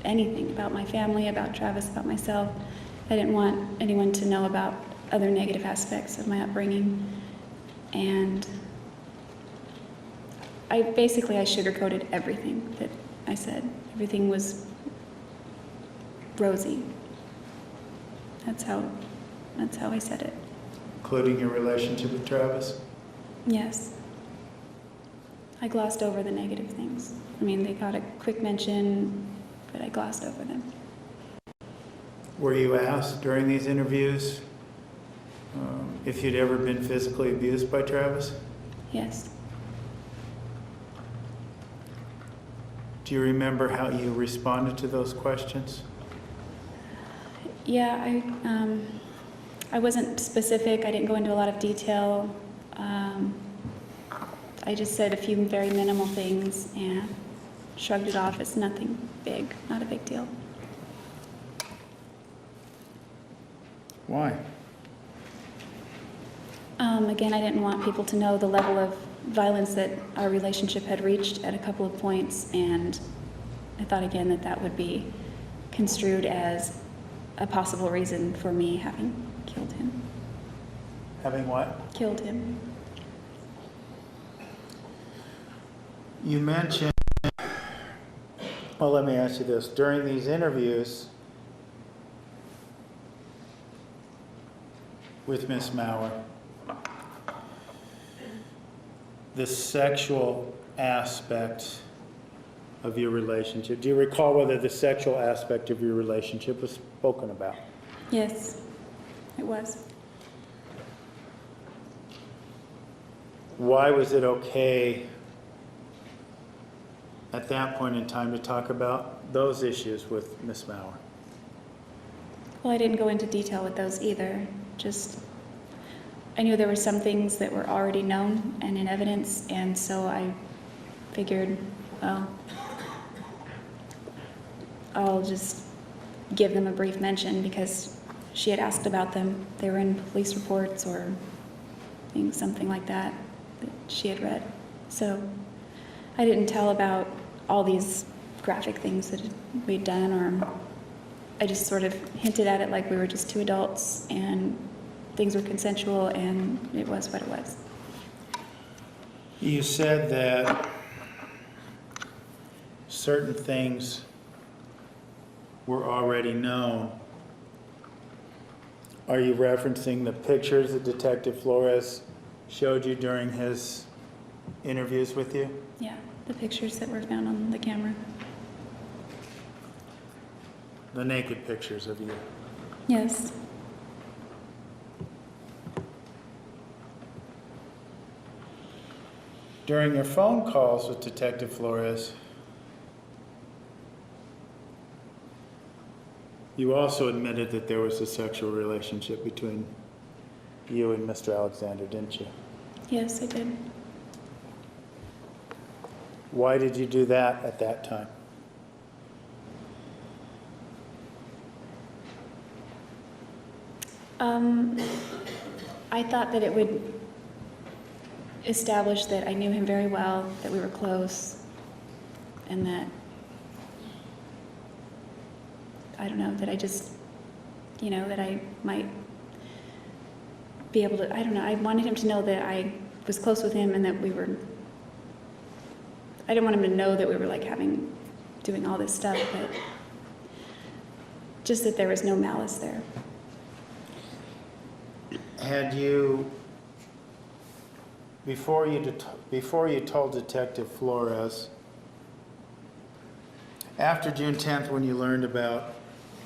anything, about my family, about Travis, about myself. I didn't want anyone to know about other negative aspects of my upbringing. And I sugarcoated everything that I said. Everything was rosy. That's how I said it. Including your relationship with Travis? Yes. I glossed over the negative things. I mean, they got a quick mention, but I glossed over them. Were you asked during these interviews if you'd ever been physically abused by Travis? Yes. Do you remember how you responded to those questions? Yeah, I wasn't specific. I didn't go into a lot of detail. I just said a few very minimal things and shrugged it off as nothing big, not a big deal. Why? Again, I didn't want people to know the level of violence that our relationship had reached at a couple of points, and I thought again that that would be construed as a possible reason for me having killed him. Having what? Killed him. You mentioned, well, let me ask you this. During these interviews with Miss Mauer, the sexual aspect of your relationship, do you recall whether the sexual aspect of your relationship was spoken about? Yes, it was. Why was it okay at that point in time to talk about those issues with Miss Mauer? Well, I didn't go into detail with those either. Just, I knew there were some things that were already known and in evidence, and so I figured, well, I'll just give them a brief mention because she had asked about them. They were in police reports or something like that she had read. So I didn't tell about all these graphic things that we'd done, or I just sort of hinted at it like we were just 2 adults and things were consensual and it was what it was. You said that certain things were already known. Are you referencing the pictures that Detective Flores showed you during his interviews with you? Yeah, the pictures that were found on the camera. The naked pictures of you. Yes. During your phone calls with Detective Flores, you also admitted that there was a sexual relationship between you and Mr. Alexander, didn't you? Yes, I did. Why did you do that at that time? I thought that it would establish that I knew him very well, that we were close, and that, I don't know, that I just, that I might be able to, I don't know, I wanted him to know that I was close with him and that we were, I didn't want him to know that we were like doing all this stuff, but just that there was no malice there. Had you, before you told Detective Flores, after June 10th when you learned about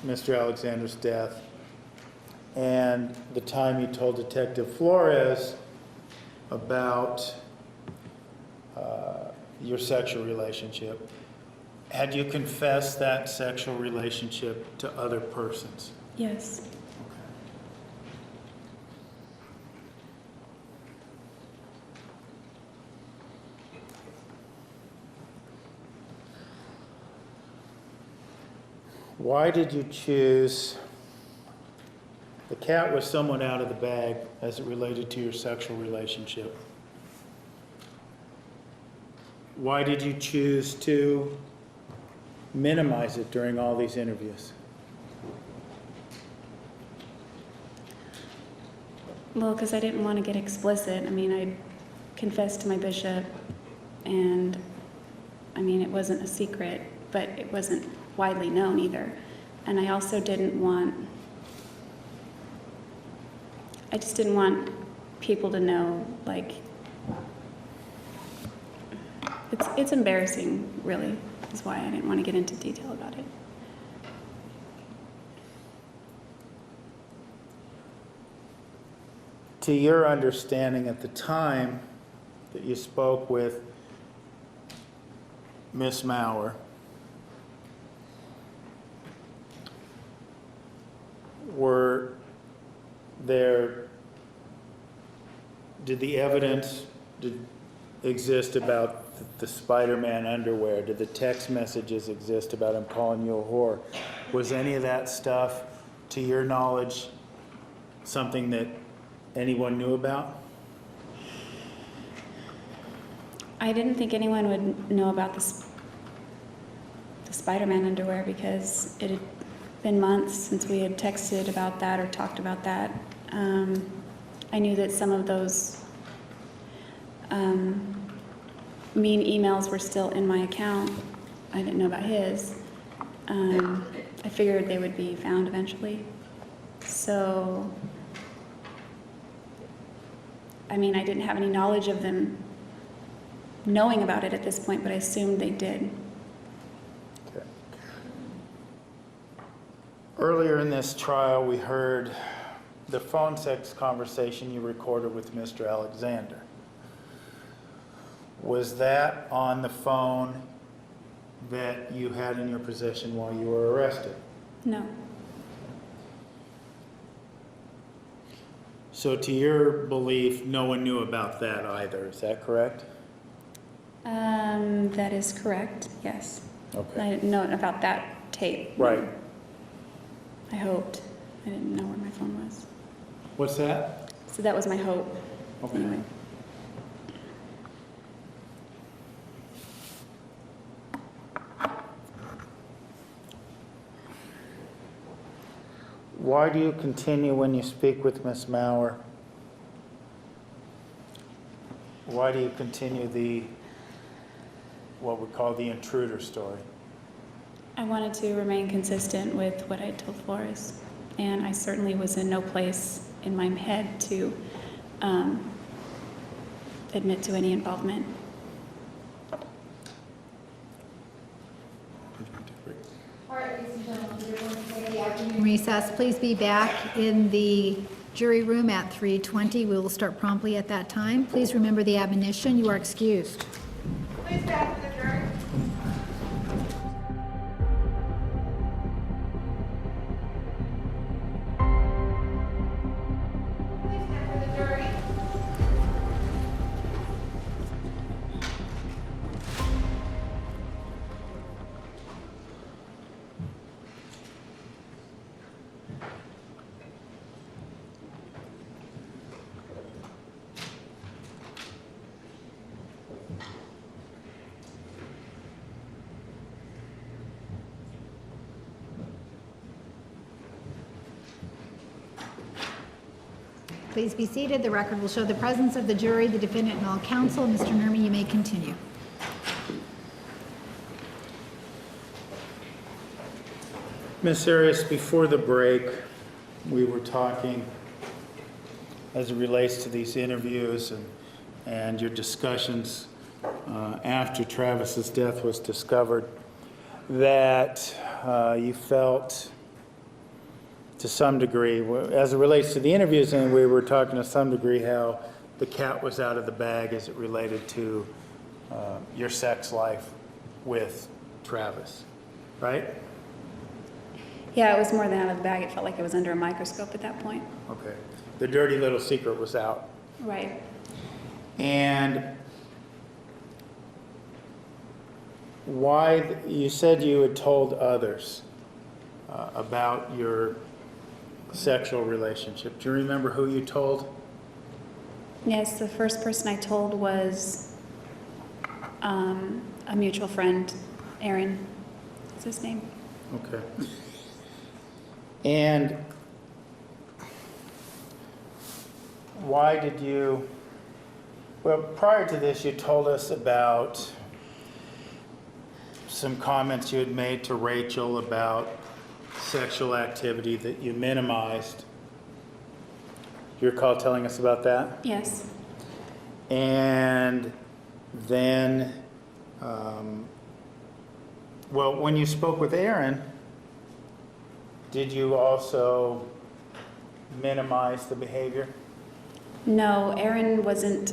Mr. Alexander's death, and the time you told Detective Flores about your sexual relationship, had you confessed that sexual relationship to other persons? Yes. Why did you choose, the cat was somewhat out of the bag as it related to your sexual relationship. Why did you choose to minimize it during all these interviews? Well, because I didn't want to get explicit. I mean, I confessed to my bishop, and I mean, it wasn't a secret, but it wasn't widely known either. And I also didn't want, I just didn't want people to know, like, it's embarrassing, really, is why I didn't want to get into detail about it. To your understanding at the time that you spoke with Miss Maurer, were there, did the evidence exist about the Spider-Man underwear? Did the text messages exist about him calling you a whore? Was any of that stuff, to your knowledge, something that anyone knew about? I didn't think anyone would know about the Spider-Man underwear because it had been months since we had texted about that or talked about that. I knew that some of those mean emails were still in my account. I didn't know about his. I figured they would be found eventually. So, I mean, I didn't have any knowledge of them knowing about it at this point, but I assumed they did. Okay. Earlier in this trial, we heard the phone sex conversation you recorded with Mr. Alexander. Was that on the phone that you had in your possession while you were arrested? No. So to your belief, no one knew about that either, is that correct? That is correct, yes. Okay. I didn't know about that tape. Right. I hoped. I didn't know where my phone was. What's that? So that was my hope. Okay. Anyway. Why do you continue when you speak with Miss Maurer? Why do you continue what we call the intruder story? I wanted to remain consistent with what I told Flores, and I certainly was in no place in my head to admit to any involvement. All right, ladies and gentlemen, we're going to take the afternoon recess. Please be back in the jury room at 3:20. We will start promptly at that time. Please remember the admonition. You are excused. Please back to the jury. Please stand for the jury. Please be seated. The record will show the presence of the jury, the defendant, and all counsel. Mr. Nermy, you may continue. Ms. Arias, before the break, we were talking as it relates to these interviews and your discussions after Travis's death was discovered, that you felt to some degree, as it relates to the interviews, and we were talking to some degree how the cat was out of the bag as it related to your sex life with Travis, right? Yeah, it was more than out of the bag. It felt like it was under a microscope at that point. Okay. The dirty little secret was out. Right. And why, you said you had told others about your sexual relationship. Do you remember who you told? Yes, the first person I told was a mutual friend, Aaron. What's his name? Okay. And why did you, well, prior to this, you told us about some comments you had made to Rachel about sexual activity that you minimized. You recall telling us about that? Yes. And then, well, when you spoke with Aaron, did you also minimize the behavior? No, Aaron wasn't,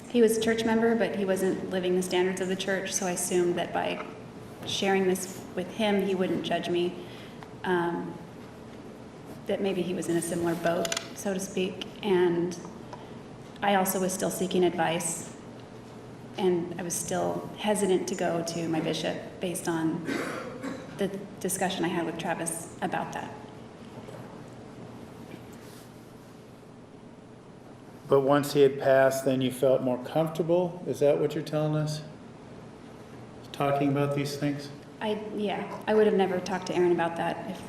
he was a church member, but he wasn't living the standards of the church, so I assumed that by sharing this with him, he wouldn't judge me. That maybe he was in a similar boat, so to speak. And I also was still seeking advice, and I was still hesitant to go to my bishop based on the discussion I had with Travis about that. But once he had passed, then you felt more comfortable? Is that what you're telling us? Talking about these things? Yeah, I would have never talked to Aaron about that if,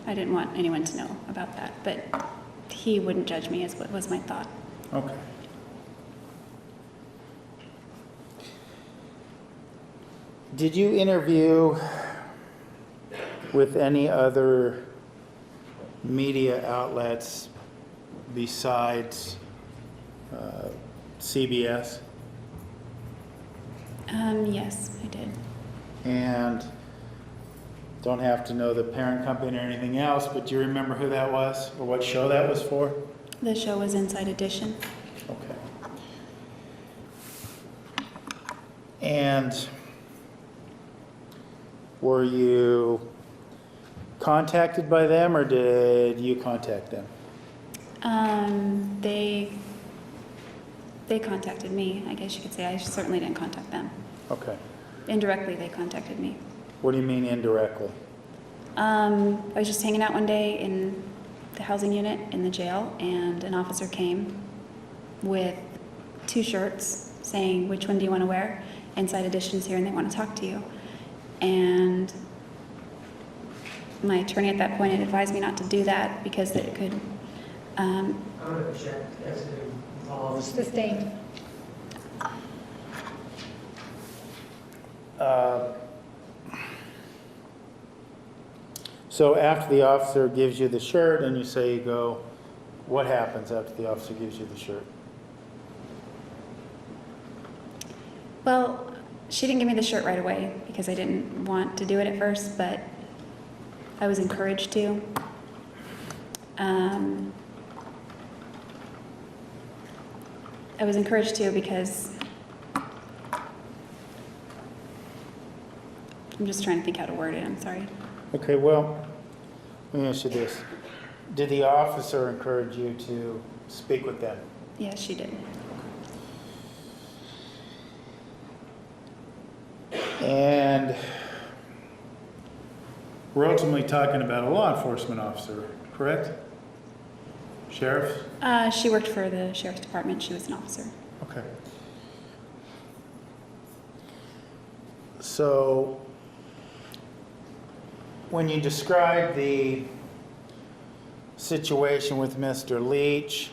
I didn't want anyone to know about that. But he wouldn't judge me, is what was my thought. Okay. Did you interview with any other media outlets besides CBS? Yes, I did. And don't have to know the parent company or anything else, but do you remember who that was or what show that was for? The show was Inside Edition. Okay. And were you contacted by them or did you contact them? They contacted me, I guess you could say. I certainly didn't contact them. Okay. Indirectly, they contacted me. What do you mean indirectly? I was just hanging out one day in the housing unit in the jail, and an officer came with 2 shirts saying, "Which one do you want to wear? Inside Edition's here and they want to talk to you." And my attorney at that point had advised me not to do that because it could I'm going to object as it involves Sustained. So after the officer gives you the shirt and you say you go, what happens after the officer gives you the shirt? Well, she didn't give me the shirt right away because I didn't want to do it at first, but I was encouraged to. I was encouraged to because I'm just trying to think how to word it. I'm sorry. Okay, well, let me ask you this. Did the officer encourage you to speak with them? Yes, she did. And we're ultimately talking about a law enforcement officer, correct? Sheriff? She worked for the sheriff's department. She was an officer. Okay. So when you describe the situation with Mr. Leach.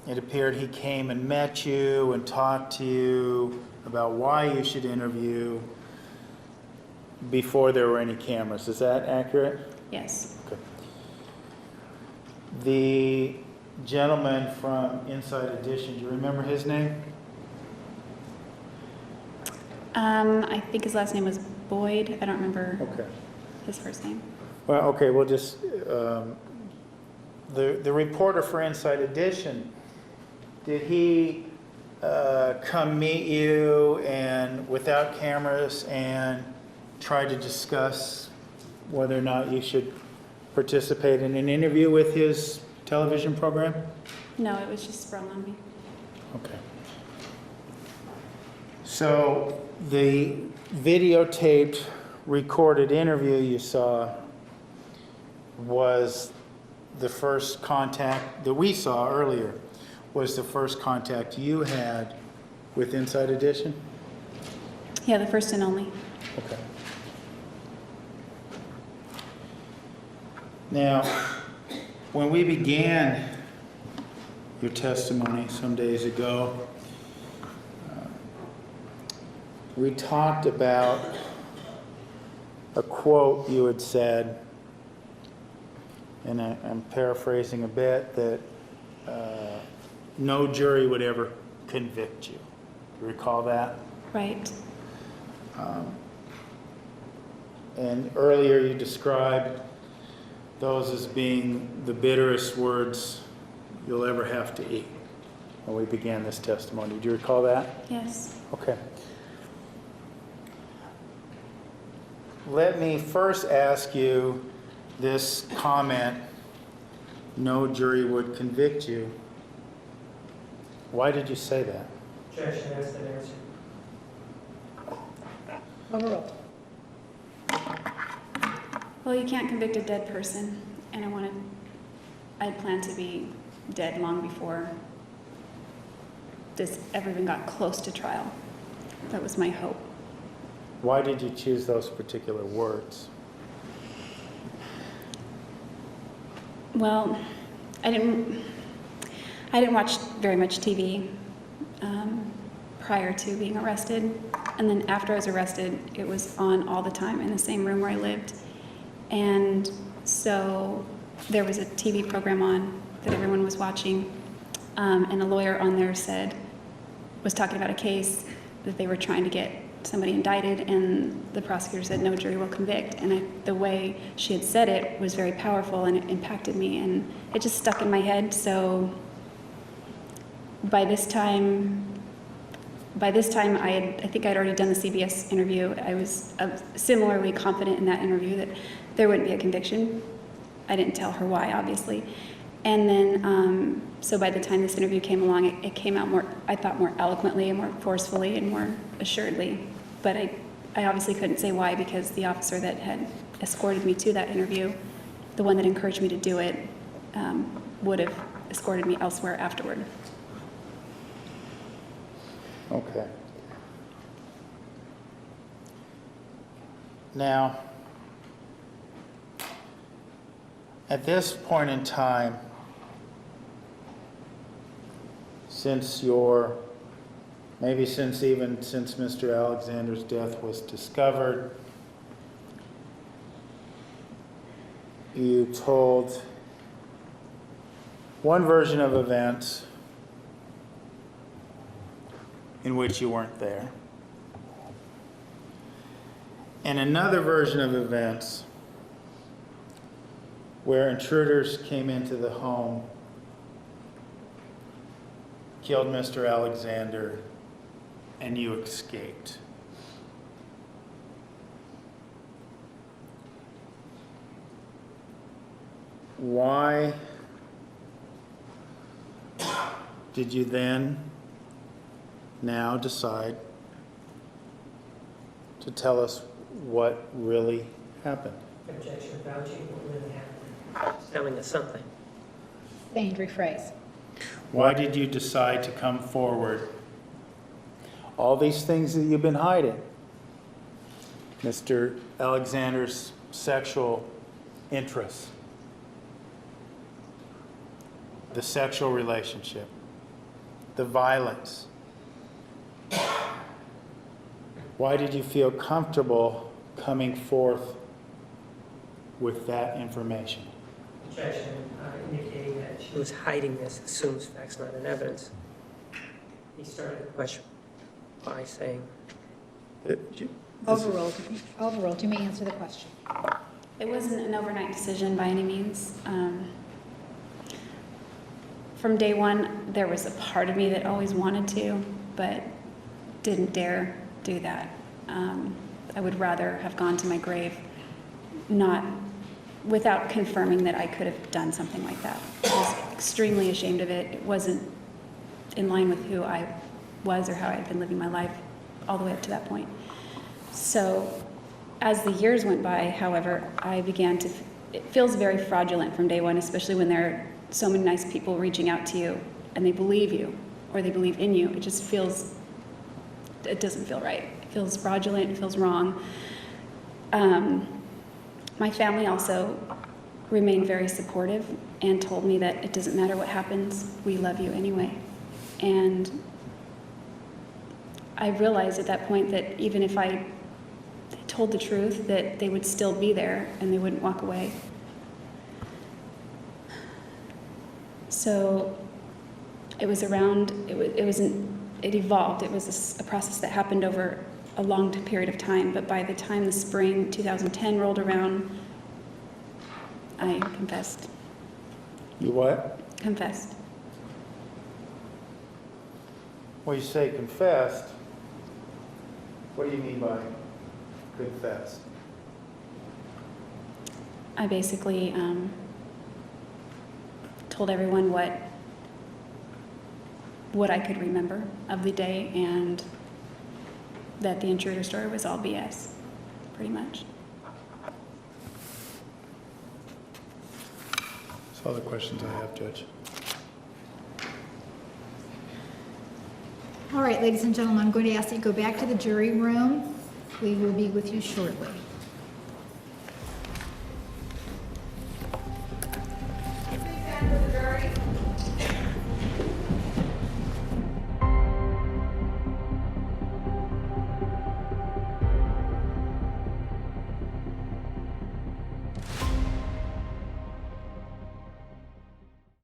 It appeared he came and met you and talked to you about why you should interview before there were any cameras. Is that accurate? Yes. Okay. The gentleman from Inside Edition, do you remember his name? I think his last name was Boyd. I don't remember Okay. his first name. Well, okay, we'll just, the reporter for Inside Edition, did he come meet you and without cameras and try to discuss whether or not you should participate in an interview with his television program? No, it was just sprung on me. Okay. So the videotaped recorded interview you saw was the first contact that we saw earlier, was the first contact you had with Inside Edition? Yeah, the first and only. Okay. Now, when we began your testimony some days ago, we talked about a quote you had said, and I'm paraphrasing a bit, that no jury would ever convict you. You recall that? Right. And earlier you described those as being the bitterest words you'll ever have to eat when we began this testimony. Do you recall that? Yes. Okay. Let me first ask you this comment, no jury would convict you. Why did you say that? Objection, that's the answer. Overruled. Well, you can't convict a dead person, and I'd planned to be dead long before this ever even got close to trial. That was my hope. Why did you choose those particular words? Well, I didn't watch very much TV prior to being arrested, and then after I was arrested, it was on all the time in the same room where I lived, and so there was a TV program on that everyone was watching, and a lawyer on there was talking about a case that they were trying to get somebody indicted, and the prosecutor said no jury will convict, and the way she had said it was very powerful, and it impacted me, and it just stuck in my head. So by this time I think I'd already done the CBS interview. I was similarly confident in that interview that there wouldn't be a conviction. I didn't tell her why, obviously. And then, so by the time this interview came along, it came out more, I thought, more eloquently and more forcefully and more assuredly. But I obviously couldn't say why, because the officer that had escorted me to that interview, the one that encouraged me to do it, would have escorted me elsewhere afterward. Okay. Now, at this point in time, since since Mr. Alexander's death was discovered, you told one version of events in which you weren't there, and another version of events where intruders came into the home, killed Mr. Alexander, and you escaped. Why did you then now decide to tell us what really happened? Objection, vouching what really happened. It's telling us something. Sustained rephrase. Why did you decide to come forward? All these things that you've been hiding. Mr. Alexander's sexual interests. the sexual relationship, the violence. Why did you feel comfortable coming forth with that information? Objection, indicating that she was hiding this, assumes facts not in evidence. He started the question by saying, Overruled, you may answer the question. It wasn't an overnight decision by any means. From day one, there was a part of me that always wanted to, but didn't dare do that. I would rather have gone to my grave not without confirming that I could have done something like that. I was extremely ashamed of it. It wasn't in line with who I was or how I had been living my life all the way up to that point. So as the years went by, however, I began to, it feels very fraudulent from day one, especially when there are so many nice people reaching out to you and they believe you or they believe in you. It just feels, it doesn't feel right. It feels fraudulent, it feels wrong. My family also remained very supportive and told me that it doesn't matter what happens, we love you anyway. And I realized at that point that even if I told the truth, that they would still be there and they wouldn't walk away. So it was around, it evolved. It was a process that happened over a long period of time, but by the time the spring 2010 rolled around, I confessed. You what? Confessed. Well, you say confessed. What do you mean by confessed? I basically told everyone what I could remember of the day and that the intruder story was all BS, pretty much. That's all the questions I have, Judge. All right, ladies and gentlemen, I'm going to ask that you go back to the jury room. We will be with you shortly. Please stand for the jury.